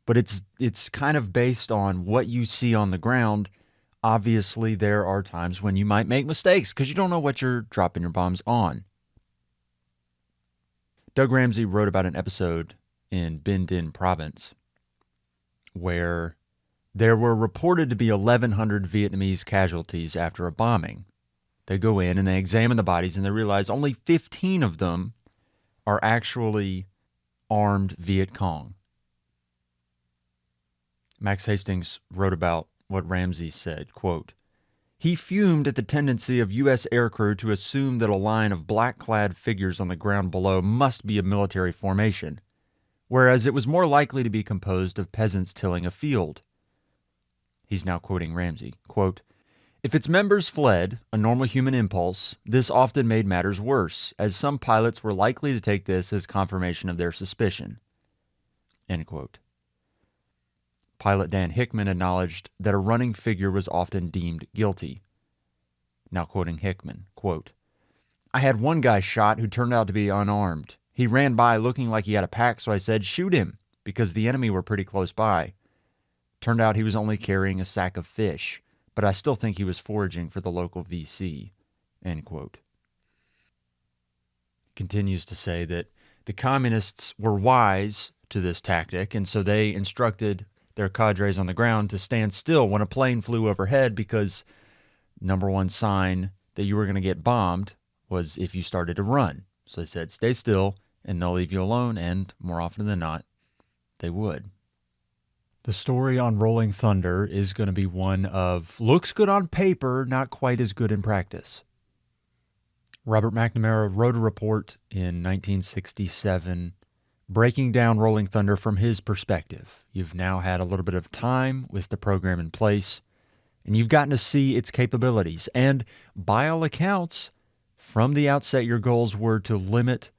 but it's kind of based on what you see on the ground, obviously there are times when you might make mistakes because you don't know what you're dropping your bombs on. Doug Ramsey wrote about an episode in Binh Dinh province where there were reported to be 1,100 Vietnamese casualties after a bombing. They go in and they examine the bodies and they realize only 15 of them are actually armed Viet Cong. Max Hastings wrote about what Ramsey said, quote, he fumed at the tendency of U.S. aircrew to assume that a line of black-clad figures on the ground below must be a military formation, whereas it was more likely to be composed of peasants tilling a field. He's now quoting Ramsey, quote, if its members fled, a normal human impulse, this often made matters worse, as some pilots were likely to take this as confirmation of their suspicion. End quote. Pilot Dan Hickman acknowledged that a running figure was often deemed guilty. Now quoting Hickman, quote, I had one guy shot who turned out to be unarmed. He ran by looking like he had a pack, so I said, shoot him, because the enemy were pretty close by. Turned out he was only carrying a sack of fish, but I still think he was foraging for the local VC. End quote. Continues to say that the communists were wise to this tactic, and so they instructed their cadres on the ground to stand still when a plane flew overhead because number one sign that you were going to get bombed was if you started to run. So they said, stay still, and they'll leave you alone, and more often than not, they would. The story on Rolling Thunder is going to be one of looks good on paper, not quite as good in practice. Robert McNamara wrote a report in 1967 breaking down Rolling Thunder from his perspective. You've now had a little bit of time with the program in place, and you've gotten to see its capabilities. And by all accounts, from the outset, your goals were to limit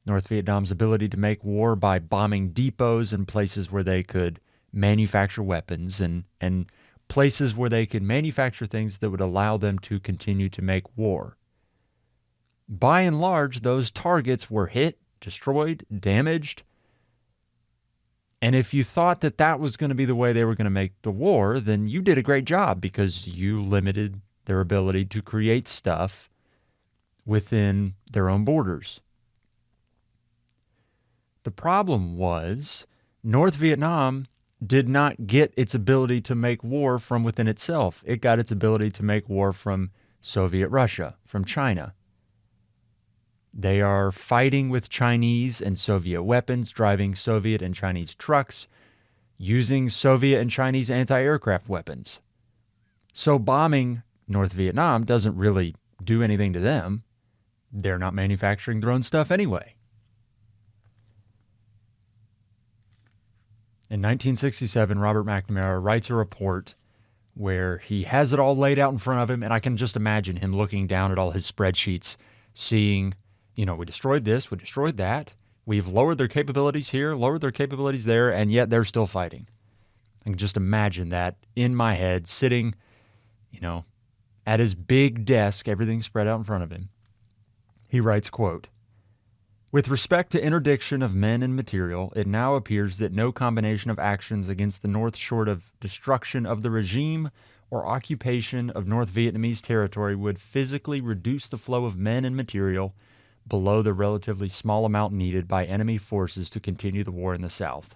North Vietnam's ability to make war by bombing depots and places where they could manufacture weapons and places where they could manufacture things that would allow them to continue to make war. By and large, those targets were hit, destroyed, damaged. And if you thought that that was going to be the way they were going to make the war, then you did a great job because you limited their ability to create stuff within their own borders. The problem was North Vietnam did not get its ability to make war from within itself. It got its ability to make war from Soviet Russia, from China. They are fighting with Chinese and Soviet weapons, driving Soviet and Chinese trucks, using Soviet and Chinese anti-aircraft weapons. So bombing North Vietnam doesn't really do anything to them. They're not manufacturing their own stuff anyway. In 1967, Robert McNamara writes a report where he has it all laid out in front of him, and I can just imagine him looking down at all his spreadsheets, seeing, we destroyed this, we destroyed that, We've lowered their capabilities here, lowered their capabilities there, and yet they're still fighting. I can just imagine that in my head, sitting, at his big desk, everything spread out in front of him. He writes, quote, "With respect to interdiction of men and material, it now appears that no combination of actions against the North short of destruction of the regime or occupation of North Vietnamese territory would physically reduce the flow of men and material below the relatively small amount needed by enemy forces to continue the war in the South.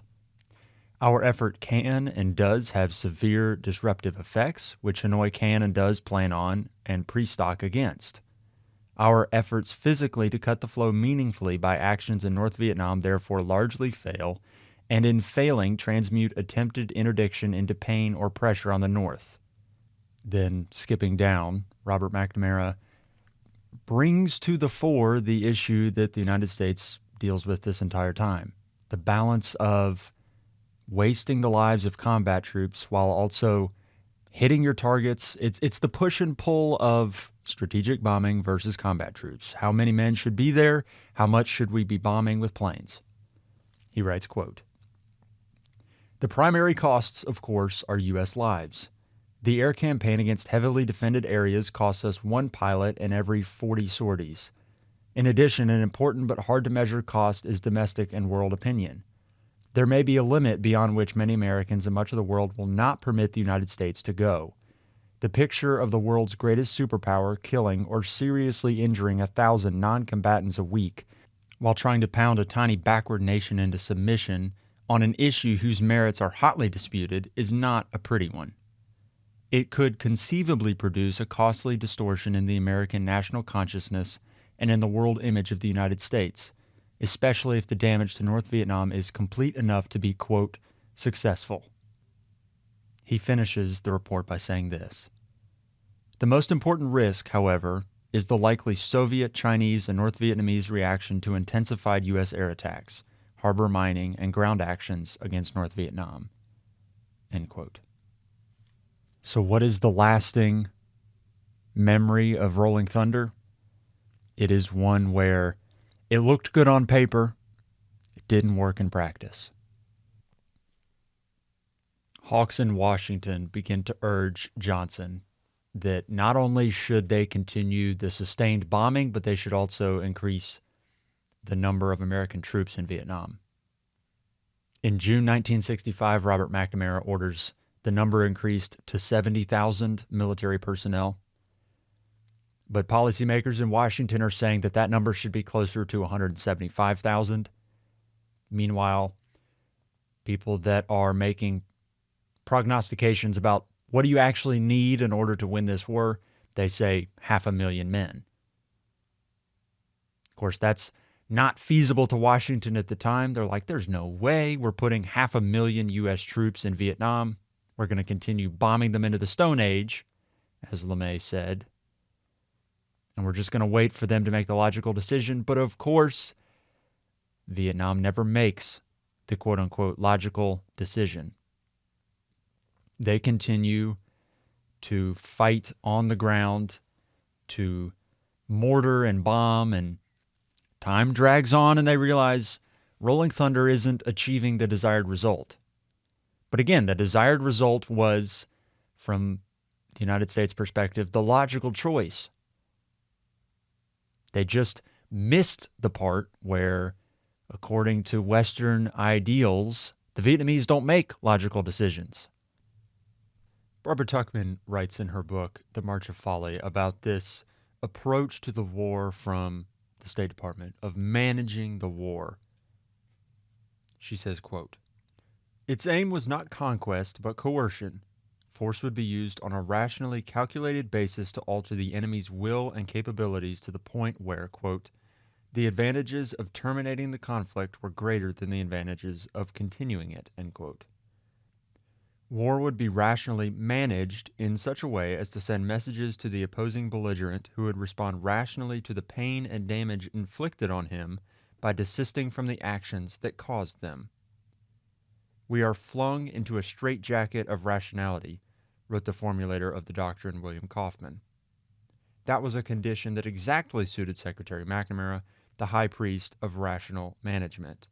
Our effort can and does have severe disruptive effects, which Hanoi can and does plan on and pre-stock against. Our efforts physically to cut the flow meaningfully by actions in North Vietnam therefore largely fail, and in failing transmute attempted interdiction into pain or pressure on the North." Then, skipping down, Robert McNamara brings to the fore the issue that the United States deals with this entire time. The balance of wasting the lives of combat troops while also hitting your targets. It's the push and pull of strategic bombing versus combat troops. How many men should be there? How much should we be bombing with planes? He writes, quote, "The primary costs, of course, are U.S. lives. The air campaign against heavily defended areas costs us one pilot in every 40 sorties. In addition, an important but hard to measure cost is domestic and world opinion. There may be a limit beyond which many Americans and much of the world will not permit the United States to go. The picture of the world's greatest superpower killing or seriously injuring 1,000 non-combatants a week while trying to pound a tiny backward nation into submission on an issue whose merits are hotly disputed is not a pretty one. It could conceivably produce a costly distortion in the American national consciousness and in the world image of the United States, especially if the damage to North Vietnam is complete enough to be, quote, successful." He finishes the report by saying this: "The most important risk, however, is the likely Soviet, Chinese, and North Vietnamese reaction to intensified U.S. air attacks, harbor mining, and ground actions against North Vietnam." End quote. So what is the lasting memory of Rolling Thunder? It is one where it looked good on paper, it didn't work in practice. Hawks in Washington begin to urge Johnson that not only should they continue the sustained bombing, but they should also increase the number of American troops in Vietnam. In June 1965, Robert McNamara orders the number increased to 70,000 military personnel. But policymakers in Washington are saying that that number should be closer to 175,000. Meanwhile, people that are making prognostications about what do you actually need in order to win this war, they say 500,000 men. Of course, that's not feasible to Washington at the time. They're like, there's no way we're putting 500,000 U.S. troops in Vietnam. We're going to continue bombing them into the Stone Age, as LeMay said. And we're just going to wait for them to make the logical decision. But of course, Vietnam never makes the quote-unquote logical decision. They continue to fight on the ground, to mortar and bomb, and time drags on and they realize Rolling Thunder isn't achieving the desired result. But again, the desired result was, from the United States perspective, the logical choice. They just missed the part where, according to Western ideals, the Vietnamese don't make logical decisions. Barbara Tuchman writes in her book, The March of Folly, about this approach to the war from the State Department of managing the war. She says, quote, "Its aim was not conquest, but coercion. Force would be used on a rationally calculated basis to alter the enemy's will and capabilities to the point where, quote, the advantages of terminating the conflict were greater than the advantages of continuing it," end quote. War would be rationally managed in such a way as to send messages to the opposing belligerent who would respond rationally to the pain and damage inflicted on him by desisting from the actions that caused them. "We are flung into a straitjacket of rationality," wrote the formulator of the doctrine, William Kaufman. That was a condition that exactly suited Secretary McNamara, the high priest of rational management.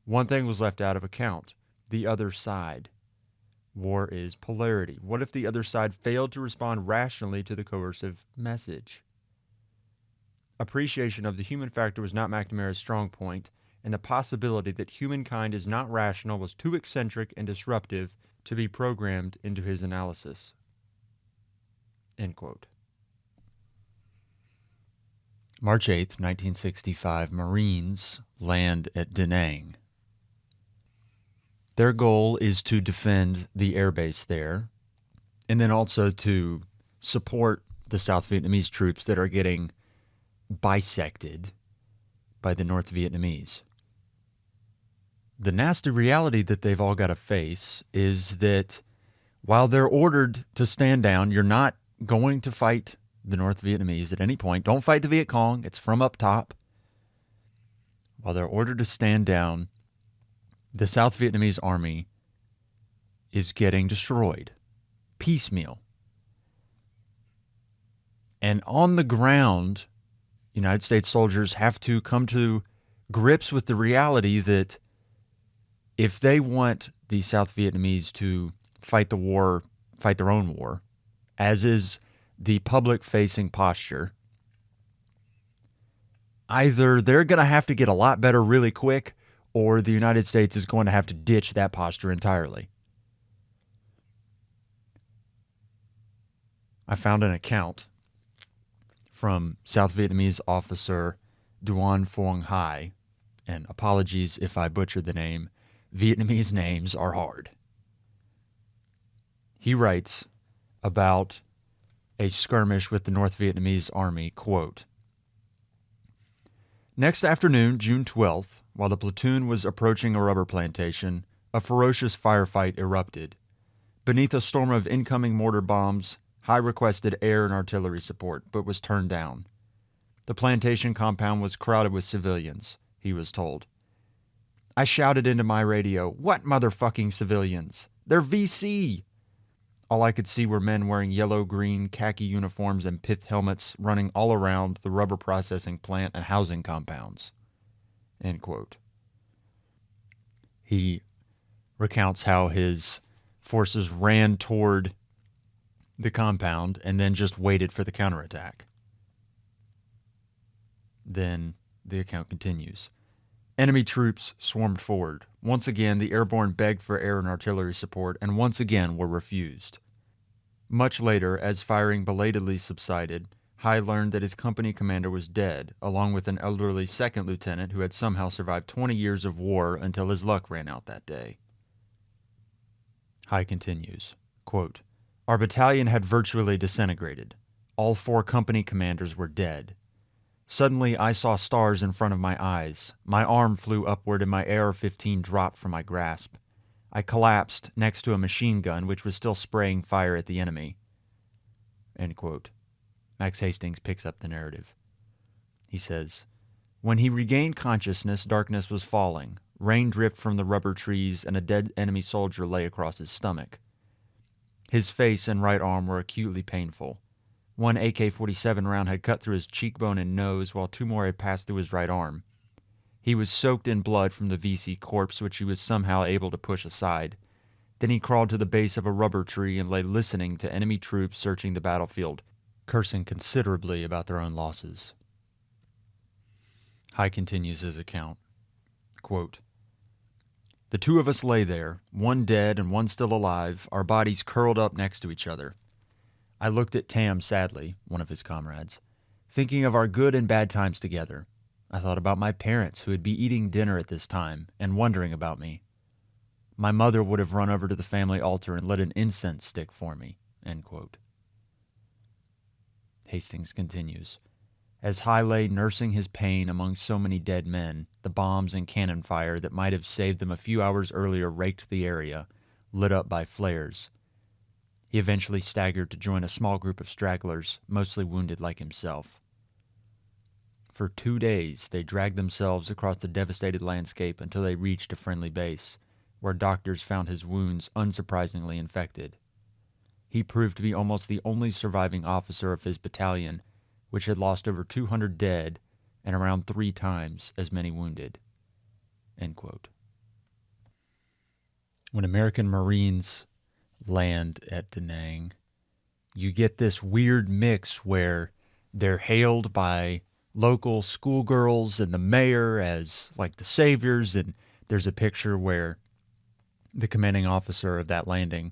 One thing was left out of account: the other side. War is polarity. What if the other side failed to respond rationally to the coercive message? Appreciation of the human factor was not McNamara's strong point, and the possibility that humankind is not rational was too eccentric and disruptive to be programmed into his analysis. End quote. March 8th, 1965, Marines land at Da Nang. Their goal is to defend the airbase there, and then also to support the South Vietnamese troops that are getting bisected by the North Vietnamese. The nasty reality that they've all got to face is that while they're ordered to stand down, you're not going to fight the North Vietnamese at any point. Don't fight the Viet Cong. It's from up top. While they're ordered to stand down, the South Vietnamese army is getting destroyed, piecemeal. And on the ground, United States soldiers have to come to grips with the reality that if they want the South Vietnamese to fight the war, fight their own war, as is the public-facing posture, either they're going to have to get a lot better really quick, or the United States is going to have to ditch that posture entirely. I found an account from South Vietnamese officer Duan Phuong Hai, and apologies if I butchered the name. Vietnamese names are hard. He writes about a skirmish with the North Vietnamese army, quote, "Next afternoon, June 12th, while the platoon was approaching a rubber plantation, a ferocious firefight erupted. Beneath a storm of incoming mortar bombs, High requested air and artillery support, but was turned down. The plantation compound was crowded with civilians, he was told. I shouted into my radio, "What motherfucking civilians? They're VC!" All I could see were men wearing yellow-green khaki uniforms and pith helmets running all around the rubber processing plant and housing compounds. End quote. He recounts how his forces ran toward the compound and then just waited for the counterattack. Then the account continues. Enemy troops swarmed forward. Once again, the airborne begged for air and artillery support, and once again were refused. Much later, as firing belatedly subsided, High learned that his company commander was dead, along with an elderly second lieutenant who had somehow survived 20 years of war until his luck ran out that day. High continues, quote, Our battalion had virtually disintegrated. All 4 company commanders were dead. Suddenly, I saw stars in front of my eyes. My arm flew upward and my AR-15 dropped from my grasp. I collapsed next to a machine gun which was still spraying fire at the enemy. End quote. Max Hastings picks up the narrative. He says, When he regained consciousness, darkness was falling. Rain dripped from the rubber trees and a dead enemy soldier lay across his stomach. His face and right arm were acutely painful. One AK-47 round had cut through his cheekbone and nose, while 2 more had passed through his right arm. He was soaked in blood from the VC corpse, which he was somehow able to push aside. Then he crawled to the base of a rubber tree and lay listening to enemy troops searching the battlefield, cursing considerably about their own losses. High continues his account. Quote, The 2 of us lay there, one dead and one still alive, our bodies curled up next to each other. I looked at Tam sadly, one of his comrades, thinking of our good and bad times together. I thought about my parents who would be eating dinner at this time and wondering about me. My mother would have run over to the family altar and lit an incense stick for me. End quote. Hastings continues. As High lay nursing his pain among so many dead men, the bombs and cannon fire that might have saved them a few hours earlier raked the area, lit up by flares. He eventually staggered to join a small group of stragglers, mostly wounded like himself. For 2 days, they dragged themselves across the devastated landscape until they reached a friendly base, where doctors found his wounds unsurprisingly infected. He proved to be almost the only surviving officer of his battalion, which had lost over 200 dead and around 3 times as many wounded. End quote. When American Marines land at Da Nang, you get this weird mix where they're hailed by local schoolgirls and the mayor as like the saviors, and there's a picture where the commanding officer of that landing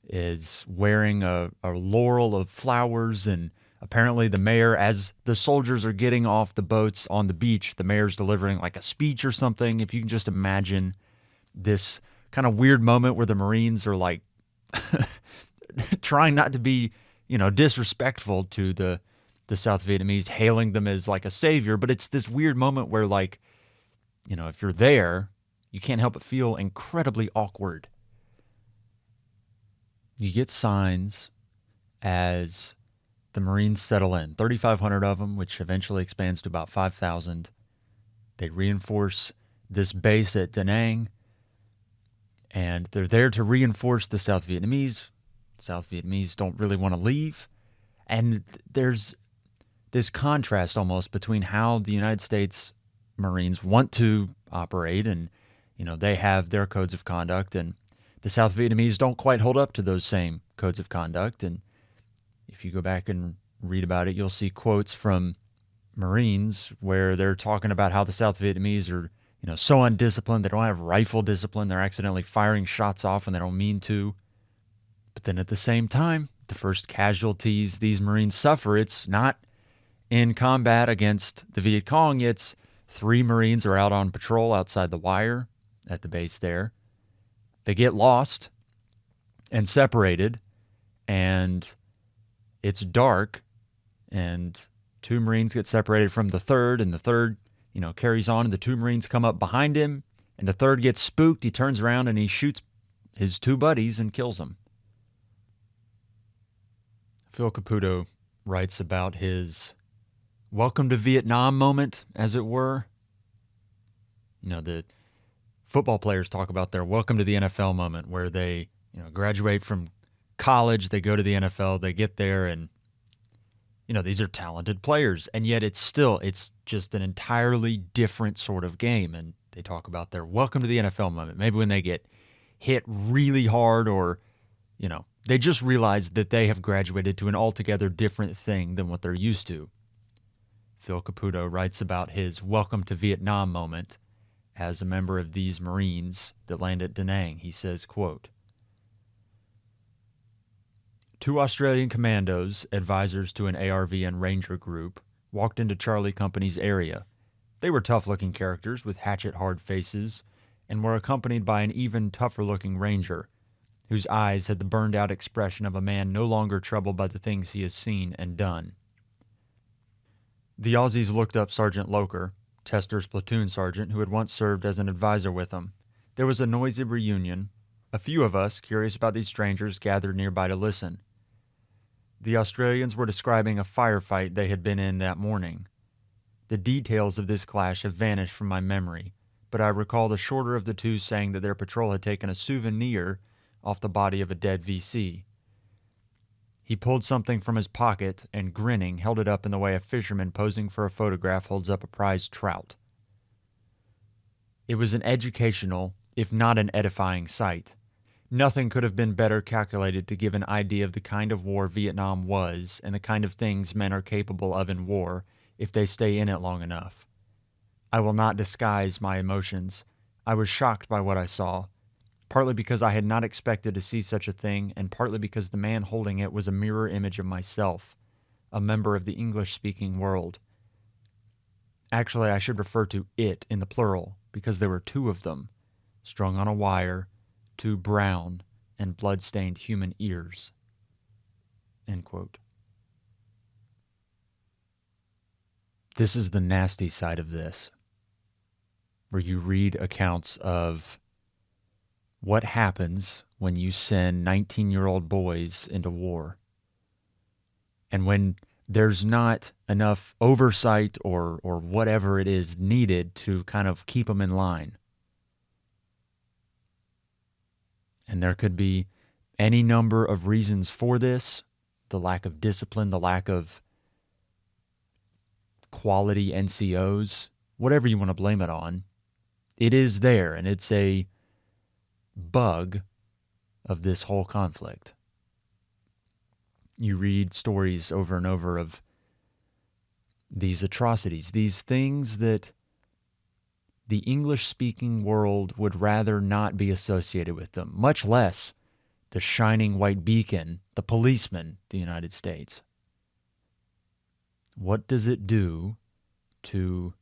is wearing a laurel of flowers, and apparently the mayor, as the soldiers are getting off the boats on the beach, the mayor's delivering like a speech or something. If you can just imagine this kind of weird moment where the Marines are like trying not to be, disrespectful to the South Vietnamese, hailing them as like a savior, but it's this weird moment where, like, if you're there, you can't help but feel incredibly awkward. You get signs as the Marines settle in, 3,500 of them, which eventually expands to about 5,000. They reinforce this base at Da Nang, and they're there to reinforce the South Vietnamese. South Vietnamese don't really want to leave. And there's this contrast almost between how the United States Marines want to operate, and, they have their codes of conduct, and the South Vietnamese don't quite hold up to those same codes of conduct. And if you go back and read about it, you'll see quotes from Marines where they're talking about how the South Vietnamese are, so undisciplined. They don't have rifle discipline. They're accidentally firing shots off when they don't mean to. But then at the same time, the first casualties these Marines suffer, it's not in combat against the Viet Cong. It's 3 Marines are out on patrol outside the wire at the base there. They get lost and separated, and it's dark, and 2 Marines get separated from the third, and the third, carries on, and the 2 Marines come up behind him, and the third gets spooked. He turns around and he shoots his 2 buddies and kills them. Phil Caputo writes about his welcome to Vietnam moment, as it were. The football players talk about their welcome to the NFL moment, where they, graduate from college, they go to the NFL, they get there, and, these are talented players, and yet it's just an entirely different sort of game. And they talk about their welcome to the NFL moment, maybe when they get hit really hard, or, they just realize that they have graduated to an altogether different thing than what they're used to. Phil Caputo writes about his welcome to Vietnam moment as a member of these Marines that land at Da Nang. He says, quote, 2 Australian commandos, advisors to an ARV and Ranger group, walked into Charlie Company's area. They were tough-looking characters with hatchet-hard faces and were accompanied by an even tougher-looking Ranger, whose eyes had the burned-out expression of a man no longer troubled by the things he has seen and done. The Aussies looked up Sergeant Loker, Tester's platoon sergeant, who had once served as an advisor with them. There was a noisy reunion. A few of us, curious about these strangers, gathered nearby to listen. The Australians were describing a firefight they had been in that morning. The details of this clash have vanished from my memory, but I recall the shorter of the 2 saying that their patrol had taken a souvenir off the body of a dead VC. He pulled something from his pocket and, grinning, held it up in the way a fisherman posing for a photograph holds up a prized trout. It was an educational, if not an edifying sight. Nothing could have been better calculated to give an idea of the kind of war Vietnam was and the kind of things men are capable of in war if they stay in it long enough. I will not disguise my emotions. I was shocked by what I saw, partly because I had not expected to see such a thing, and partly because the man holding it was a mirror image of myself, a member of the English-speaking world. Actually, I should refer to it in the plural, because there were 2 of them, strung on a wire, 2 brown and blood-stained human ears. End quote. This is the nasty side of this, where you read accounts of what happens when you send 19-year-old boys into war. And when there's not enough oversight or whatever it is needed to kind of keep them in line. And there could be any number of reasons for this: the lack of discipline, the lack of quality NCOs, whatever you want to blame it on, it is there, and it's a bug of this whole conflict. You read stories over and over of these atrocities, these things that the English-speaking world would rather not be associated with them, much less the shining white beacon, the policeman, the United States. What does it do to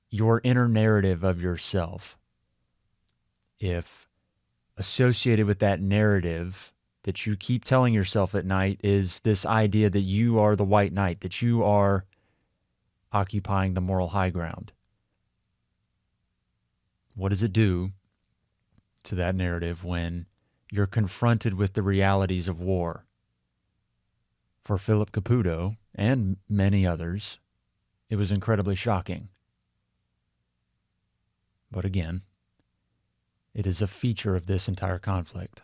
your inner narrative of yourself if associated with that narrative that you keep telling yourself at night is this idea that you are the white knight, that you are occupying the moral high ground? What does it do to that narrative when you're confronted with the realities of war? For Philip Caputo and many others, it was incredibly shocking. But again, it is a feature of this entire conflict.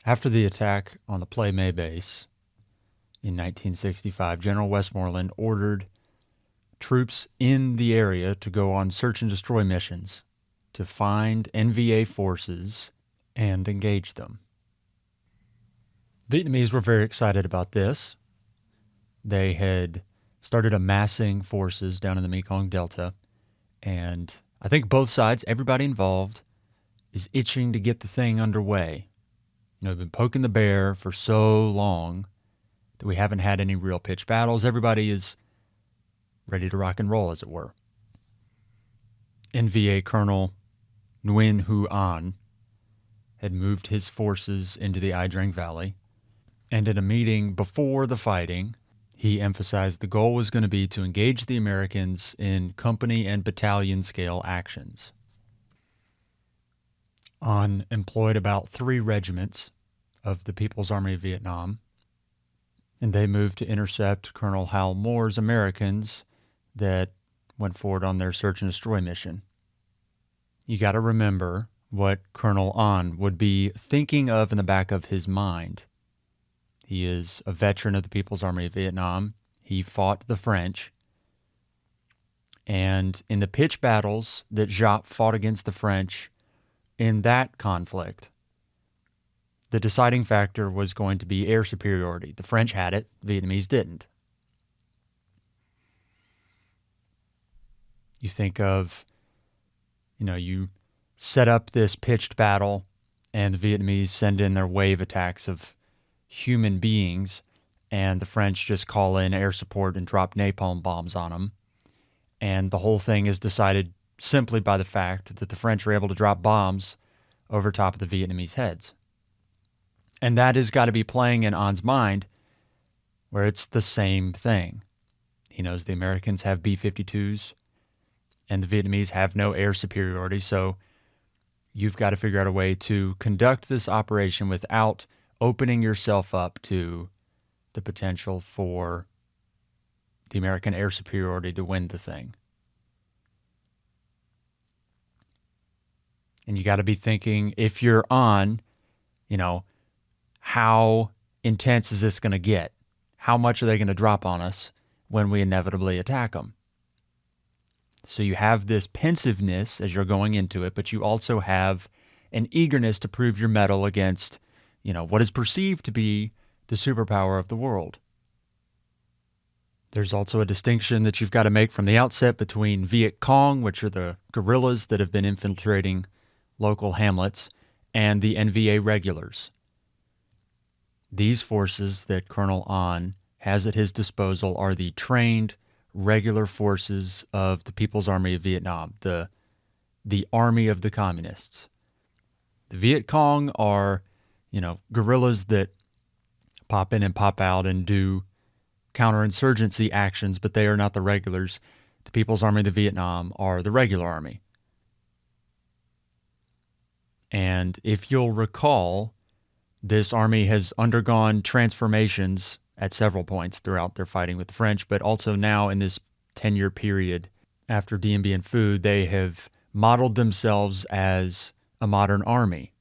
After the attack on the Play May base in 1965, General Westmoreland ordered troops in the area to go on search and destroy missions to find NVA forces and engage them. Vietnamese were very excited about this. They had started amassing forces down in the Mekong Delta, and I think both sides, everybody involved, is itching to get the thing underway. You know, we've been poking the bear for so long that we haven't had any real pitched battles. Everybody is ready to rock and roll, as it were. NVA Colonel Nguyen Hu An had moved his forces into the Ai Drang Valley, and in a meeting before the fighting, he emphasized the goal was going to be to engage the Americans in company and battalion scale actions. An employed about 3 regiments of the People's Army of Vietnam, and they moved to intercept Colonel Hal Moore's Americans that went forward on their search and destroy mission. You got to remember what Colonel An would be thinking of in the back of his mind. He is a veteran of the People's Army of Vietnam. He fought the French. And in the pitched battles that Giap fought against the French, in that conflict, the deciding factor was going to be air superiority. The French had it, Vietnamese didn't. You think of, you set up this pitched battle and the Vietnamese send in their wave attacks of human beings, and the French just call in air support and drop napalm bombs on them. And the whole thing is decided simply by the fact that the French are able to drop bombs over top of the Vietnamese heads. And that has got to be playing in An's mind, where it's the same thing. He knows the Americans have B-52s, and the Vietnamese have no air superiority, so you've got to figure out a way to conduct this operation without opening yourself up to the potential for the American air superiority to win the thing. And you got to be thinking, if you're on, how intense is this going to get? How much are they going to drop on us when we inevitably attack them? So you have this pensiveness as you're going into it, but you also have an eagerness to prove your mettle against, what is perceived to be the superpower of the world. There's also a distinction that you've got to make from the outset between Viet Cong, which are the guerrillas that have been infiltrating local hamlets, and the NVA regulars. These forces that Colonel An has at his disposal are the trained, regular forces of the People's Army of Vietnam, the army of the communists. The Viet Cong are, guerrillas that pop in and pop out and do counterinsurgency actions, but they are not the regulars. The People's Army of Vietnam are the regular army. And if you'll recall, this army has undergone transformations at several points throughout their fighting with the French, but also now in this 10-year period after Dienbienphu, they have modeled themselves as a modern army,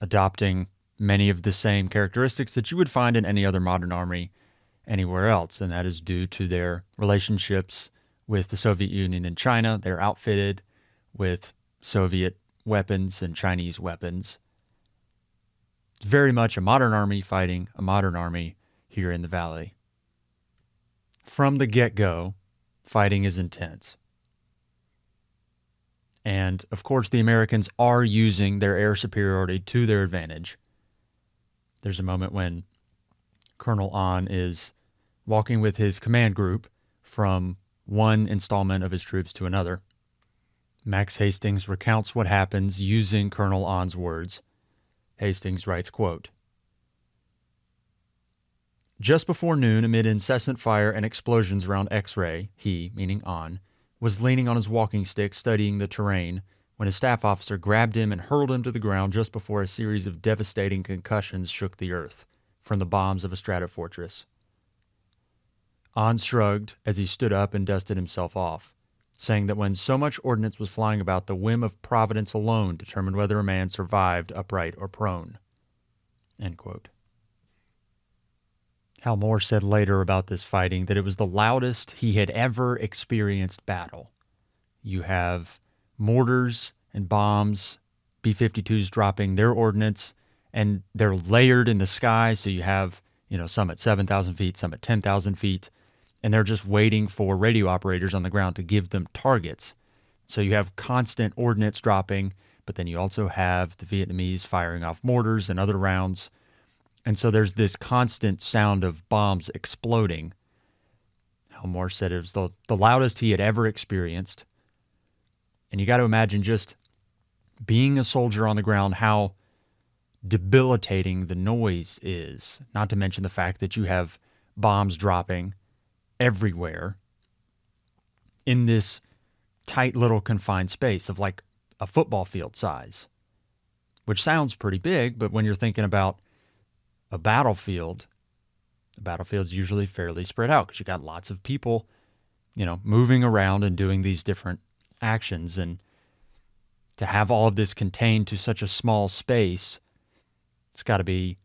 adopting many of the same characteristics that you would find in any other modern army anywhere else, and that is due to their relationships with the Soviet Union and China. They're outfitted with Soviet weapons and Chinese weapons. It's very much a modern army fighting a modern army here in the valley. From the get-go, fighting is intense. And, of course, the Americans are using their air superiority to their advantage. There's a moment when Colonel Ahn is walking with his command group from one installment of his troops to another. Max Hastings recounts what happens using Colonel Ahn's words. Hastings writes, quote, "Just before noon, amid incessant fire and explosions around X-Ray, he," meaning Ahn, "was leaning on his walking stick studying the terrain when a staff officer grabbed him and hurled him to the ground just before a series of devastating concussions shook the earth from the bombs of a stratofortress. Ahn shrugged as he stood up and dusted himself off, saying that when so much ordnance was flying about, the whim of Providence alone determined whether a man survived upright or prone." End quote. Hal Moore said later about this fighting that it was the loudest he had ever experienced battle. You have mortars and bombs, B-52s dropping their ordnance, and they're layered in the sky, so you have, some at 7,000 feet, some at 10,000 feet, and they're just waiting for radio operators on the ground to give them targets. So you have constant ordnance dropping, but then you also have the Vietnamese firing off mortars and other rounds. And so there's this constant sound of bombs exploding. Hal Moore said it was the loudest he had ever experienced. And you got to imagine just being a soldier on the ground, how debilitating the noise is. Not to mention the fact that you have bombs dropping everywhere in this tight little confined space of like a football field size, which sounds pretty big, but when you're thinking about a battlefield, the battlefield's usually fairly spread out because you got lots of people, moving around and doing these different actions. And to have all of this contained to such a small space, it's got to be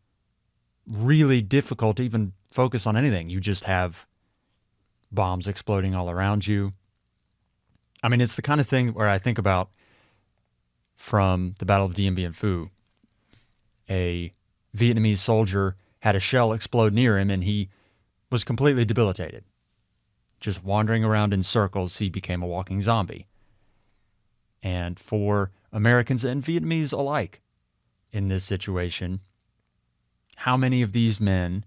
really difficult to even focus on anything. You just have bombs exploding all around you. I mean, it's the kind of thing where I think about from the Battle of Dienbienphu, a Vietnamese soldier had a shell explode near him and he was completely debilitated. Just wandering around in circles, he became a walking zombie. And for Americans and Vietnamese alike in this situation, how many of these men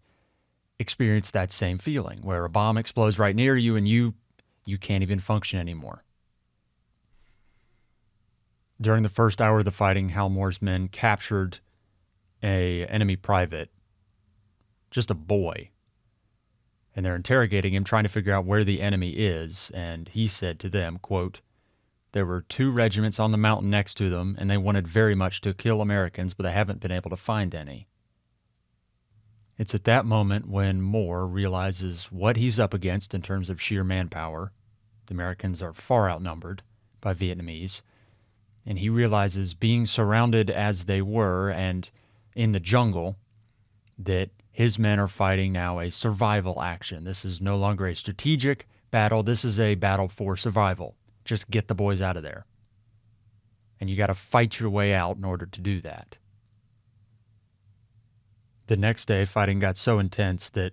experience that same feeling where a bomb explodes right near you and you can't even function anymore? During the first hour of the fighting, Hal Moore's men captured an enemy private, just a boy, and they're interrogating him, trying to figure out where the enemy is. And he said to them, quote, "There were 2 regiments on the mountain next to them, and they wanted very much to kill Americans, but they haven't been able to find any." It's at that moment when Moore realizes what he's up against in terms of sheer manpower. The Americans are far outnumbered by Vietnamese, and he realizes, being surrounded as they were and in the jungle, that his men are fighting now a survival action. This is no longer a strategic battle. This is a battle for survival. Just get the boys out of there. And you got to fight your way out in order to do that. The next day, fighting got so intense that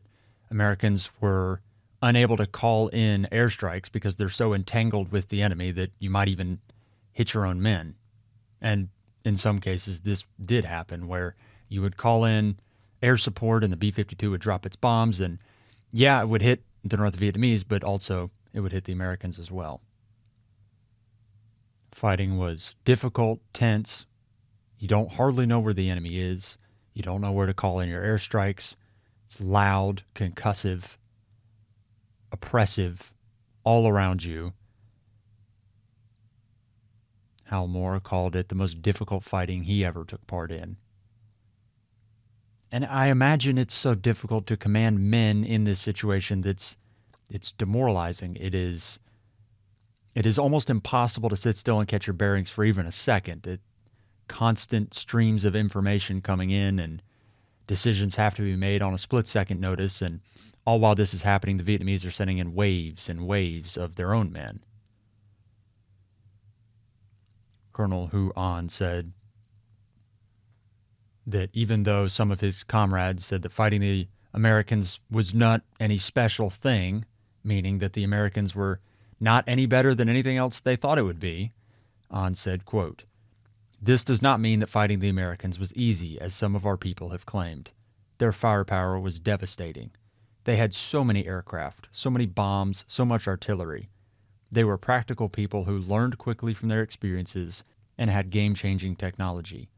Americans were unable to call in airstrikes because they're so entangled with the enemy that you might even hit your own men. And in some cases, this did happen where you would call in air support and the B-52 would drop its bombs. And yeah, it would hit the North Vietnamese, but also it would hit the Americans as well. Fighting was difficult, tense. You don't hardly know where the enemy is. You don't know where to call in your airstrikes. It's loud, concussive, oppressive, all around you. Hal Moore called it the most difficult fighting he ever took part in. And I imagine it's so difficult to command men in this situation it's demoralizing. It is almost impossible to sit still and catch your bearings for even a second. Constant streams of information coming in and Decisions have to be made on a split-second notice, and all while this is happening, the Vietnamese are sending in waves and waves of their own men. Colonel Hu An said that even though some of his comrades said that fighting the Americans was not any special thing, meaning that the Americans were not any better than anything else they thought it would be, An said, quote, "This does not mean that fighting the Americans was easy, as some of our people have claimed. Their firepower was devastating. They had so many aircraft, so many bombs, so much artillery. They were practical people who learned quickly from their experiences and had game-changing technology.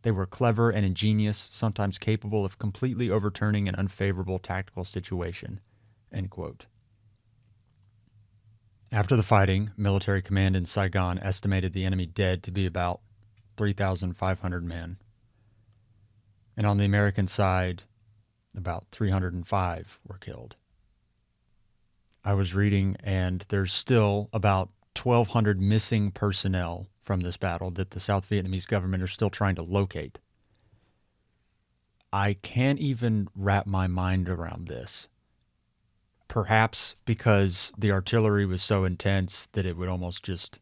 They were clever and ingenious, sometimes capable of completely overturning an unfavorable tactical situation." End quote. After the fighting, military command in Saigon estimated the enemy dead to be about 3,500 men. And on the American side, about 305 were killed. I was reading, and there's still about 1,200 missing personnel from this battle that the South Vietnamese government are still trying to locate. I can't even wrap my mind around this. Perhaps because the artillery was so intense that it would almost just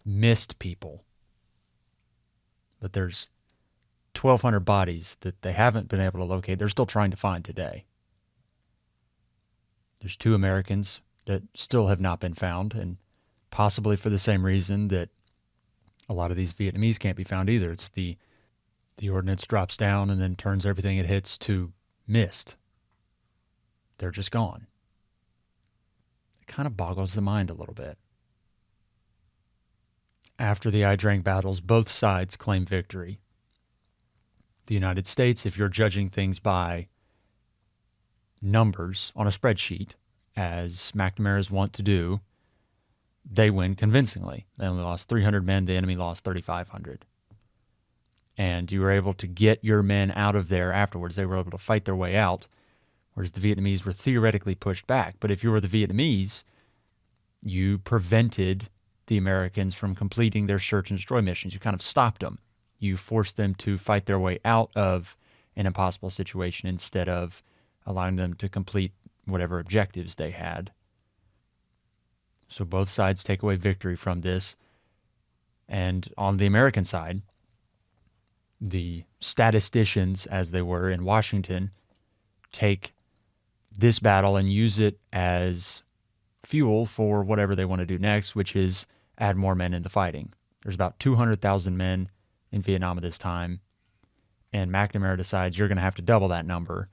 missed people. But there's 1,200 bodies that they haven't been able to locate. They're still trying to find today. There's 2 Americans that still have not been found, and possibly for the same reason that a lot of these Vietnamese can't be found either. It's the ordnance drops down and then turns everything it hits to mist. They're just gone. It kind of boggles the mind a little bit. After the Ai Drang battles, both sides claim victory. The United States, if you're judging things by numbers on a spreadsheet, as McNamara's want to do, they win convincingly. They only lost 300 men. The enemy lost 3,500. And you were able to get your men out of there afterwards. They were able to fight their way out, whereas the Vietnamese were theoretically pushed back. But if you were the Vietnamese, you prevented the Americans from completing their search and destroy missions. You kind of stopped them. You forced them to fight their way out of an impossible situation instead of allowing them to complete whatever objectives they had. So both sides take away victory from this. And on the American side, the statisticians, as they were in Washington, take this battle and use it as fuel for whatever they want to do next, which is add more men in the fighting. There's about 200,000 men in Vietnam at this time, and McNamara decides you're going to have to double that number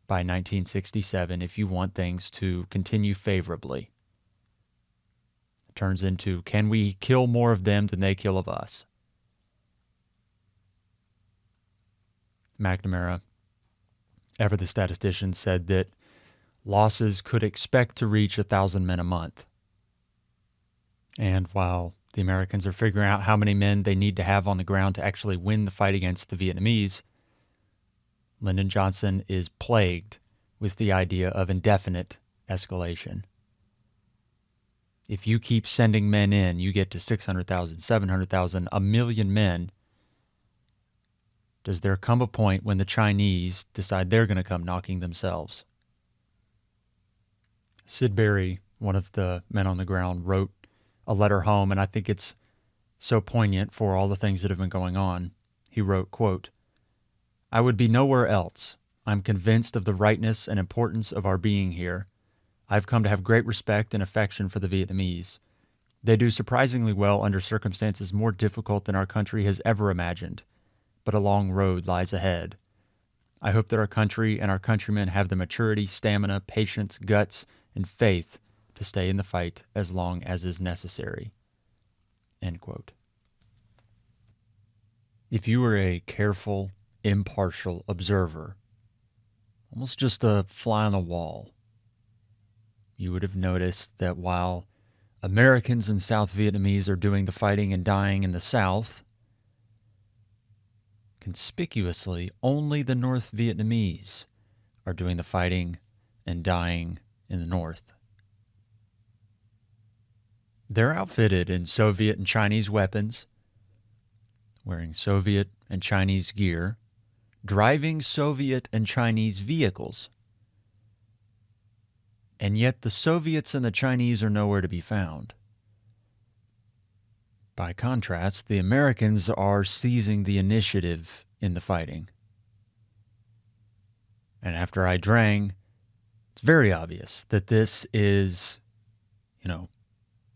by 1967 if you want things to continue favorably. It turns into, can we kill more of them than they kill of us? McNamara, ever the statistician, said that losses could expect to reach 1,000 men a month. And while the Americans are figuring out how many men they need to have on the ground to actually win the fight against the Vietnamese, Lyndon Johnson is plagued with the idea of indefinite escalation. If you keep sending men in, you get to 600,000, 700,000, 1 million men. Does there come a point when the Chinese decide they're going to come knocking themselves? Sid Berry, one of the men on the ground, wrote a letter home, and I think it's so poignant for all the things that have been going on. He wrote, quote, "I would be nowhere else. I'm convinced of the rightness and importance of our being here. I've come to have great respect and affection for the Vietnamese. They do surprisingly well under circumstances more difficult than our country has ever imagined, but a long road lies ahead. I hope that our country and our countrymen have the maturity, stamina, patience, guts, and faith to stay in the fight as long as is necessary." End quote. If you were a careful, impartial observer, almost just a fly on the wall, you would have noticed that while Americans and South Vietnamese are doing the fighting and dying in the South, conspicuously, only the North Vietnamese are doing the fighting and dying in the North. They're outfitted in Soviet and Chinese weapons, wearing Soviet and Chinese gear, driving Soviet and Chinese vehicles. And yet the Soviets and the Chinese are nowhere to be found. By contrast, the Americans are seizing the initiative in the fighting. And after Ai Drang, it's very obvious that this is,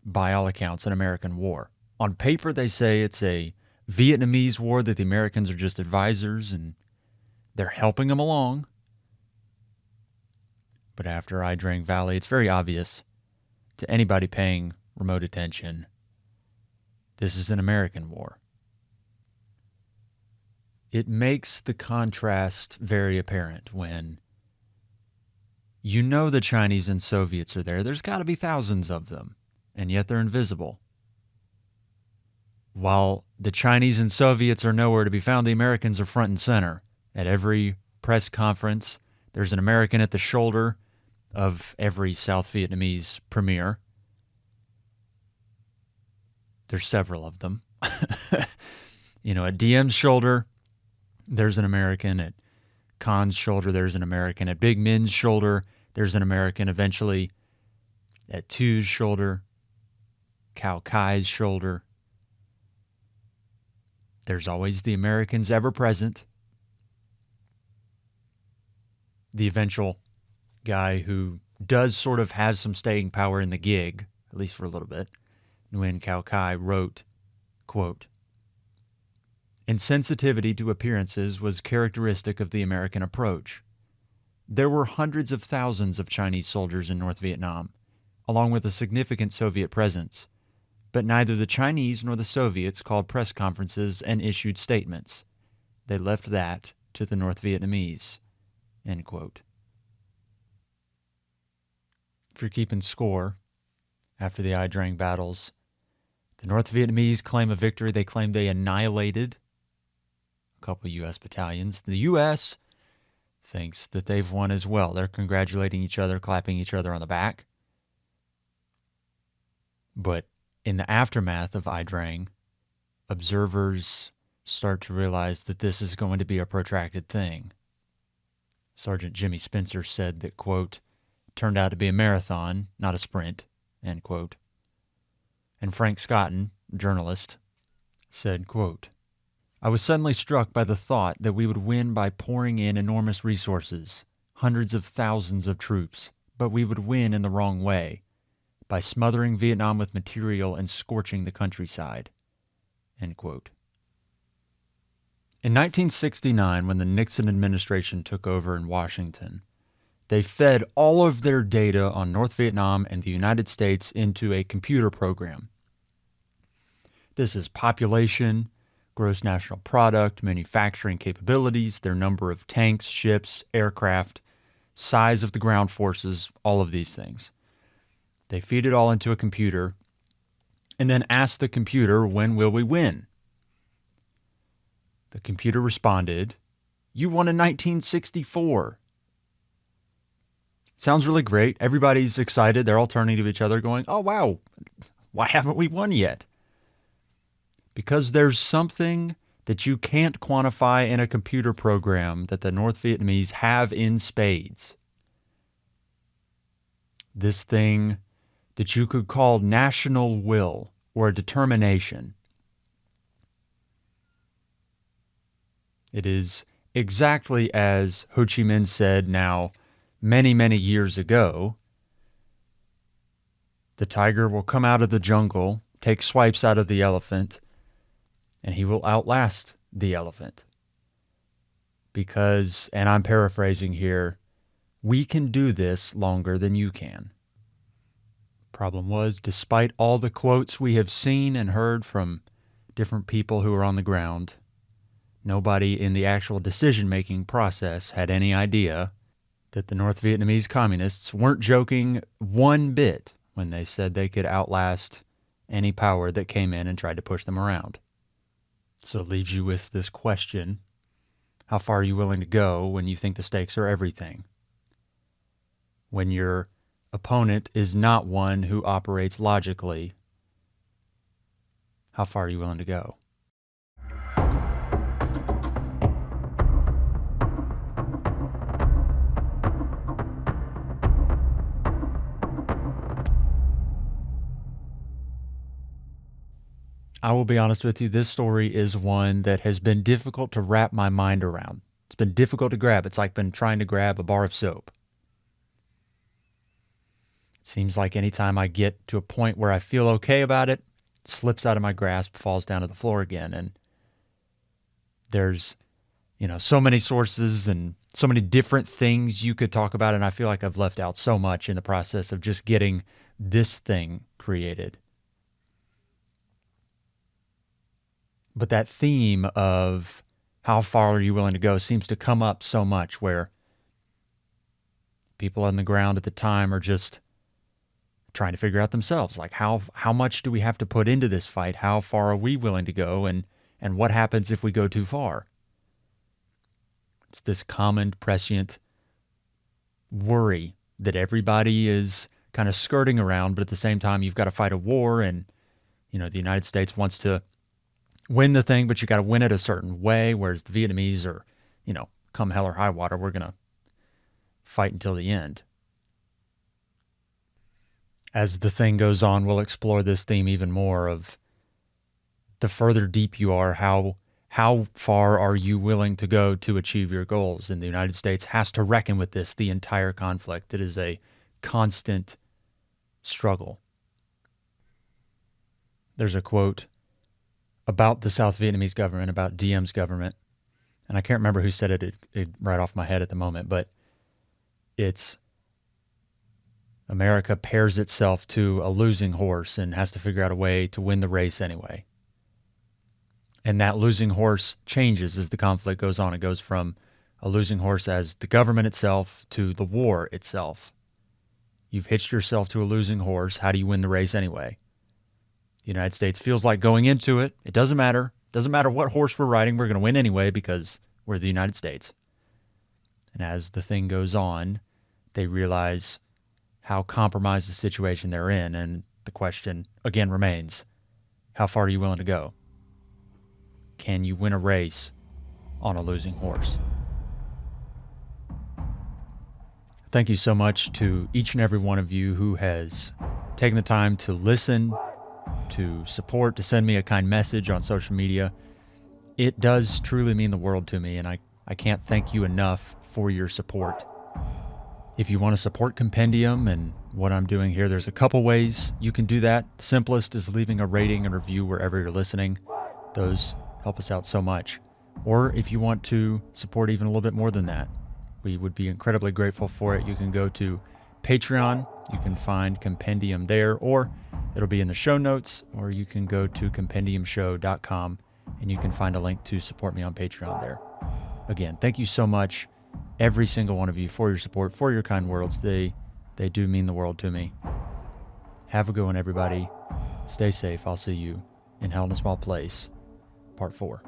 by all accounts, an American war. On paper, they say it's a Vietnamese war, that the Americans are just advisors and they're helping them along. But after Ai Drang Valley, it's very obvious to anybody paying remote attention, this is an American war. It makes the contrast very apparent when the Chinese and Soviets are there. There's got to be thousands of them, and yet they're invisible. While the Chinese and Soviets are nowhere to be found, the Americans are front and center. At every press conference, there's an American at the shoulder of every South Vietnamese premier. There's several of them. At Diem's shoulder, there's an American. At Khan's shoulder, there's an American. At Big Min's shoulder, there's an American. Eventually, at Tu's shoulder, Cao Kai's shoulder, there's always the Americans ever present. The eventual guy who does sort of have some staying power in the gig, at least for a little bit, Nguyen Cao Kai wrote, quote, "Insensitivity to appearances was characteristic of the American approach. There were hundreds of thousands of Chinese soldiers in North Vietnam, along with a significant Soviet presence, but neither the Chinese nor the Soviets called press conferences and issued statements. They left that to the North Vietnamese." End quote. If you're keeping score, after the Ai Drang battles, the North Vietnamese claim a victory. They claim they annihilated a couple U.S. battalions. The U.S. thinks that they've won as well. They're congratulating each other, clapping each other on the back. But in the aftermath of Ai Drang, observers start to realize that this is going to be a protracted thing. Sergeant Jimmy Spencer said that, quote, "turned out to be a marathon, not a sprint," end quote. And Frank Scotton, journalist, said, quote, "I was suddenly struck by the thought that we would win by pouring in enormous resources, hundreds of thousands of troops, but we would win in the wrong way, by smothering Vietnam with material and scorching the countryside," end quote. In 1969, when the Nixon administration took over in Washington, they fed all of their data on North Vietnam and the United States into a computer program. This is population, gross national product, manufacturing capabilities, their number of tanks, ships, aircraft, size of the ground forces, all of these things. They feed it all into a computer and then ask the computer, "When will we win?" The computer responded, "You won in 1964. Sounds really great. Everybody's excited. They're all turning to each other going, "Oh, wow, why haven't we won yet?" Because there's something that you can't quantify in a computer program that the North Vietnamese have in spades. This thing that you could call national will or determination. It is exactly as Ho Chi Minh said now many, many years ago. The tiger will come out of the jungle, take swipes out of the elephant, and he will outlast the elephant. Because, and I'm paraphrasing here, we can do this longer than you can. Problem was, despite all the quotes we have seen and heard from different people who are on the ground, nobody in the actual decision-making process had any idea that the North Vietnamese communists weren't joking one bit when they said they could outlast any power that came in and tried to push them around. So it leaves you with this question: how far are you willing to go when you think the stakes are everything? When your opponent is not one who operates logically, how far are you willing to go? I will be honest with you, this story is one that has been difficult to wrap my mind around. It's been difficult to grab. It's like been trying to grab a bar of soap. It seems like anytime I get to a point where I feel okay about it, it slips out of my grasp, falls down to the floor again. And there's, so many sources and so many different things you could talk about. And I feel like I've left out so much in the process of just getting this thing created. But that theme of how far are you willing to go seems to come up so much, where people on the ground at the time are just trying to figure out themselves, like how much do we have to put into this fight? How far are we willing to go? And what happens if we go too far? It's this common prescient worry that everybody is kind of skirting around, but at the same time, you've got to fight a war, and the United States wants to win the thing, but you got to win it a certain way, whereas the Vietnamese are, come hell or high water, we're going to fight until the end. As the thing goes on, we'll explore this theme even more of the further deep you are, how far are you willing to go to achieve your goals? And the United States has to reckon with this the entire conflict. It is a constant struggle. There's a quote about the South Vietnamese government, about Diem's government, and I can't remember who said it right off my head at the moment, but it's America pairs itself to a losing horse and has to figure out a way to win the race anyway. And that losing horse changes as the conflict goes on. It goes from a losing horse as the government itself to the war itself. You've hitched yourself to a losing horse. How do you win the race anyway? The United States feels like going into it, it doesn't matter. Doesn't matter what horse we're riding, we're going to win anyway because we're the United States. And as the thing goes on, they realize how compromised the situation they're in. And the question, again, remains, how far are you willing to go? Can you win a race on a losing horse? Thank you so much to each and every one of you who has taken the time to listen, to support, to send me a kind message on social media. It does truly mean the world to me, and I can't thank you enough for your support. If you want to support Compendium and what I'm doing here, there's a couple ways you can do that. The simplest is leaving a rating and review wherever you're listening. Those help us out so much. Or if you want to support even a little bit more than that, we would be incredibly grateful for it. You can go to Patreon. You can find Compendium there, or it'll be in the show notes, or you can go to compendiumshow.com and you can find a link to support me on Patreon there. Again, thank you so much, every single one of you, for your support, for your kind words. They do mean the world to me. Have a good one, everybody. Stay safe. I'll see you in Hell in a Small Place, Part 4.